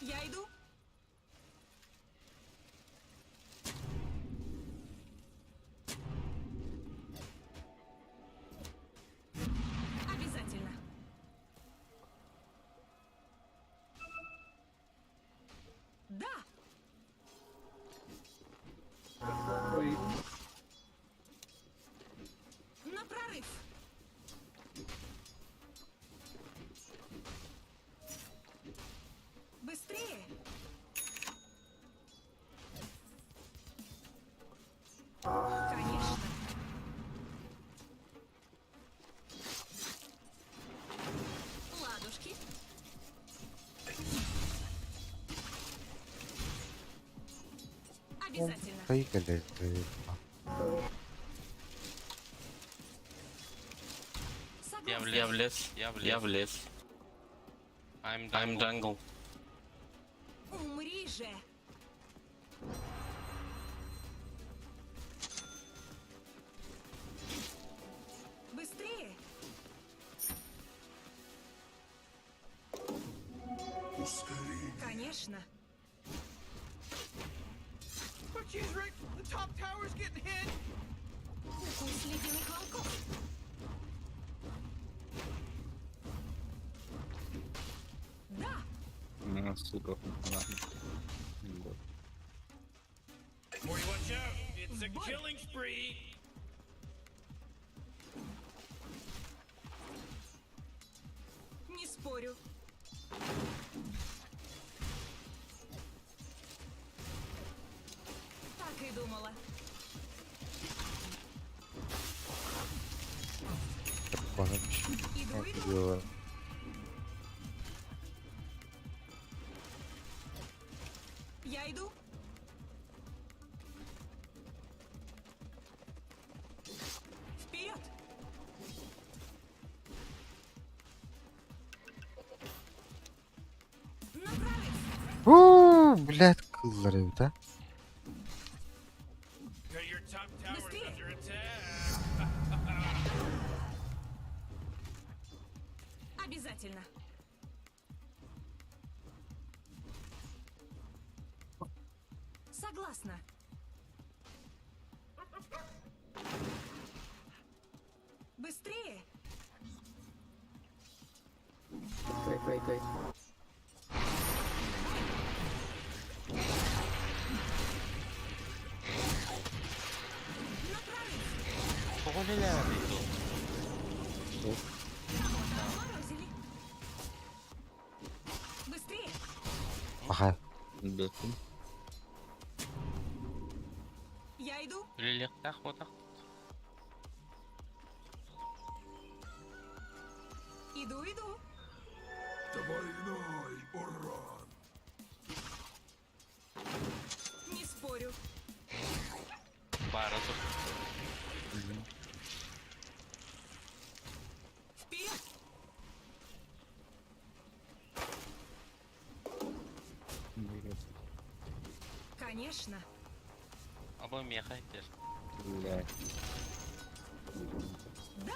Я иду. Обязательно. Да. На прорыв. Быстрее. Конечно. Ладушки. Обязательно. Поехали. Я Согласна. влез. Я влез. I'm jungle. Умри же. Быстрее. Конечно. But she's right. The top tower's getting hit. Укус ледяных волков. Да. На, сука. На. Вот. Morty, watch out. It's a killing spree. Не спорю. Так и думала. Bakmış. Иду, иду. Diyorlar. Я иду. Вперед. Направить. Блядь, kıllar evde. Your top tower's Быстрее. under attack. Обязательно. Согласна. Быстрее. Направить. Koleler miydi o? Заморозили. Быстрее. Aha. Dörtüm. Я иду. Öyle tak o tak. Иду, иду. Не спорю. Baharatı. Вперед. Конечно. Ama meha eder. Блядь. Да.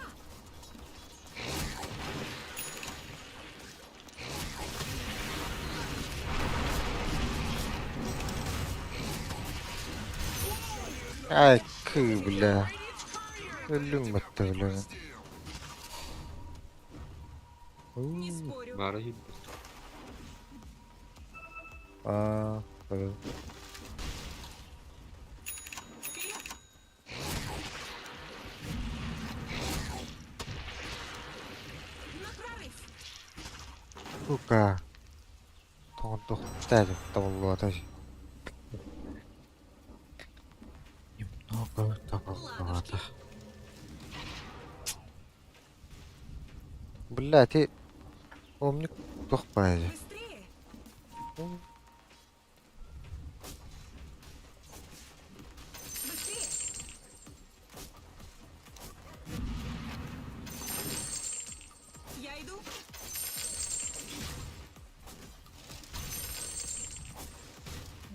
Ay bile. Ölüm battı öyle. Не спорю. Bari gitti. Aa, evet. Вперед. На прорыв. Сука. Тондох тәлім табылуата. Немного табылуата. Блядь, и... Умник тухпайды. Быстрее. Быстрее. Я иду.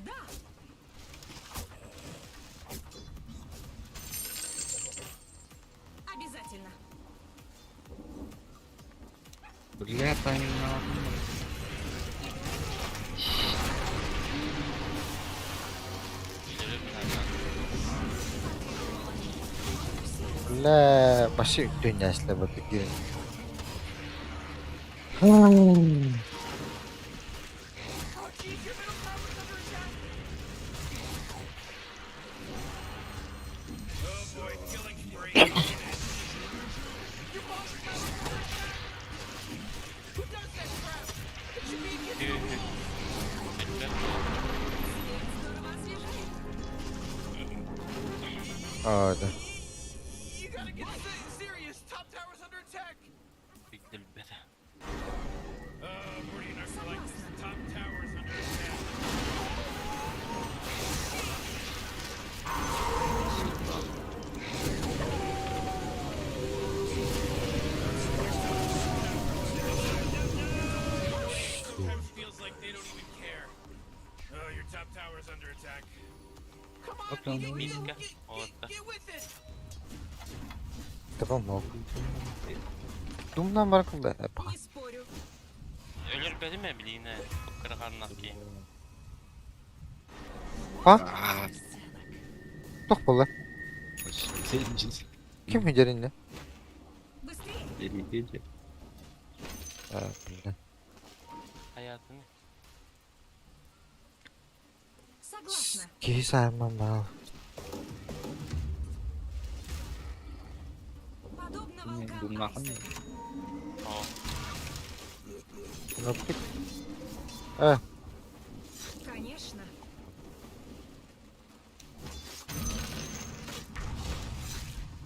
Да. Обязательно. Блядь, они нахуй. İleri binlerden. Бля, başı dünyasıyla bakı girin. Oh boy, killing spree. Who does that crap? It should be Bekle. Здорово освежает. Hadi. You gotta get serious. Top tower's under attack. Bekle bebe. Pretty enough for like this. Top tower's under attack. Sometimes feels like they don't even care. Oh, your top tower's under attack. Come on, Bakalım. Mitka. Orada. get with it. Tamam mı? Dumdan bırakın be. Не спорю. Ölür benim mi bileğine? Kırık anlak ki. Ha? Tuh bula. Sekincisi. Kim hücerinle? Быстрее. Deli gece. Ha, bile. Hayatını. Согласна. Ki saymam ben. Подобно Не, волкам bu nahın Айсека. O. Yaptık. Eh, Конечно.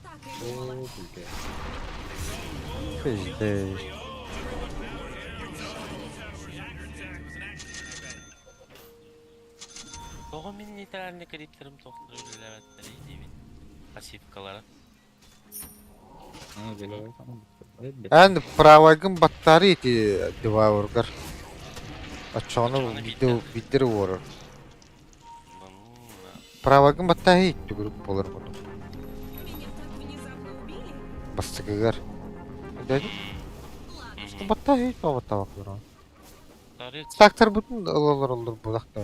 Так и Oo думала. блядь. Pizde. Тоғы мен нейтральный криптерім тоқтырып ләвәттері деймін. Пассивкалары. Ha böyle var tamam. Әнді правайгын баттары еті девайвыргар. Açığını bidir vurur. Правайгын баттары еті grup болыр bunu. Меня так внезапно убили? Bastıgıgar. Dedi? Ладно, Баттары еті o battavak vurur. Тарих Staktар bütün olur bu dakta.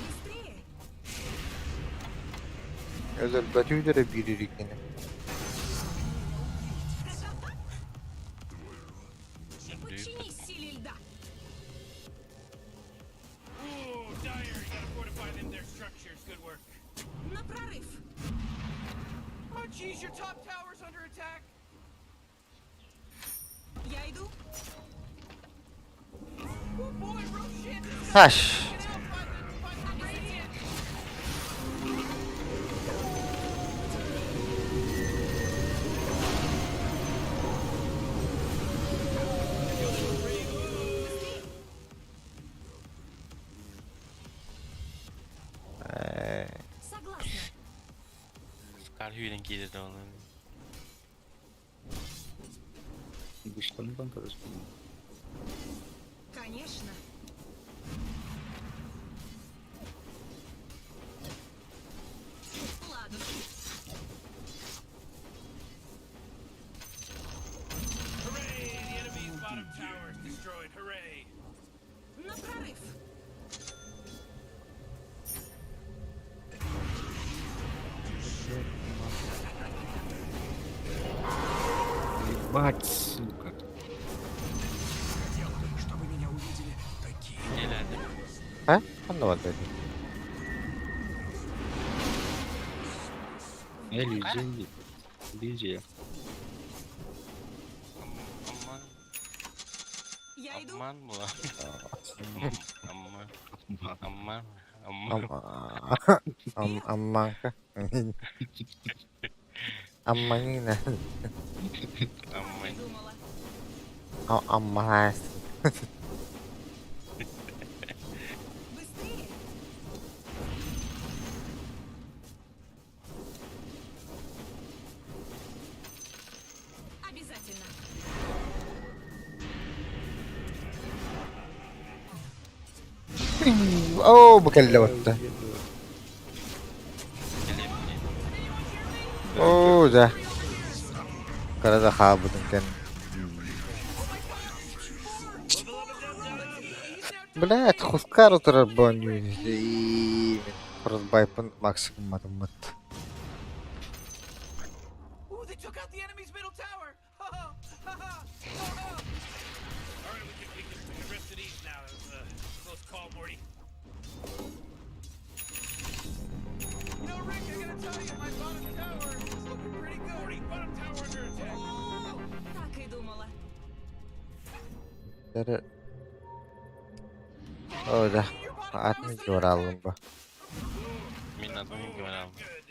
быстрее! Özel götüydere biririk yine. Подчинись силе льда! Ooh, Dire, you gotta fortify them their structures. Good work. На прорыв! Oh, jeez, your top tower's under attack. Я иду! Oh boy, Roshan is Haş. taken out by the Radiant. Согласна! Скар Hülen gelirdi onu. Dışlarından karıştırdım. Конечно! Ладно, Hooray, the enemy's bottom tower is destroyed. Hooray. на прорыв! Ебать, сука. Nelerdi? Ha? Anlamadım dedi. El yüzü Lice. Aman, Я иду! aman mı lan? Aman, aman, aman. Aman ka. Aman yine. Aman. Думала! Aman. Быстрее! Обязательно! Oo bu kelle battı. Oo da. Karada habudun kan. Блять, хускару тарабаню. И разбайпан максимум математ. Ooh, they took out the enemy's middle tower. Ha ha ha ha. All right, we can rest at ease now. That was a close call, Morty. You know, Rick, I gotta tell you, my bottom tower is looking pretty good. Morty, bottom tower under attack. Так и думала! Dere. Oo da. Atmış yoralım bu. Min adamı gören. Good.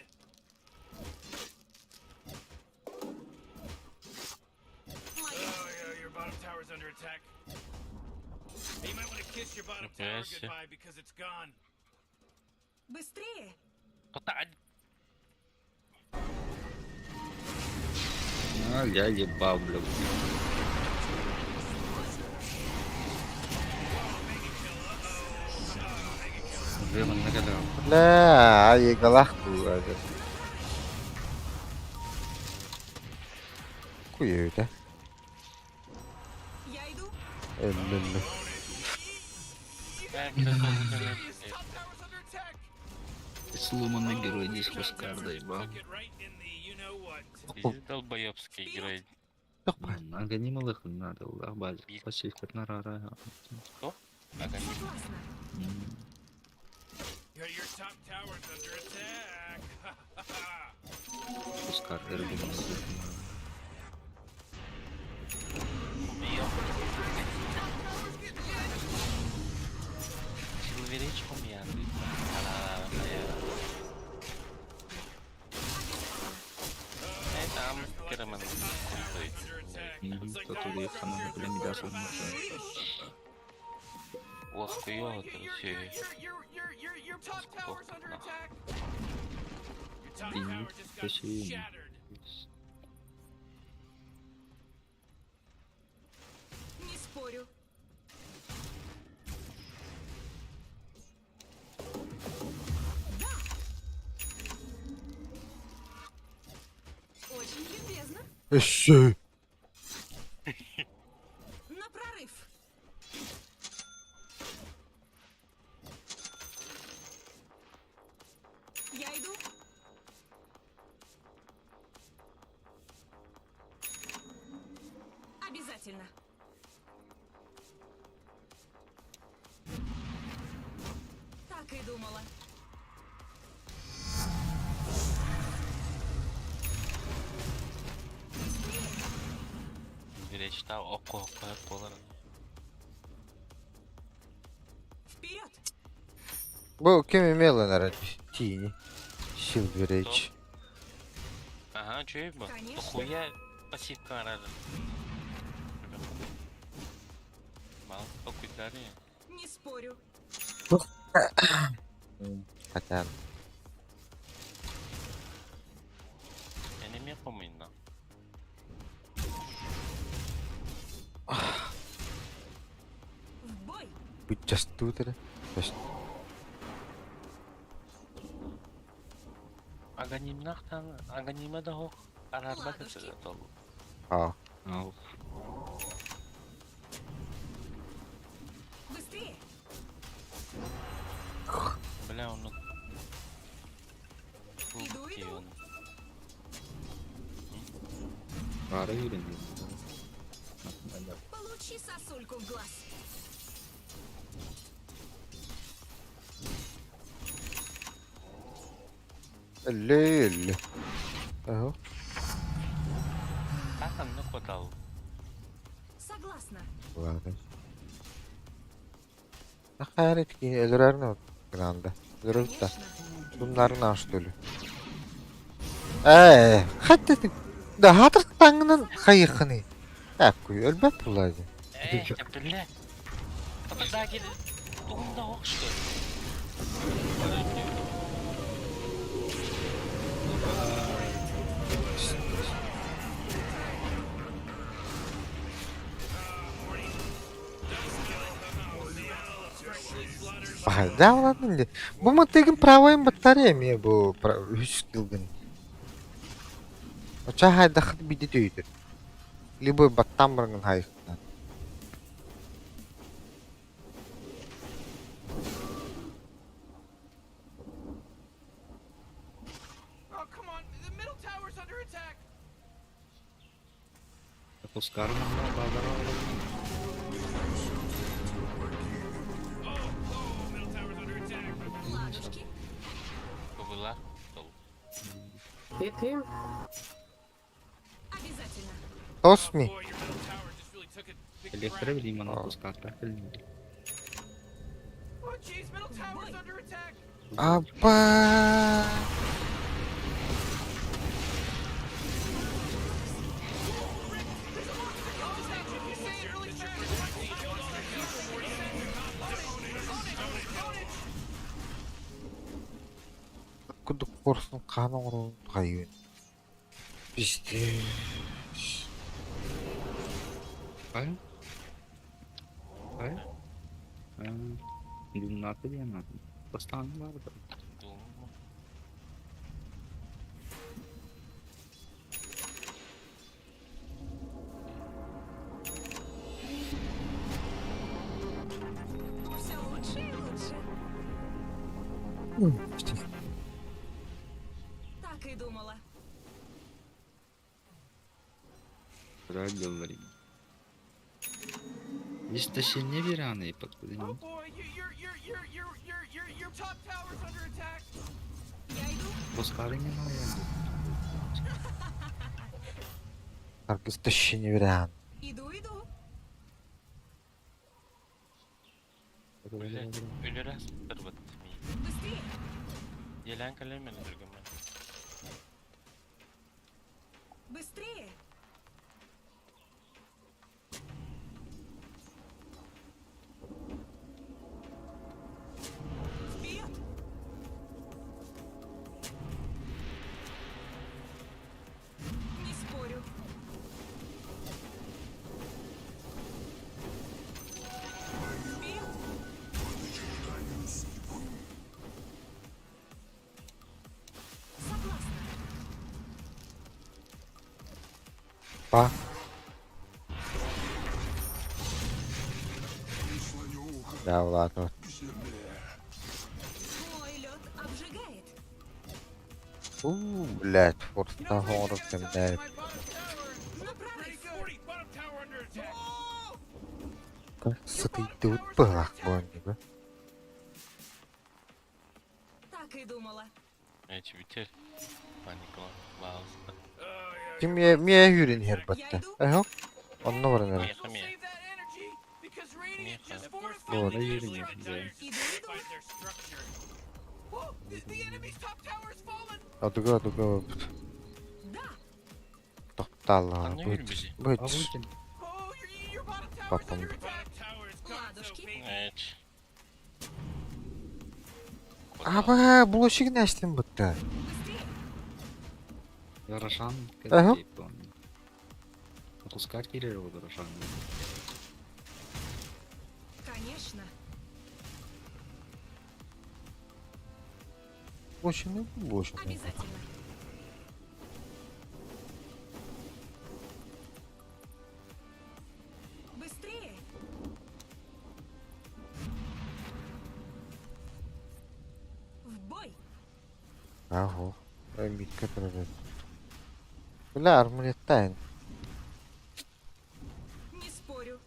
Моя! Oh, yeah, your bottom tower's under attack. Hey, you might want to kiss your bottom tower Yes, yeah. goodbye because it's gone. Быстрее! Total. А, я ебал, блядь. Времен ne kadar? La, ay galak bu ada. Kuyu da. Я иду! Öldü. Ben biraz olacağım. Top tower's under attack. Сломанный герой здесь Хускарда, ебал. Took it right in the you-know-what. Bizi долбоёбский играет. Yok be. Аганималых надо, база. Пассивка на рара. Агоним. Согласна! Your top tower's under attack. Ha ha ha. Хускар, эргон. Убил. Человечку меня. Миль, который экономит для меня особенно. Ох, Your, это your, все. your top tower's under attack. Your top И tower just got точнее. shattered. Не спорю. Да. Очень любезно. Eşeği. На прорыв. Я иду. Обязательно. Так и думала. Güreşte oku hep olarak. Вперед! Bu kim imela herhalde? Tini. Silver Age. Ага, чё бы? Конечно. Хуя пассивка рада. Мало покупали. Не спорю. Хотя Я не мне помню. В бой! bu just do dedi. Just. Аганиме да хох. Арабата Ладушки. се готово. Aa. Ау. Быстрее! Бля, он... Иду, иду. Ara öğreniyorum. Hadi. Получи сосульку в глаз. Elli. Aha. Как не хватало? Согласна. Ладно. Hayret ki öldürer ne granda. Öldürür da. Конечно. Bunların aş dölü. Hatta da hatır tangının kayıkını. Akkuyu ölbep bulaydı. Бля. Когда гель... Думда хох что ли? Да ладно ли. Bu mantıkın pravayın batarya mı bu üç yılgın? O çahay da bir de düydü. Libo battan bırgın hayıktan. Oh, come on. The middle tower's under attack. Пускай нам базара. Oh, middle tower's under attack. Ладушки. Была? Обязательно. Tost mi? Boy, your middle tower just really took a big Elektrik crack. bileyim ana Aa. pускай. Oh, jeez, middle tower's under attack. Abba. Kuduk korsun kanı oğlum kayın. İşte. Ay. Ay. Bunlar da diyemem. Bastan var da. Думаю. Все лучше и лучше. İşte. Так и думала. Раз говорим. Истощение вераны Oh подходим. boy, your top tower's under attack. Я иду. Пускай не надо. Herkes taşını veren. Иду, иду. Бля, ölür раз тырбыт. Быстрее. Елен калемен дүргүм. Быстрее. Ба. Да, ладно. Мой лед обжигает. Блядь, форста хоров кемдәп. My bottom tower. На Pretty прорыв. good. Morty, bottom tower under attack. Сытый вот бах бонга. Так и думала. Эти битер. Паникла. Баузда. Oh, yeah. Kim me yürün her batta. Я иду. Yok. Onunla var nere. Меха, We'll меха. save that energy because Radiant Меха. just fortified Doğru, their yürüyün structure. ya. Fortified their structure. Whoa, the enemy's top tower has fallen. Adıga. Да. Tohtalla. Lan ne yürü bizi? Bıç. Oh, Abi Your bottom tower's Papam. under attack. Tower's gone, so Ладушки. baby. Evet. Aba bulaşık ne açtın bıtta? Быстрее. Я Рошан. Ага. Отпускать Кирилла вот Рошан. Конечно. Bulaşık ne? Bulaşık ne? Обязательно. Быстрее. В бой. Aho. Ben bir kadar evet. Böyle armaletten. Не спорю.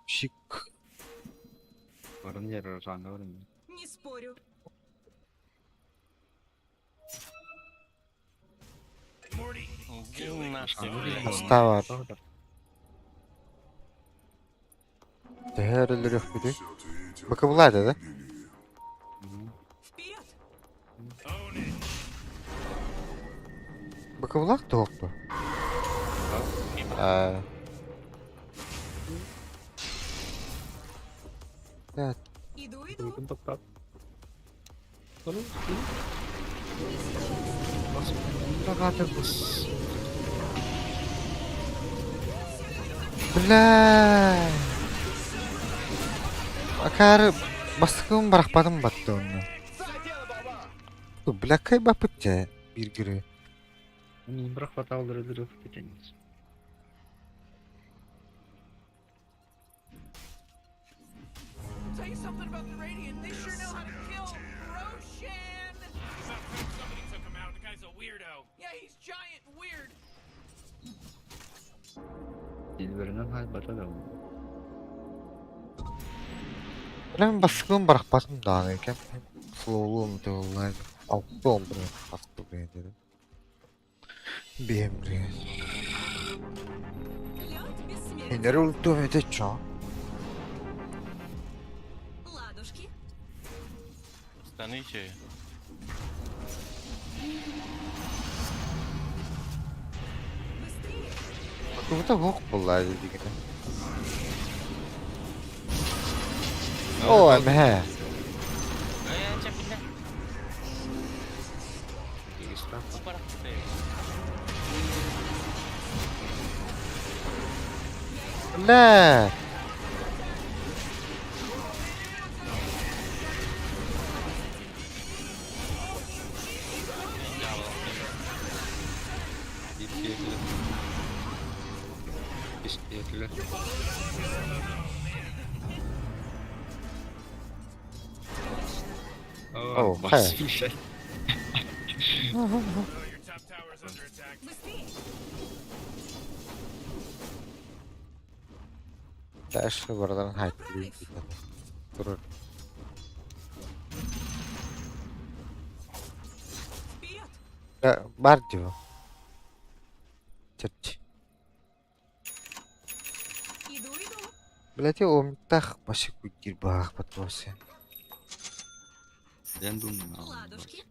Şık. Varın yer Рошан'da varın. Не спорю. Morty, Gün nasıl? Hasta var. Değerlileri yok biri. Bakın bunlar dedi. Вперед. own it. Bakın bunlar da yok mu? Evet. Иду. Uygun toprak. Oğlum. Bля. Akar baskın bırakmadım battı onu. Bля kay bapıtça bir giri. Они брах хватал дрелеров потянуть. Tell you something about the Radiant. They sure know how to kill Roshan. Somebody took him out. The guy's a weirdo. Yeah, he's giant and weird. Dilberinden hal batalım. Ben baskın bırakmadım daha neyken. Slowluğum da olaydı. Altı oldu. Hafta buraya dedim. Bir emri. Лед бессмертен. Nere oldu öyle çağ? Ладушки. Станите. Быстрее. Bakın bu da yok bunlar dediğine. Oo emhe. Ayan, cepinde. Регистрация. Bu para kutu. Ne? Беспетле. Oh, басфишай. Oh, your top tower's under attack. Быстрее. Dash buradan haydi. Durur. Вперед. Ya, var diyor. Çırç. Иду. Блять, я так başı gir bak patросы. Ben думаю. Ладушки.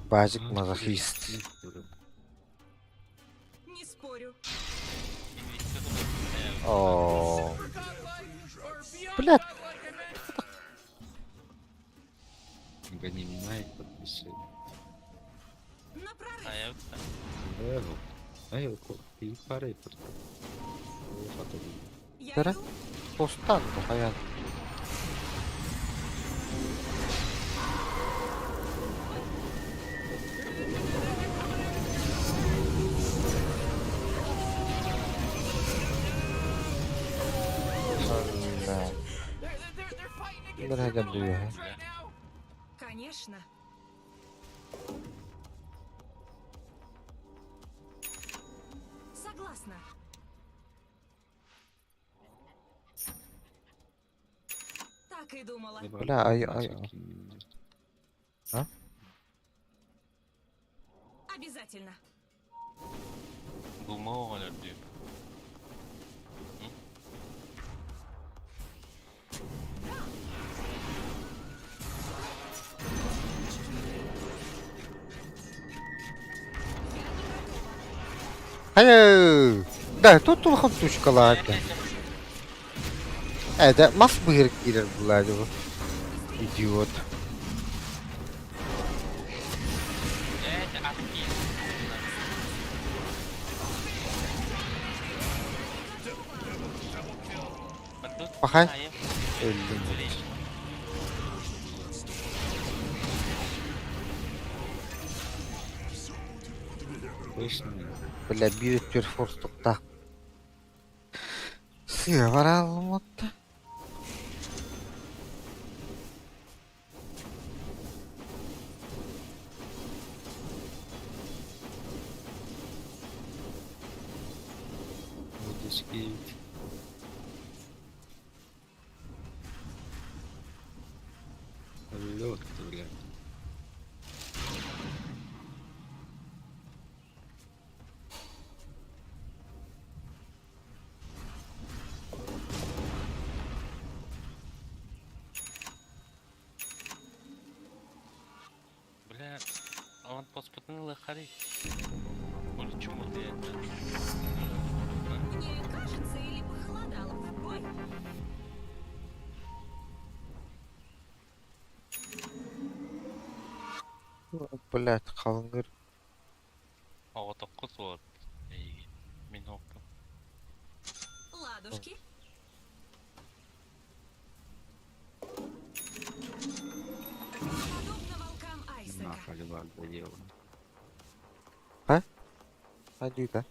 Базик мазохист. Не спорю. Oo. Super godlike or beyond Блядь. godlike, I meant. Не меняет подписи. На прорыв. Ayak. Левел. Ай, и парей просто. Я Тара? иду. Tostan bu hayat. Bir hadi duyuyor. Right now? Конечно. Согласна. Так и думала. Бля, Обязательно. Думав, оля диyor. Hayır. Da tutun hatuşkalardı. De mas bıyırık girer bunlardı bu. İdiot. Bakay. Öldüm. Bля, bir tür forstukta. Suya var almadı. Скид. Лёд, блядь. Бля, аванпост потянули хари. Оля, чому ти? Мне кажется, или похолодало в бой. Блядь, kalınır. Hava 9 var. İyi. Min hoppum. Ладушки. Подобно волкам Айсека. Нахали баг доделал. Hadi de.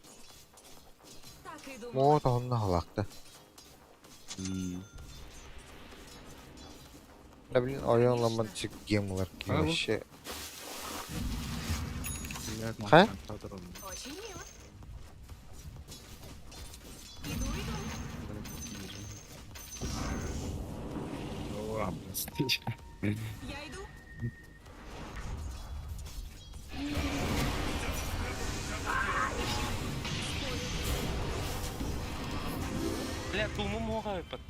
Так и думала. Mo da onunla halaktı. Ne bileyim ayağınla çık game'lar gibi Ha, bu. şey. Блядь, Ха? нахуй патрон. Очень мило. Иду, иду. Ну ладно, стыч. Я иду. Бля, думу мога випад.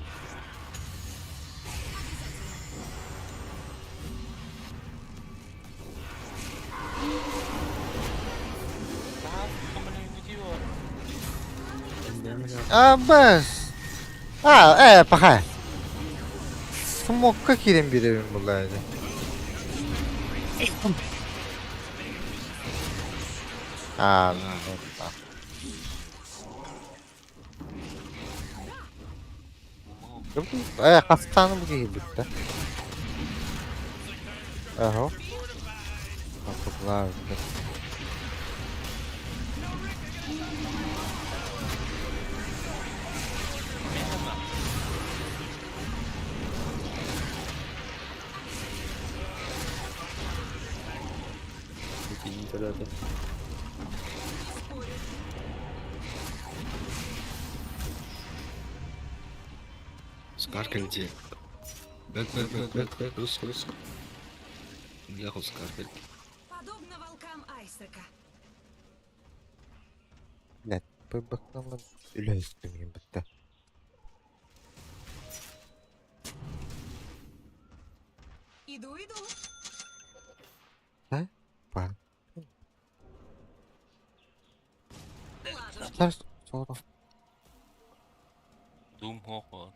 Так, що мене відео. Bas. Bakay. Smokka kirin bir evim bulaydı. Hastane bu gibi bitti. Aha. Kapılar bitti. Прикинь, когда-то. Скаркальте. Бэк, рус. Ехал скаркаль. Подобно волкам Айсека. Net bir bakalım. Öyle istemeyeyim bitti. Иду, иду. Bak. Ладушки. Ters sonra. Дум хог var.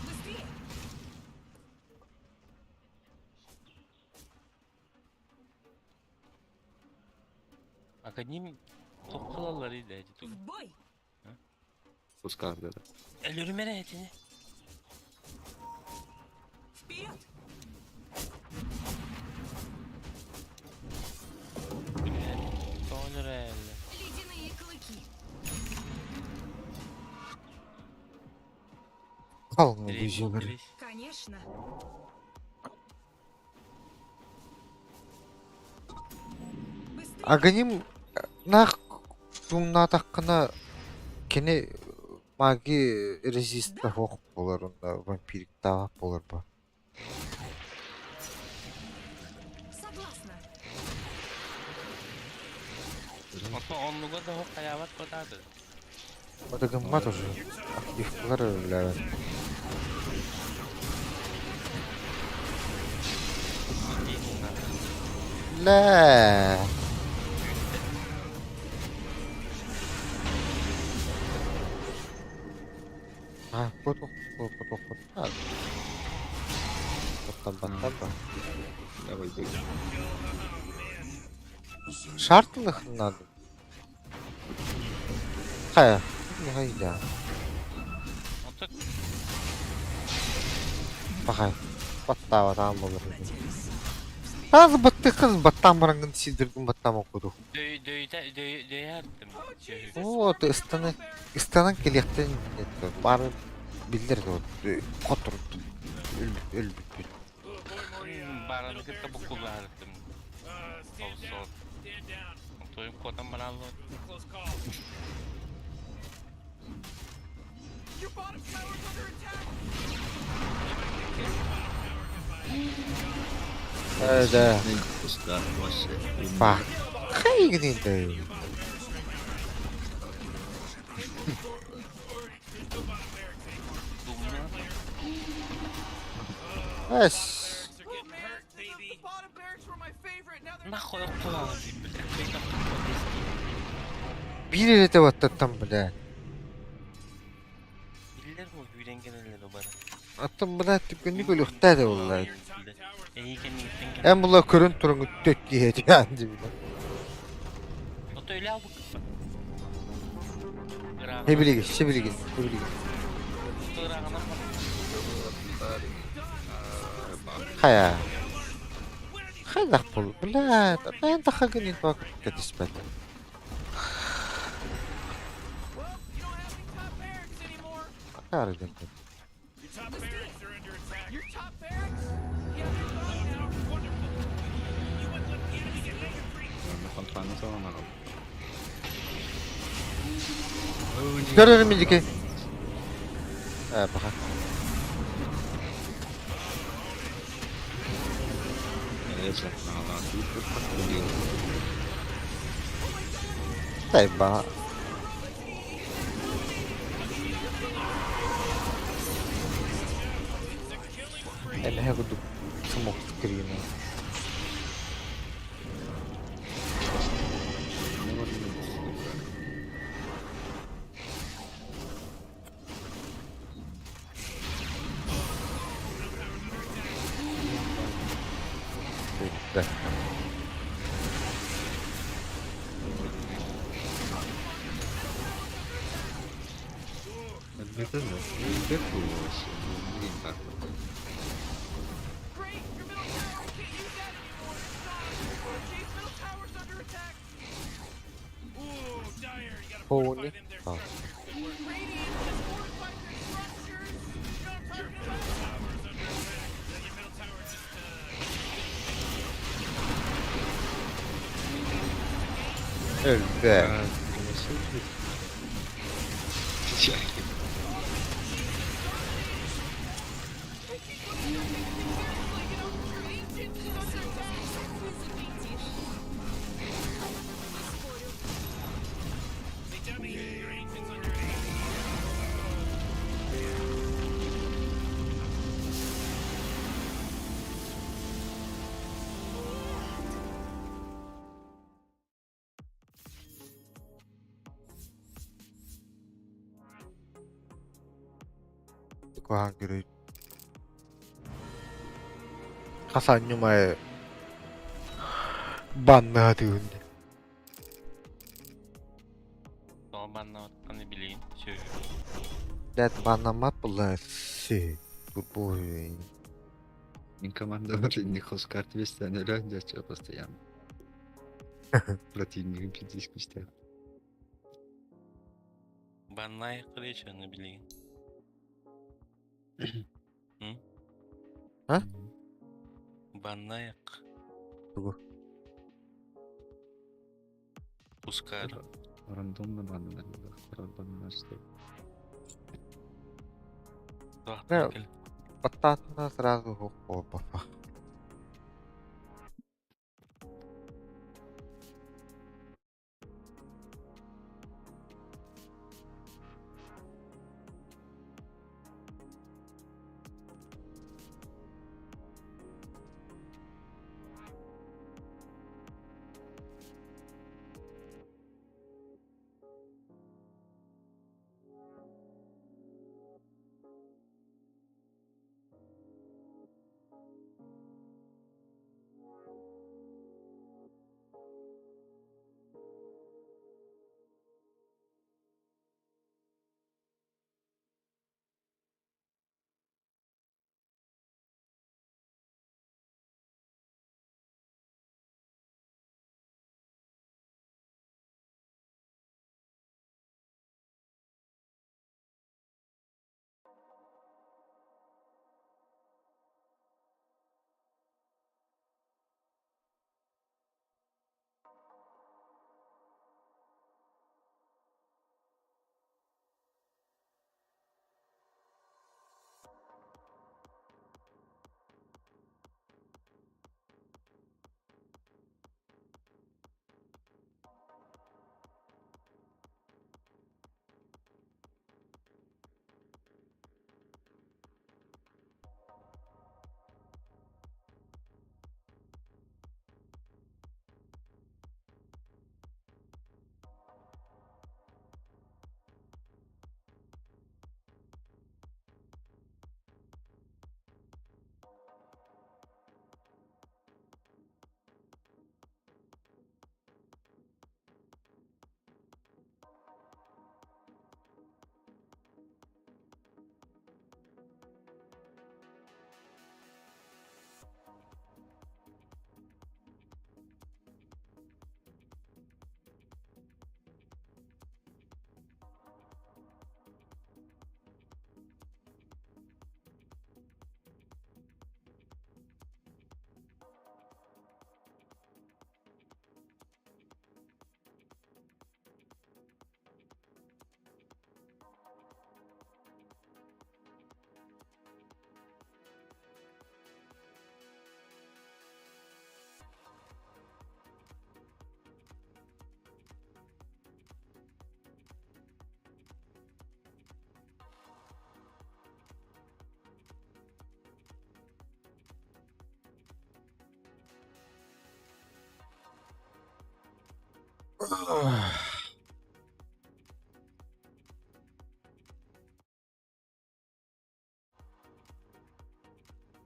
Быстрее. Академик тоққылалар еді әдеті. В бой. Пускар, да. Әлөріме әдені. Вперед. Sonra әлі. Ледяные клыки. Қалың Direkt өзі direkt. Конечно. Быстрее! Аганим нах думна таққына кене маги резиста хоқ болар онда вампирик тағап болар ба. Согласна. Ото онлуга да хоқ аябат батады. Ода гымма тоже активкалар өләвен. Лә. Поток. Баттан. Давай, бей. Шартлых надо. Хая. Не хайда. Ото Бахай. Баттава там болар. Аз батты кыз баттан барангын сидирдим баттан окуду. дөйәрдім. О, ты станан келектен бары билдер вот котур. Өлбүт. Бараны кітті бұқылардым. Stand down. Stand down. Отойым котам баралы. Close call. Your bottom tower's under attack. Да. Не пускай вообще. Ба. Хай гнинде. Эс. Oh man, the bottom barracks were my favorite. Now they're Нахуй құлағы деймін. Бир эте баттан бля. Билер бұл үйренгенелері бар. Аттан бля түкүнү көлүктәде буллай. Эйкен егеттен Эм була көрүн туруң төт киет янды бля. Ото өйлі албық. Себилиги. Тырағынан бар. Хая. Хайдах бул. Бля, мен тахагын интак кетиспет. well, you don't have any top barracks anymore. Карыгын. Your top barracks are under attack. Your top barracks? Yeah, they're gone now. Wonderful. You wouldn't let the enemy get mega free. Контрольный зона надо. Görürüm indiki. Baka. Если надо, тут подходил. Дай ба. Ele regudu smoke screen. Да. Это же, бегу вообще. Блин, так. Great, your middle tower can't use that anymore. It's gone. Chief, middle tower's under attack. Ooh, dire. You gotta fortify Holy them there. fuck. Radiant has fortified their structures. You know what I'm talking about? Tower's under attack. Then your middle tower just, Öldü. They tell me your ancient's under attack. Kohan görüyor. Hasan Yuma'ya banladığında. Sonra bana atkanı bileyim. Söyle. Dad banlamak bunlar şey. Bu. Min команда не хоскар 200 0 держится постоянно. Противник физически стоит. Bana ayıkları hiç onu bileyim. Hah? Bannayak. Tugu. Пускай. Рандомно бандан. Рандомно стоит. Да. Подтатывно сразу опа.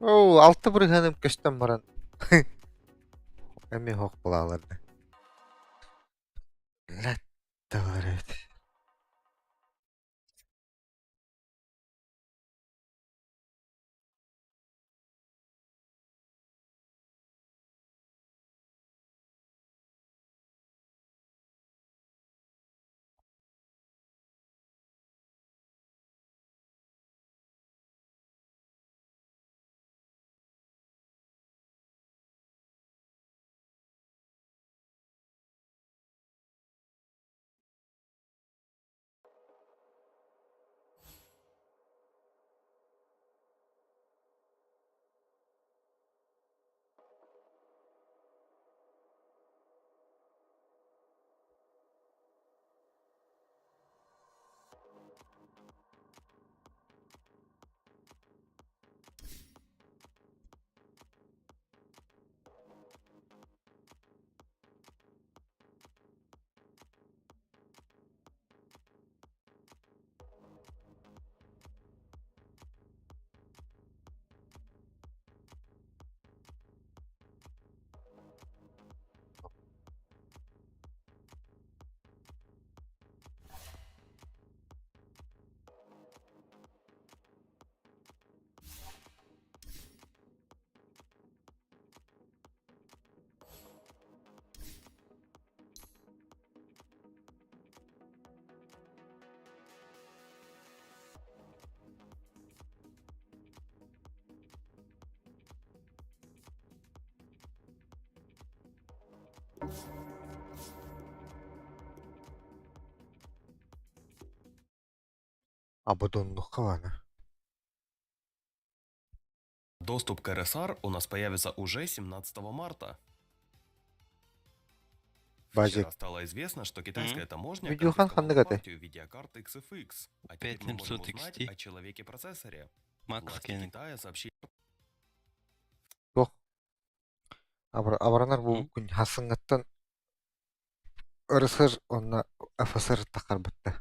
Оу, алты брыганым көстөн баран. Эми хок булаларды. Ләттәвәрет. Абадонлукка бана. Доступ к РСР у нас появится уже 17 марта. Базик. Вчера стало известно, что китайская таможня Видеохан конфисковала ханныгаты. партию видеокарт XFX, а теперь мы можем 5700 узнать XT. о человеке-процессоре. Макс Власти Кеннинг. Китая сообщили Абаранар бу күн хасыңаттан ырысыр онна ФСР тақарбытта.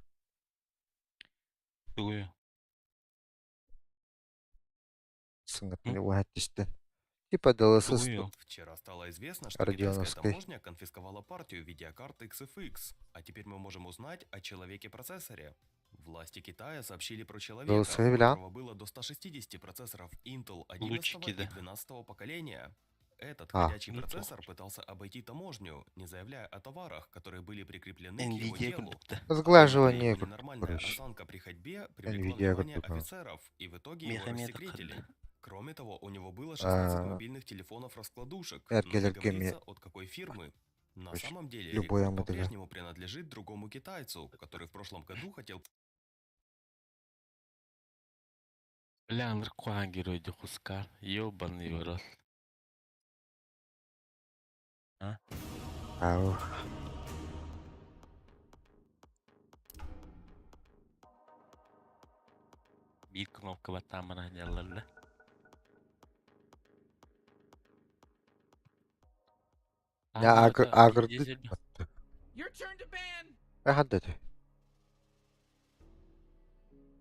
Тугую. Сыңаттан уәттістен. Типа дылысыз. Тугую. Вчера стало известно, что китайская Родионовской. таможня конфисковала партию видеокарт XFX, а теперь мы можем узнать о человеке-процессоре. Власти Китая сообщили про человека, у Голосовые, бля. которого было до 160 процессоров Intel 11 Лучики, и да. 12 поколения. Этот А. ходячий Ну, процессор пытался обойти таможню, не заявляя о товарах, которые были прикреплены к его Nvidia делу. курдукта. Сглаживание. Были нормальная короче. осанка при ходьбе привлекла Nvidia внимание курдука. офицеров, и в итоге его Мехамед рассекретили. курдукта. Кроме того, у него было 16 А. мобильных телефонов-раскладушек, но не Эркелерге говорится, от какой фирмы. На Короче, самом деле, любой рекорд мотыга. по-прежнему принадлежит другому китайцу, который в прошлом году хотел Бля, андыр куан геройды хускар. Ёбаный в рот. Ау. Bir кнопка батамына делалды. Я агырды. Your turn to ban. Хаддады.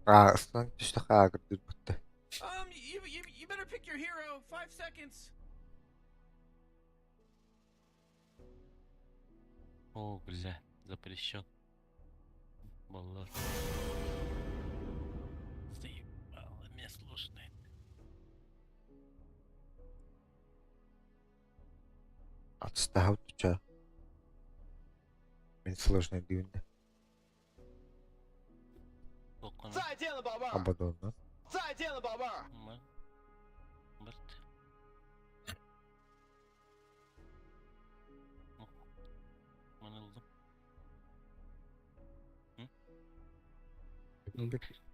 Ыстан түшті агырды бітті. You better pick your hero. 5 seconds. О, бля, запрещен. Баллар. Заебало, мне сложно. Атыстағы түча. Мен сложный дүйінді. Толкон. Абадонна. Мы. Бырт. Ну, мынылдым.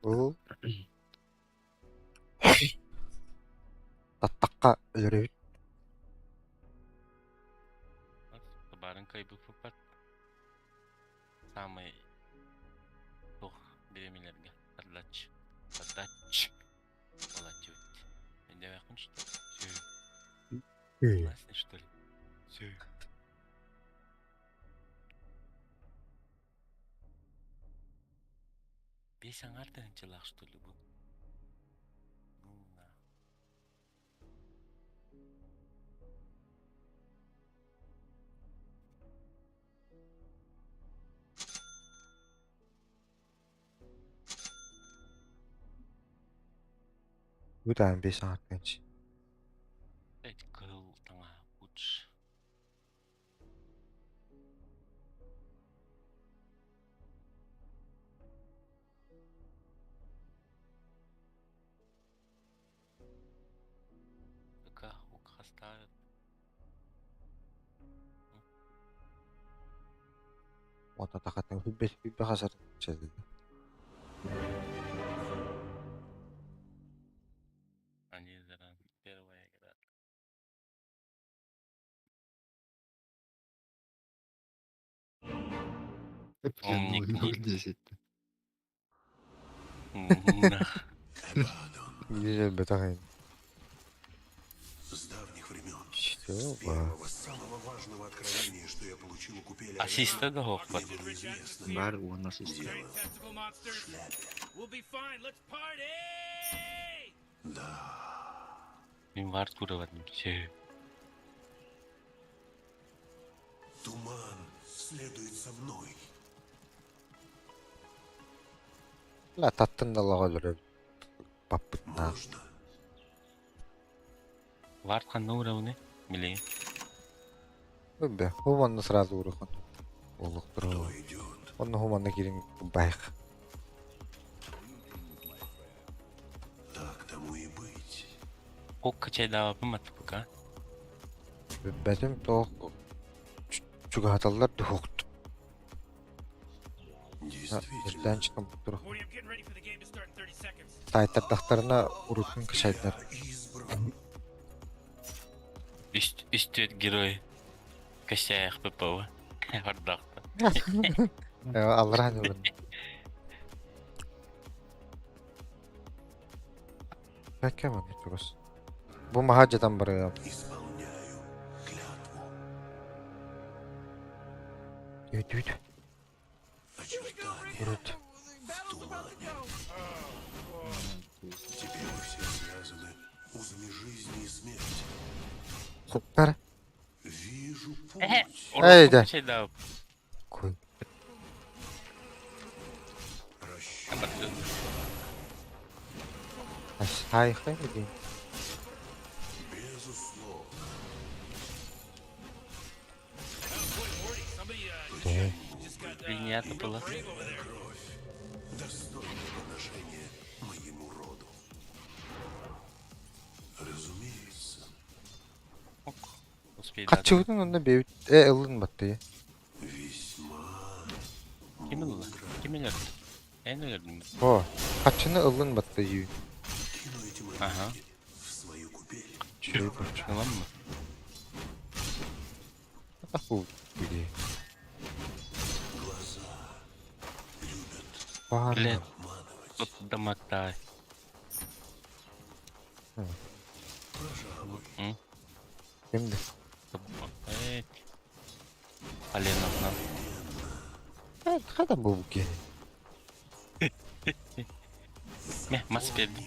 Бұл таттаққа өлірі Барын кайбы фупат. Самый тух беремелерге. Поддач. Молодец. Менде вакын что? Всё. Классный что ли? Всё. Бесяң артынчылак что ли бу? Ну на. Бұдан 5 артыншы. Эти кыл таңа лучше. Пока ук оставят. Ота тақатын хүббе қасар чәзді. Они заран первая игра. Умник ник. 10. Нах. Ежел бетағайын. С давних времен. Что? Первого самого важного откровения, что я получил у купеля. Ассиста да хоппат. Мне было известно. Бар у нас есть. Дело Tactical monsters. We'll be fine. Let's party. Мен бар тураватым. Всё. туман следует за мной. Ла таттын да лага өлірі. Паппытна. Можно. Бар қанна уравны. Миле. Өббе, хуманны сразу урыхон. Олық тұру. Кто идет? Онны хуманны керен байық. Так тому и быть. Кок качай дава пымат пока. Бәтім тоқ чугаталар дұхуқты. Действительно. Жерден чықым тұру. Morty, I'm getting ready for the game to start. тайтардактарына урутун кышайдар. Үстөт герой. Косяях ППВ. Хордакта. Алран улун. Какая вопрос? Бу махаджадан бары. Исполняю клятву. Ют. Очертания Урут. в тумане. Теперь мы все связаны узами жизни и смерти. Супер. Вижу путь. Эй, да. Şey daha. Кой. Расщелина. Ай, хайди. Безусловно. Линията была. Достойное подношение моему роду. Разумеется. Успей Kaç çıktın onda bir ılın battı. Весьма Kimin ulan? Kimin öldü? En öldüm mü? O. Kaçını ılın battı yiyor. кину эти Ага. монетки в свою купель. Yalan mı? Ah bu gibi. Глаза любят Var Блин. mı? обманывать. Тут домотай. Şimdi. Evet. Аленовна. Evet, kadar bu ki. Meh, mas verdim.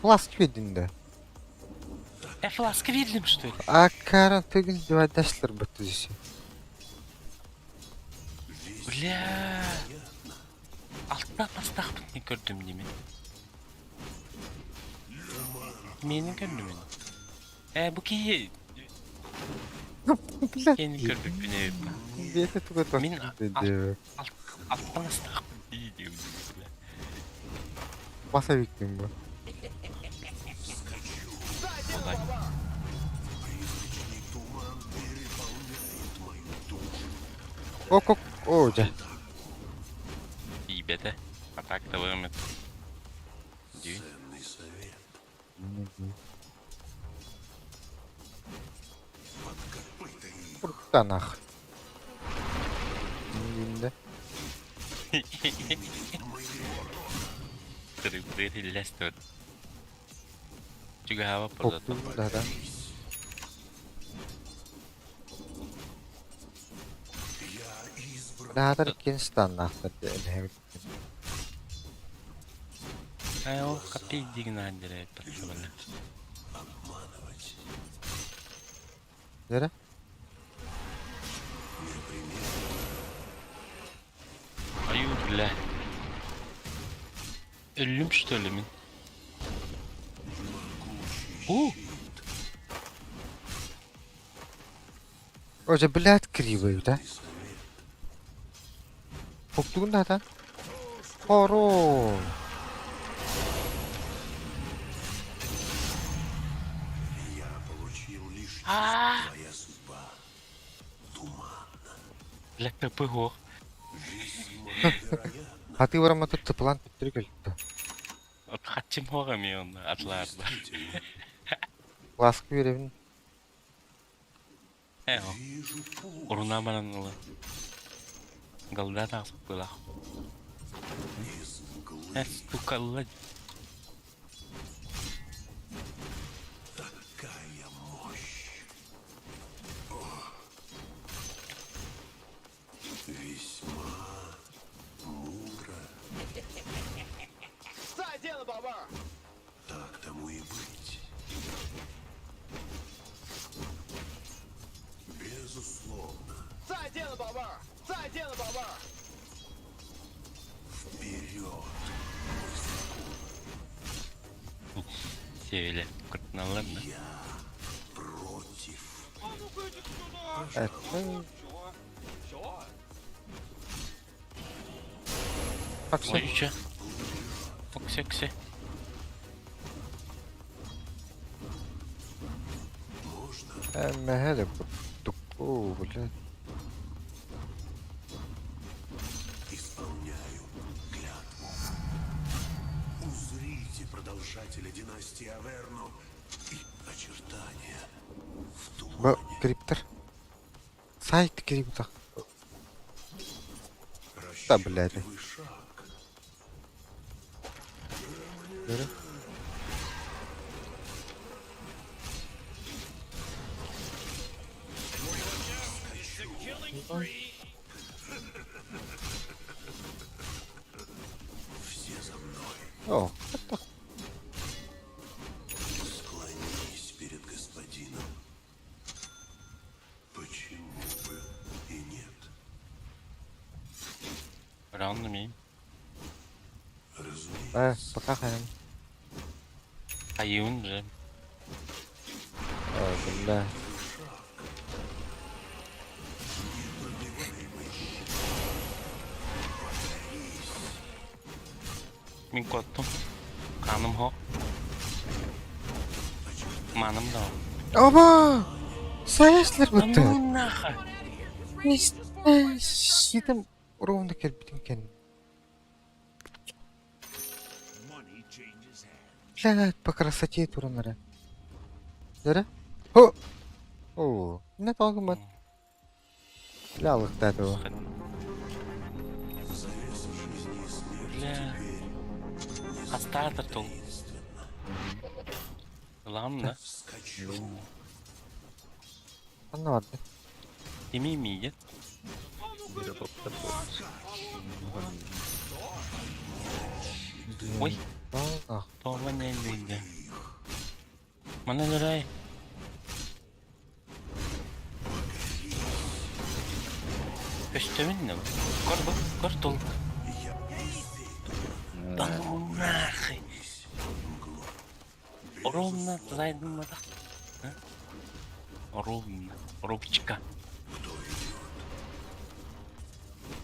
Flask verdin de. Flask'ı verdim что ли? Акаран төгін девайдашлар бітті десе. Бля. Алтына тастақпын не көрдім немен. Менің көрдім мен. Bu ki... Yeni gördük beni evde. Беті түгіт Мен бақты деді. алтына тастақпын дейді. Баса бектен bu. Олай. Призрачный туман переполняет мою душу. Ok. Oca. İyi be de. Atak devam et. Diyor. Ценный совет. Под копыта их. Kurtanah. Şimdi. Kırıkları Leicester. Juga hava burada. Koktu da. Я избран. Daha Kinstanah da dedi. O kapıyı dinlendirip böyle. Обманывать. Nere? Ayuh Ölüm что ли min? Oca блядь кривый, да? Koktun da da. Horo. Я получил лишь твоя судьба. Black Pepper ho. Вероятно, А ты варамата tıplan bitirgel. Kaçım horamıyor onlar atlarda. Flask verevin. O. вижу путь. Orunamadan ulan. Galda nasıl böyle? Из мглы Стукalla. такая мощь. Весьма мудро. Так тому и быть. Безусловно. Вперед. Şöyle kurtlanalım mı? Против. Evet. Bak sen. Oyuncu. Çok seksi. Hele bu. Tupu блядь. Исполняю клятву. продолжателя династии Аверну и очертания в Бу тумане. криптер. Сайт криптер. Да, блядь. Расчетливый шаг. Göre. Все за мной. О, Склонись перед господином. Почему бы и нет? Раундами. Разумеется. пока хай. Каюн же. О, бля. Mình quật thôi. Каным хо. Маным да. Оба! Саяслар Ну бутты. нахуй. Сидим ровно кербитин кен. Блядь, по красоте турнера. Дара? О! О, не погмат. Лялых тату. Бля. Астартер тул. Лам, да? Ну ладно. Ими миет. Ой, Ах, то мене люди. Мене лирай. Көстөмін Кор бak, kor тул. Да ну нахуй. Ровно зайдем мы так. Ровно. Робчика.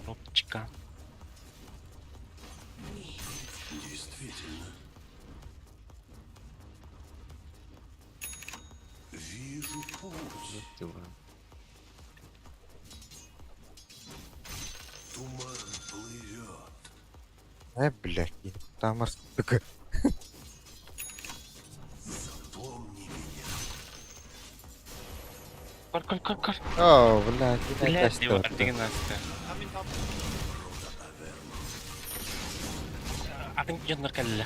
Робчика. Действительно. Вижу путь. Туман плывет. блядь. Там такая. Помни меня. Кор. О, блядь. Блядь, дивар, 19. Атың жондар кәлі.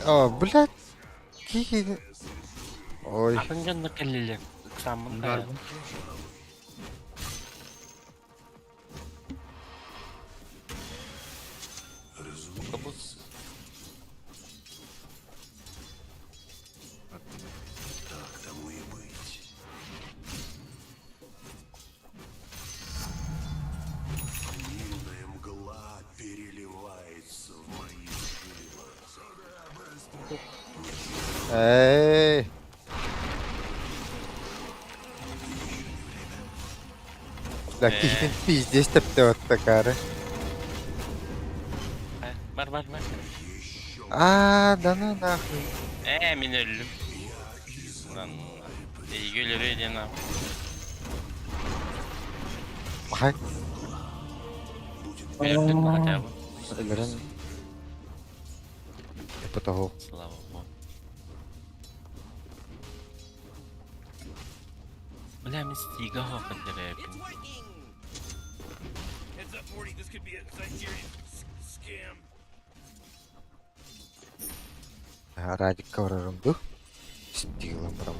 О, блядь. Ки. Ой. Атың жондар кәлі. Самын да. Так тому и быть. Фамильная мгла переливается в моих жилах. Эй. Бля, кихтин пиздец тепте вот такая. Бар. Да ну нахуй. Мен өлім. Егелер еден ау. Махай. Өлім ма хотя бы. Элерен. Типа того. Слава богу. Бля, мен стига хопын дерепін. Heads up, Morty. This could be a Nigerian scam. Радик коврарымды. Стилом прям.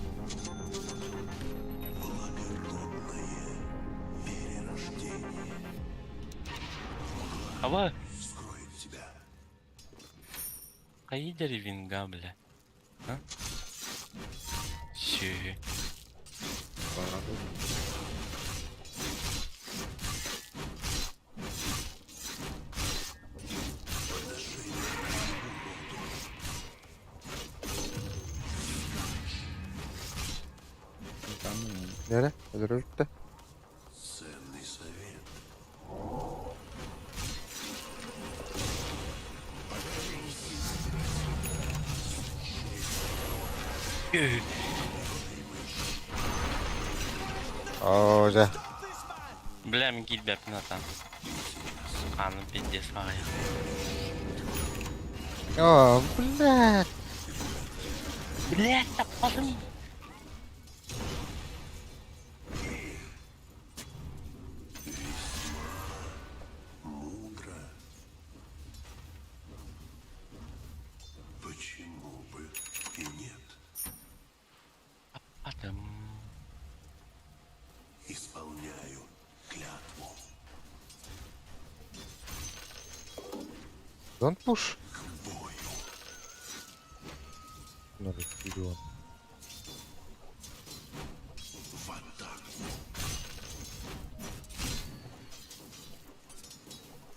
Ава, Скроет тебя. кайы деревинга, бля. А? Сё. Нere? Öldürüldü. Ценный совет. О, да. Бля, мен килбепін атан. Қаным пиздес ағая. О, блядь. Блять, таппадым. Мудро. Почему бы и нет? Адам. Исполняю клятву. Don't push. К бою. Надо вперед. В атаку.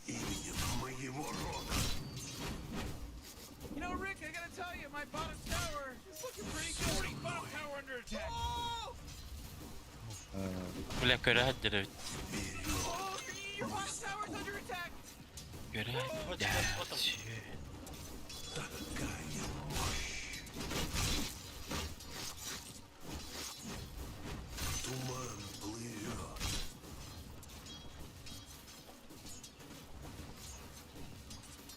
Именем моего рода. You know, Rick, I gotta tell you, my bottom tower is looking pretty good. Bottom tower under attack. Oh! Бля, көрәддер. Oh! Your bottom tower's under attack. Көрәддер. Такая мощь. Туман плывет.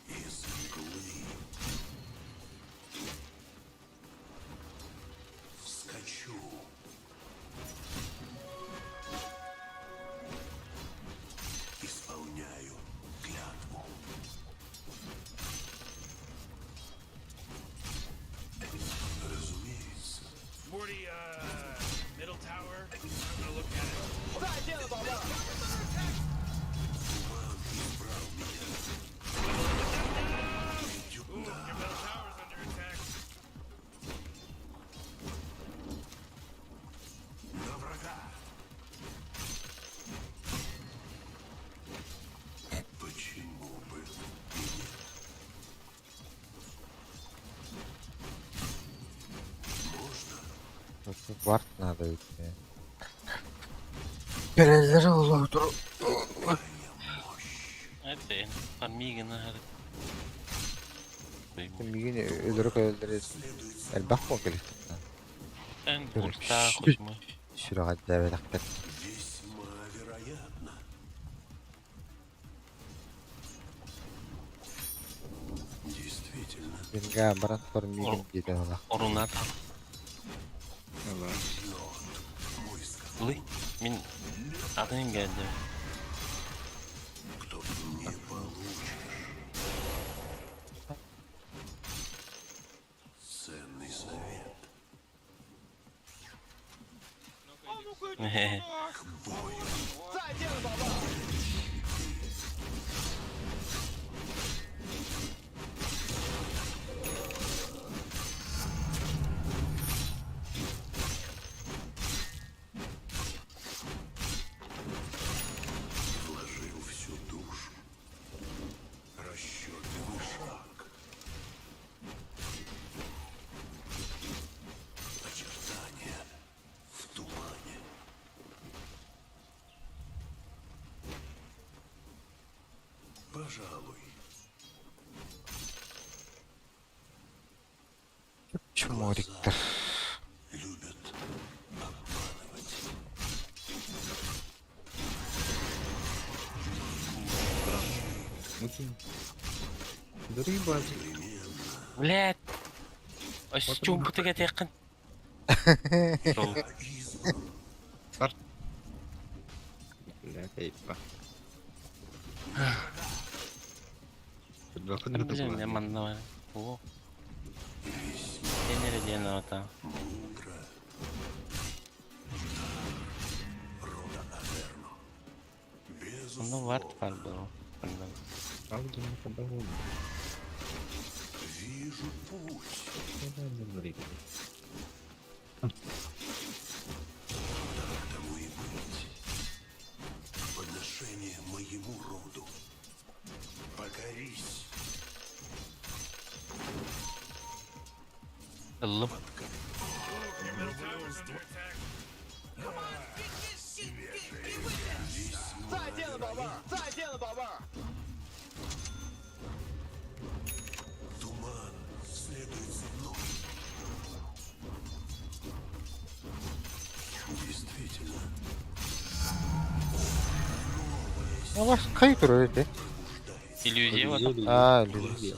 Из мглы. Вскочу. Исполняю клятву. Разумеется. Morty, middle tower. I'm gonna look at it. Туман избрал меня. Идет Your middle tower's under attack. на врага. Почему бы и нет? Можно? Тут вард надо идти. Перезарыл друг. Это, фармиген hade. Мигини öldürürüz. Elbaq mı geldi? En Dur. kurta koşma. Şuraya davet ettik. Весьма вероятно. Действительно. Benga barat formigin dedi ola. Oruna tam. Мой скот. Lı. Min adın geldi. Кто не получишь. Ценный совет. Hehe. К бою. Вложил всю душу. Расчетливый шаг. Очертания в тумане. Пожалуй. Чмориктер. Любят обманывать. Дуры базы. Блять. Ось чум бутыга текін. Сол. Бля, кайфа. Два Блин, я квадрата. манна. О. Денере дена ота. Мудро. Рода Аверно. Ну вард фальдо. Правда, не по-другому. Вижу путь. Давай забери. Так тому и быть. Подношение моему роду. Покорись. Иллым. Your middle tower's under attack. Туман следует за мной. Действительно. Ya baş kayıt duruyor öyle. Иллюзия var. Aa, lüzum.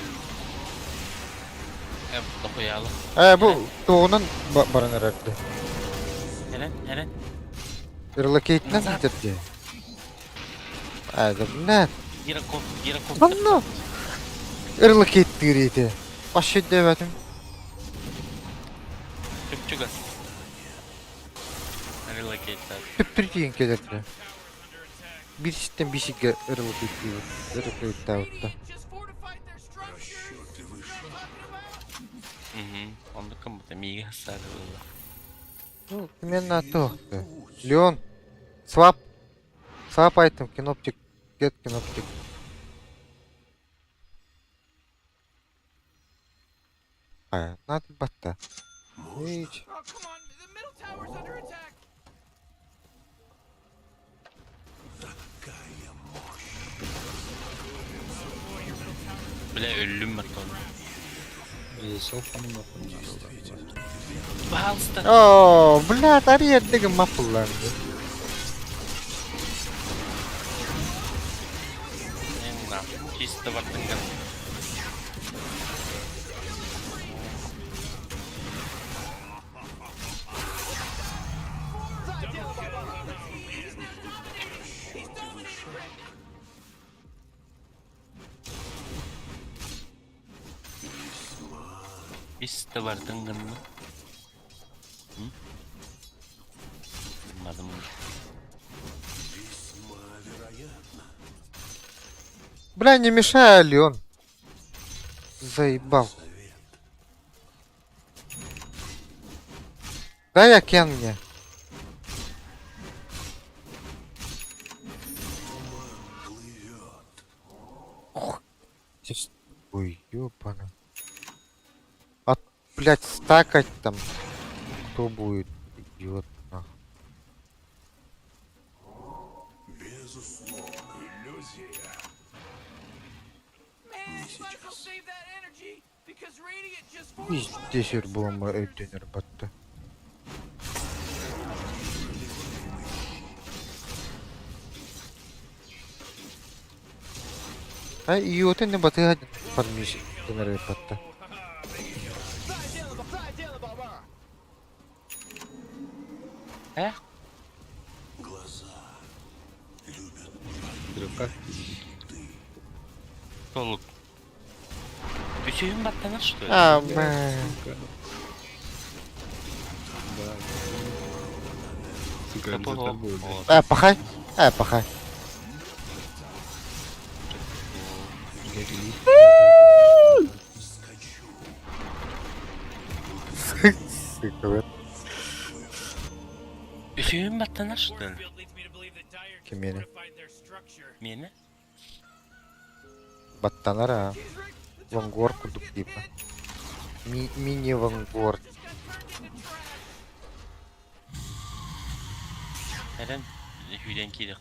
Burada koyalım. Bu doğunun barın herhalde. Helen. Irlakeit'den bitirdi. Ne? Girakop. Anla. Irlakeit diriydi. Başı devedim. Çok az. Relocate abi. Tüptürkeyin gelirdi. Bir sistem bir şey Irlakeit diyor. Irlakeit davutta. Radiant just fortified their structures. You know what I'm talking about? Onda kamuta mega hasar было. Ну, именно то. Леон, свап. Свап айтем, киноптик. Get киноптик. Надо бата. Ич. Oh, come on. The middle tower's under attack. Bile ölüm var sonra. Sofanın bakımlar olur. Балста. О, блядь, арьердегі мапылларды. Чисто вартынган. Чисто вартынган mı? Hı? Bilmadım. Бля, не мешай, Леон. Заебал. Дай океан мне. Ой, ёпана. Блять, стакать там. Кто будет? Идиот, нахуй. Man, might as well save that energy because Radiant just Пиздец, бомба öldürür battı. Идиоты не баты один фармиш генеры battı. Кирка. Толук. Üçüğün battanır что ли? Ама. Сука, Топор, за тобой, вот. блядь. Пахай. Пахай. Сука, вот. Üçüğün battanır что ли? Warfield leads me to believe that Dyer just Kim yani? fortified their structure. Meni? Баттанар а. Вангор кудук типа. Мини вангор. Neden hüden kiydik?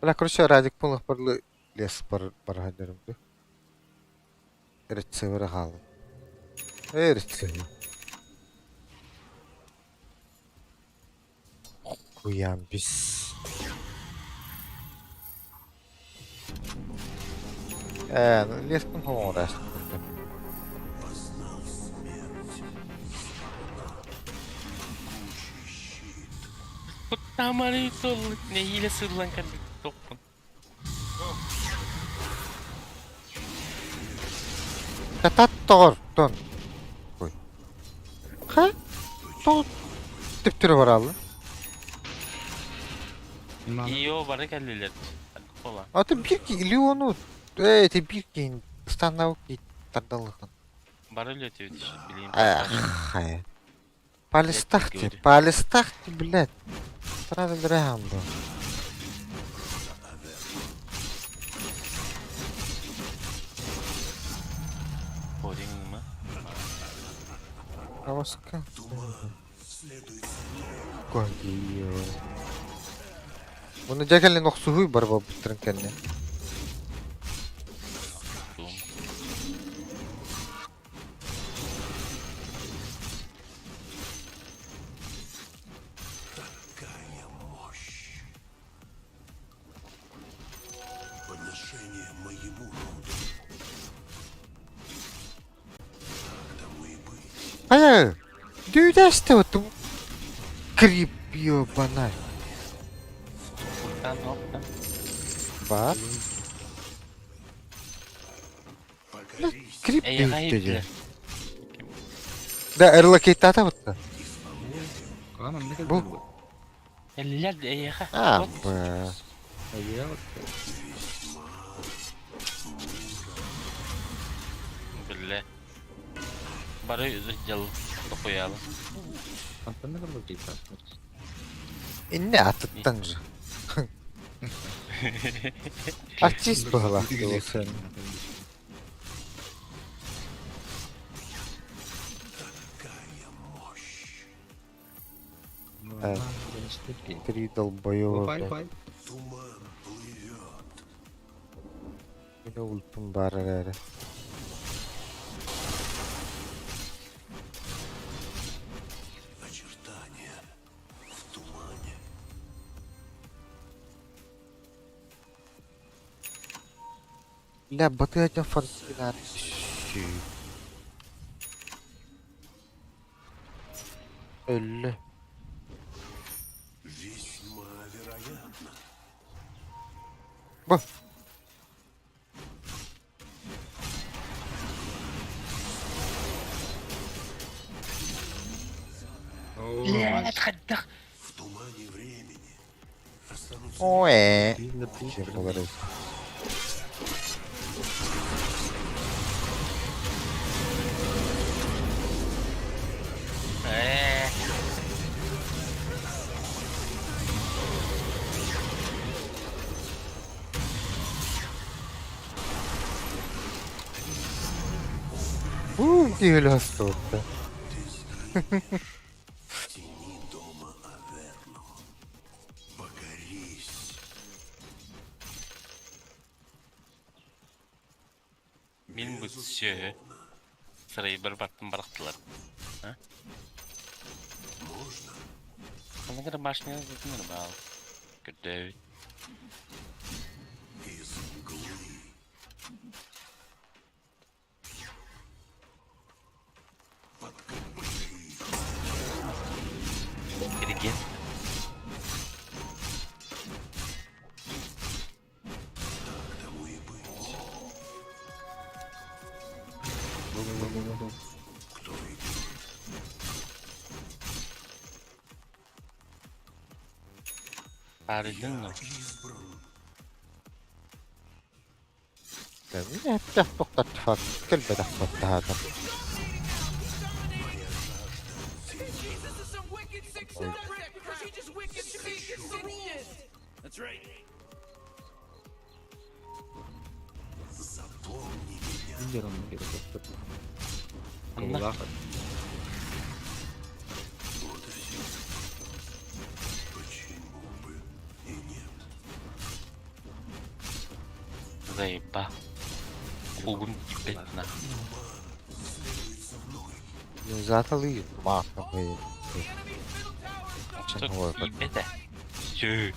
Бля, короче, радик полных парлы лес паргадерым. Рецевер галы. Рецевер. Куям без. Ну лес кун хом раз. Kutlamayı dolu. Ne hile sırlan kan topun. Катат тор, тон. Ой. Ха? Тот. Тип түрі бар алды. İyi o bana geldiler. Hadi kola. А ты бирки или он ты бирки станауки тардалыгын. Bana öyle ötüyor işte bileyim. Ах, Палистах говорю. ты, палистах ты, блядь. Сразу драгам был. Kodin mi? Каваска. Кагио. Bunu jagalin oksuhuy barba bitirin kendine. Tum. Подношение моему роду. Тому и быть. Hayır. Düğdeşte o tu. Krip yobanay. Buradan nokta. Bak. Покорись. Krip Ey düğdece. hayırdır. Da erlakayta atabattı. Kaan'ım ne kadar Bu- bu? Eller de ey ha. Ah Bot. be. Hadi ya bak. Böyle. Bana yıl koyalım. Kaan'dan ne kadar bakayım sen? Ne atıttın mı? Artist bu hala. O sen. Evet. Три долбоёба. Fay fay. Туман плывет. Yine ultum bari gari. Очертания в тумане. Ля, batı açan farklar. Ölü. Весьма вероятно. Bu. لا تخدخ. В тумане времени останутся Oe. Biz de bu Şey yaparız. Değil hasta oldu. в тени дома Аверну. Покорись. Benim bu şey. Sırayı bir baktım bıraktılar. Ha? Можно? Sana göre başına yazdılar be al. Kötü. Из мглы. Geri gel. Paris'in mi? Ben ne yapacak doktor tıfak? Kelbede doktor adam. Jesus is some wicked sick son of a brick because he just wicked to be consistent. That's right. Indir onu geri doktor. Anla. Allah. Заеба. Кугун ебать на. Zaten mağaza koyayım. Что Ой, как- ебать? Чё?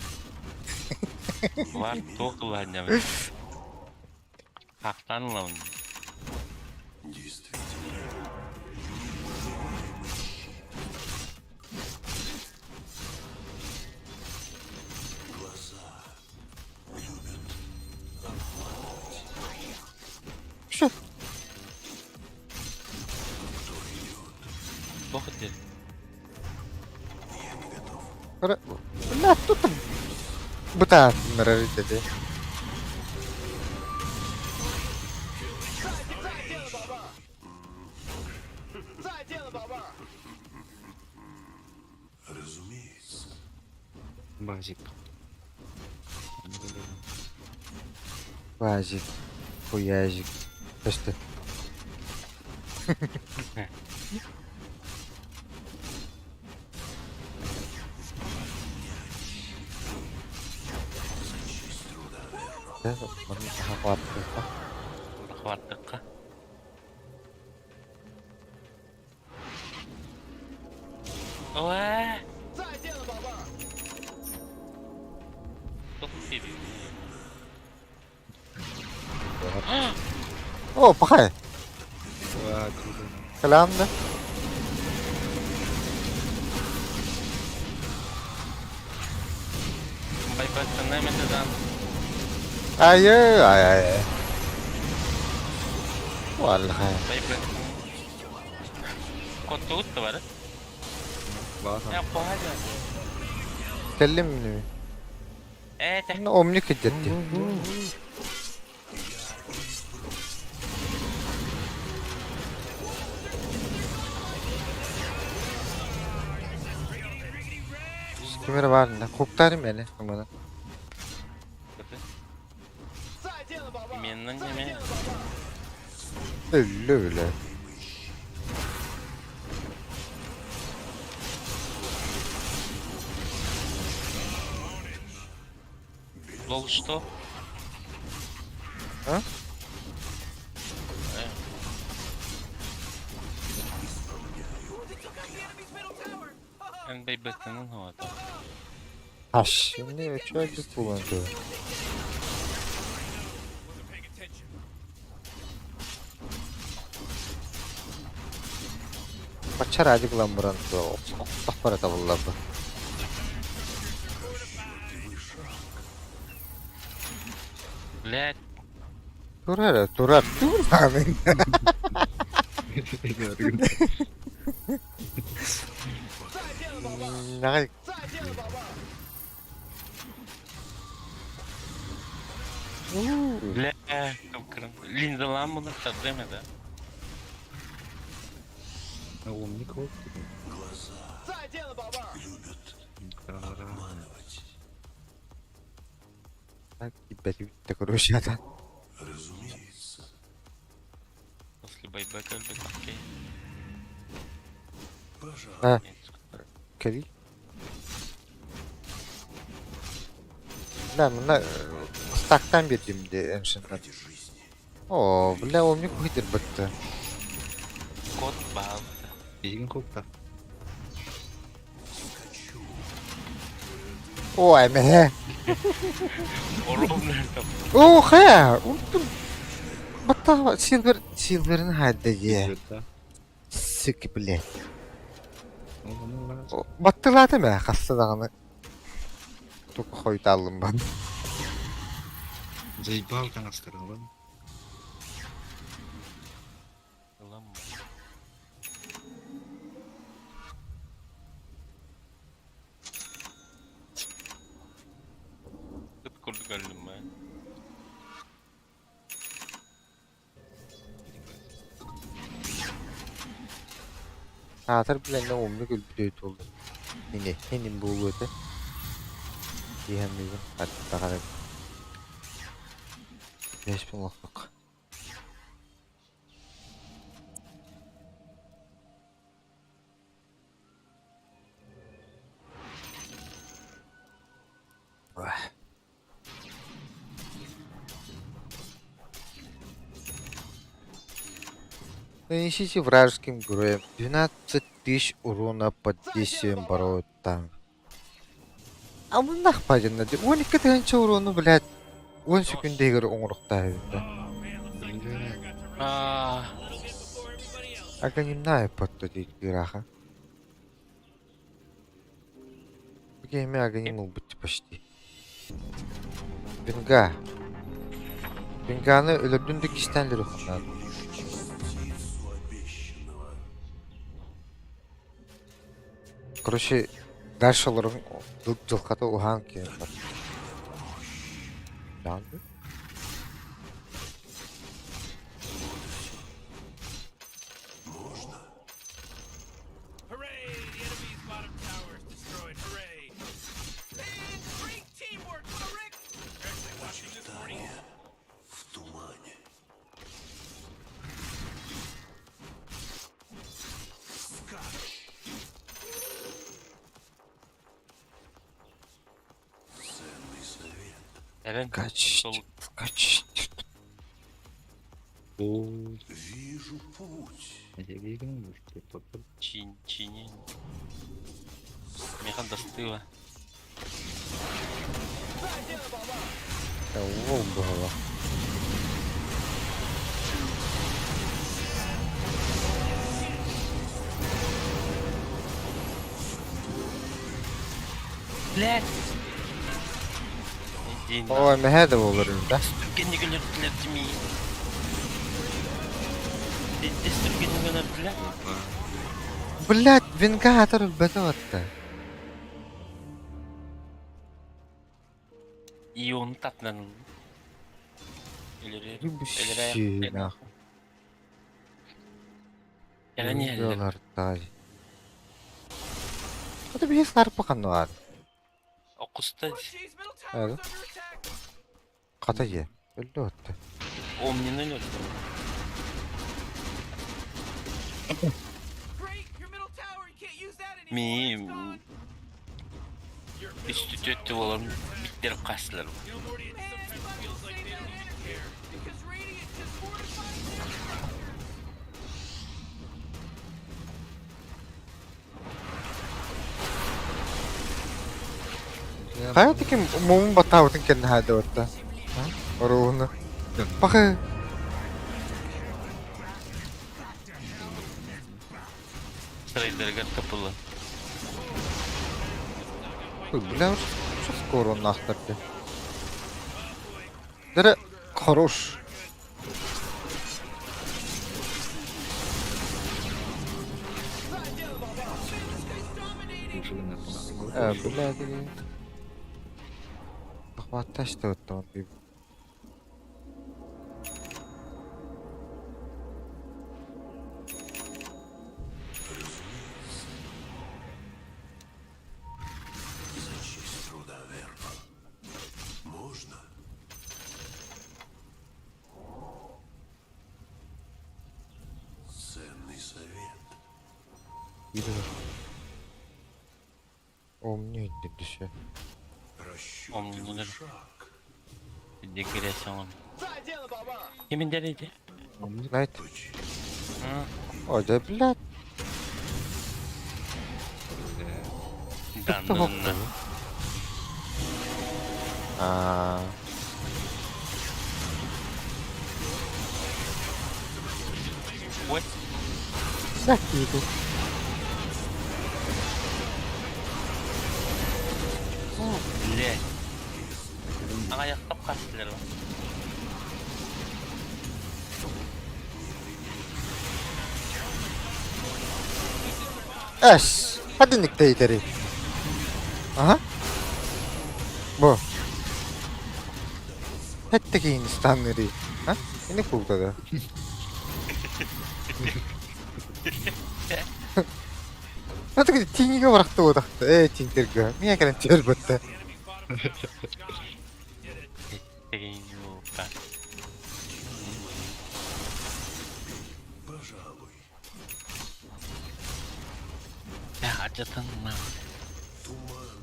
Var только ладно. Haktan lan. Şu. Плохо делать. Ne tuttum? Bu tarafları dedi. Разумеется. Базик. Vacik. Kuyacık. İşte. Bunu daha farklı. Хватка. Ой. Что ты? Oo bakay. Вау, круто. Selamdı. Байбак методан. Ay ay ay. Vallahi. Байбак. Kod tuğut da var. Ладно. Ya kohaca. Kellim mi? Evet. Ne omnik etti. Kimere var ne? Kurtarın beni. Aman. Менен неме? Öyle. Лол что? А? En Байбак'ın havada. Ha şimdi çocuk bulundu. Kaçar hadi kılan buranı. Allah para tavalladı. Блять. Dur hele dur hele. Dur lan. Ne Бля. Линза ламбу время, да? Умник вот. Belki bir konuşuyordan. Разумеется. После байбека окей. Ha. Kedi. Lan bunlar stack'tan biriyimdi en sonunda. Oo, bile omnik hidir bıktı. Кот бал. Един круто. Oo eme. Ровно там. Oo he. Unuttum. Hatta Silver'ın haddi. Да. Sık bile. Ну, ладно. Battılar değil mi? Hastalığını. Çok koydu aldım ben. Заебал ты нас ладно? Kurduk öldüm ben. Hazır bilende omlu gül büyüt oldu. Yine senin bu öte. Diyemeyim. Hadi bakalım. 5000 olmak. Нанесите вражеским героям 12 тысяч урона под действием боровой танк. А мын нахпадын да 12 тысяч урону, блядь, 10 секундегер оңруктай да. Ааа. Ага не знаю, потто дейт гераха. В гейме ага не мог быть почти. Бенга. Бенганы өлөрдүндүк истенлер окунат. Короче, дальше олорун жылката ухан кийин бар. Жанды? Hooray! The enemy's bottom tower is destroyed. Hooray! Man, great teamwork, Rick! Actually watching this morning. В тумане. Ценный совет. Eren Kaç. soluk Kaç. Oo. Вижу путь. Nereye gidiyorsun? Topla. Çin'in. Механ достыла. Ya oldu hava. Блядь. День. Ой, mehe de olur da. Türkiye'ni gönderdiler mi? Türkiye'ni gönderdiler. Блядь, венгатор бетаватта. İyi onu tatlanın. İleri. Şey, nah. Eren yerler. Diyorlar daha. Hadi bir his narpa kanı var. Okusta Oh, jeez, middle tower's Evet. under attack! Kata ye. Öldü hatta. Omni'nin öldü. Great, your middle tower, you can't use that anymore. It's Mi gone. üstü töttü olan bitleri kastılar. Man, it's fun to save that energy, because Radiant just fortified it. Hayat kim mumun batavutun kendi hadi hatta. Ruhunu. Bakı. Sırayları kapılı. Бля, что скоро он нахтарки. Да, хорош. Бля, ты... Хватай, что это он бил. За честь труда, верно? Можно? Ценный совет. Иди. О, мне не дыши. Расчетливый Он шаг. Дегресион. Kimin deriydi? Знаете? Почти. Ой, да, блядь. Кто Danlığına. What? Да, иду. Блядь. Ayakta kastılar lan. Эш, hadi nikte ileri. Aha. Bu. Hatta ki Hindistanları. Ha? Ne buldu da? Nanti kita tinggi ke orang tua dah. Cintir ke. Ni akan cier betul. Tegen Юка. Пожалуй. Ya aja tenang. Туман.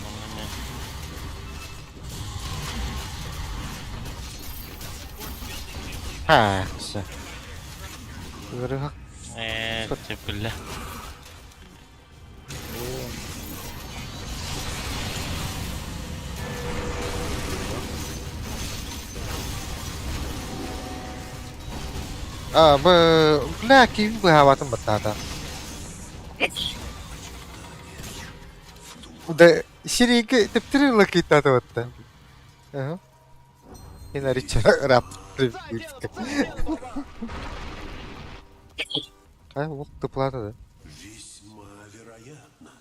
Namanya. Ha, bisa. Berhak. Sebelah. Laki berhawatan betata. Udah şiriki teptirin la kita tuh betul. Ini dari cara rap. Waktu pelata da. Весьма вероятно.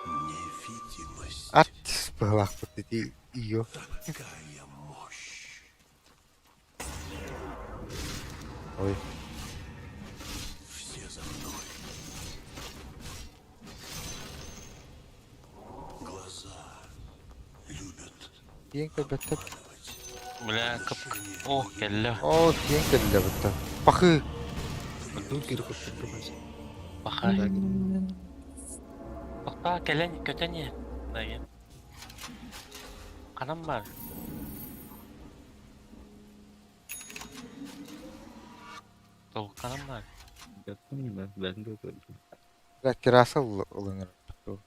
Невидимость. Artis balak putih iyo. Такая мощь. Ой. Все за мной. Глаза любят Yang kebetul. Bela kep. Oh, gelo. Oh, yang kedua betul. Pakai. Betul kira kutip mas. Pakai. Bakta kelen kötenya. Lagi. Kanam var. Tuh, kanam var. Jatuh ben bantu tuh. Gak kerasa ulangan. Tuh.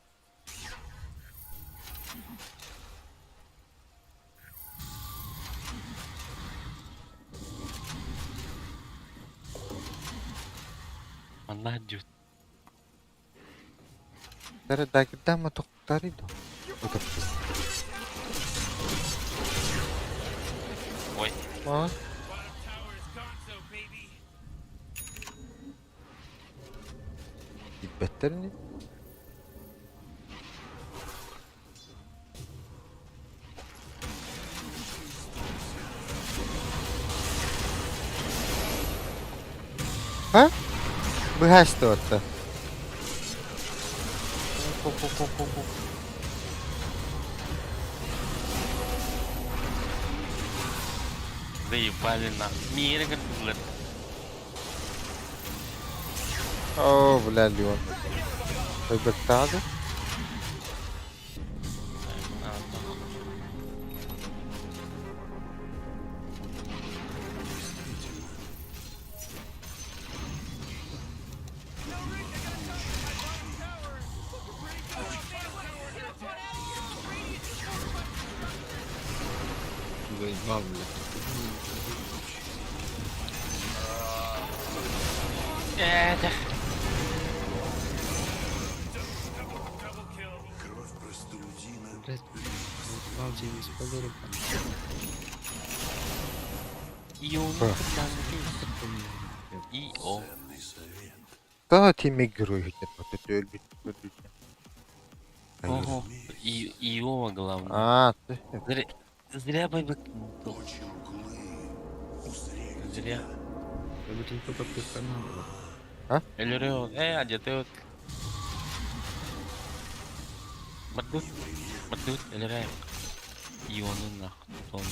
Lanjut. Dari kita matuk tari dong. Udah. Woi. Oh, Bottom tower is gonzo, baby. better nih. Hah? Bahas tuh. Đây balik nak. Ni kan bulat. Oh, belali wan. Betado. Gue mau beli. Dah. кровь простолюдина. Блять, mau sih sepuluh kan. Iyo ni kan Iyo. Ценный совет. Daha tim игру хитер потом ölbüt. Ого. Iyo главное. А, ты. Зря байбак. Очи мглы узрели Зря. Я бы только подписал. Элерио. Aja tuh. Medut. Medut Eleriо. Iyo nah. Tom.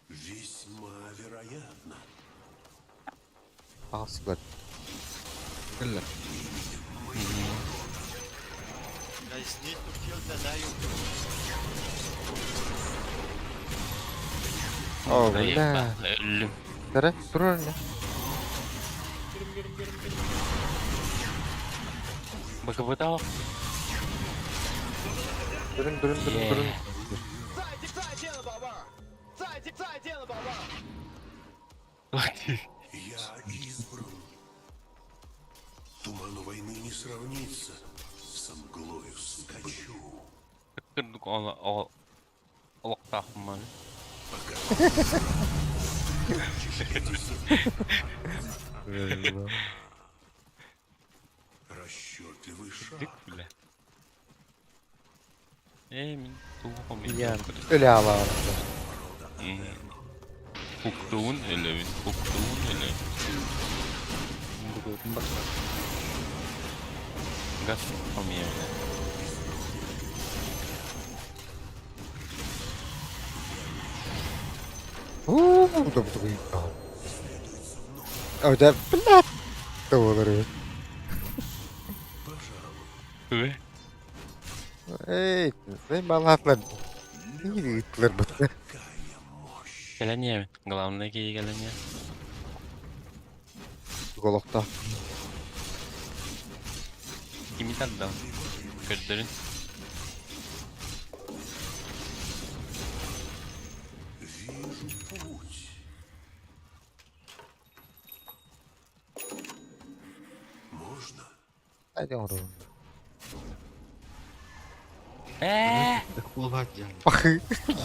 весьма вероятно. Asgard. Gelap. Oh, Zayıf belah. bak. Ölüm. Tara, turun ya. Bagaimana tahu? Turun. Yeah. Я избран. Туман войны не сравнится со мглою скачу. Kan kalau awak tahu man. талантливый шаг. Дык, бля. Мин туğum Yani öyle alalım. Huktuğun elevin, huktuğun elevin. Бүгін басқа. Gaz olmuyor. Да вот такой. А у тебя, блядь, доллары. Ve Эй, sen ballatlar. İyi gittiler bu. geleniyor. Главное ki geleniyor. Golokta. Kimi tadı Gözlerin. Путь. Можно? Hadi oğlum. Так болады yani. Bak,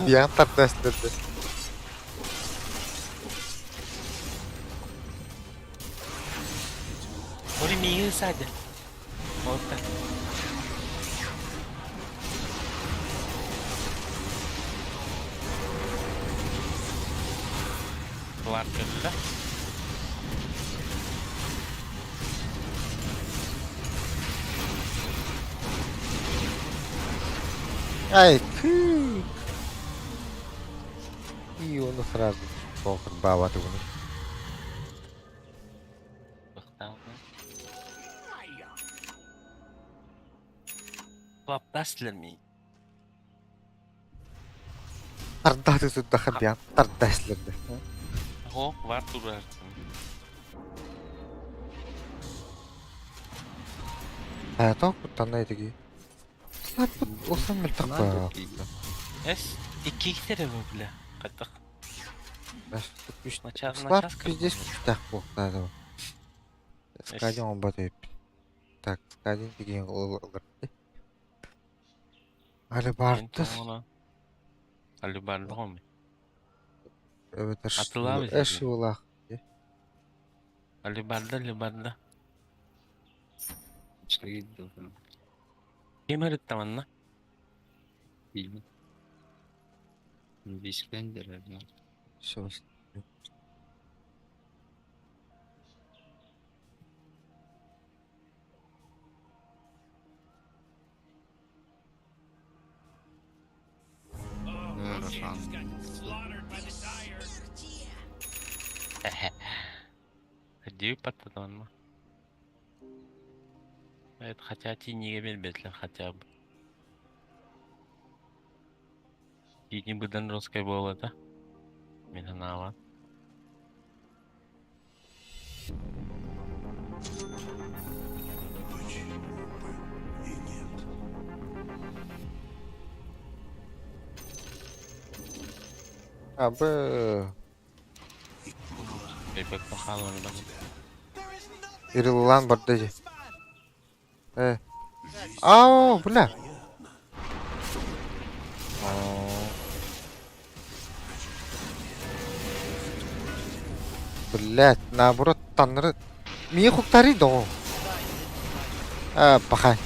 bir an tartıştırdı. Ori miği sade. Orta. Var kırıldı. Ай, ты. И он сразу похер бава ты вниз. Bıktım. Klaptaslar mı? Tardah ты тут дохабян. Тардашларды. О, var durar. А то кутанай таки. Слаб olsam mı takpa? Es iki kere mi bile? Katık. Начал Слаб пиздец так болтады. Скадин он батып. Так, скадин деген олар. Али барды. Ali barlı mı? Evet, Atılabi eşi ola. Ali barlı. Что видел там? Kim öğretmenle? Фильм. Вискендер, наверное. Все. Hadi patladı mı? Evet, хотя тинеге бербедлер хотя бы. Тини бұдан русскай болады. Мен анала. Почему бы и нет? Abi. Bebek bakalım bak. İri lan bardacı. Ау, бля. Блять, наоборот, танры. Меня хуктариды ғой. Пахай.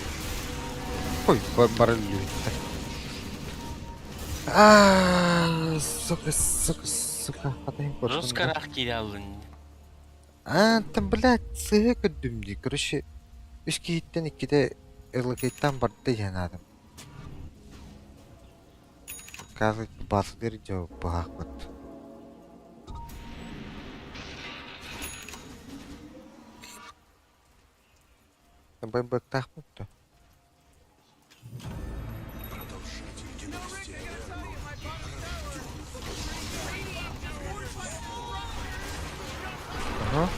Ой, барылы. Сука. Хатайым көрсін. Русскарақ келе алдың. Там, блядь, сыгы көддүмдү. Короче, үш кейттен иккиде ылыкейттан барды жанадым. Казы басыдыр жауып бағақ барды. Бай бактақ бұқты. Продолжитель династии. Ага.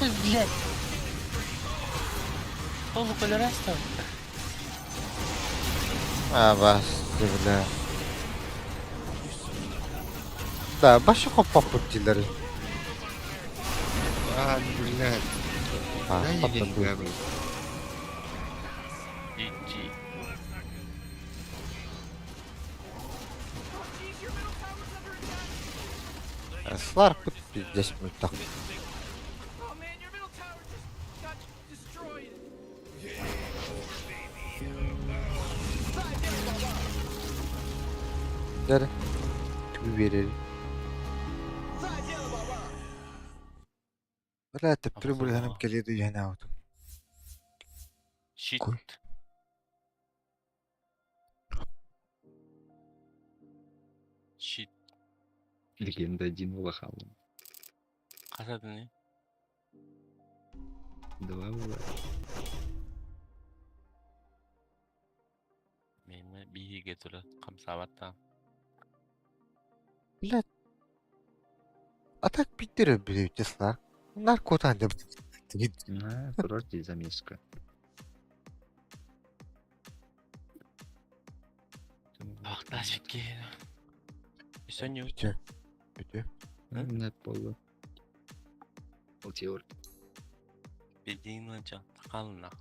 Ой, блядь. Толу колерастан. Бас, бля. Да, башы қоппақ бұттилері. Блядь. Я не Паттан верю. бұл. GG. Теслар пут пиздец мультак. Oh man, your middle tower just got destroyed. Дер. Түү верер. Бля, тепер булганып келеді яна аут. Щит. Кой? Щит. Легенда 1 Вахал. Қасады не? 2 Вахал. Мені биге тұры қамсабатта. Бля. А так питтере билеу Теслар. Наркотан деп. На, просто замеска. Бақта шеккен. Сөнне Өте. Өте. На полу. Утеор. Бедейін ланча. Тақалына.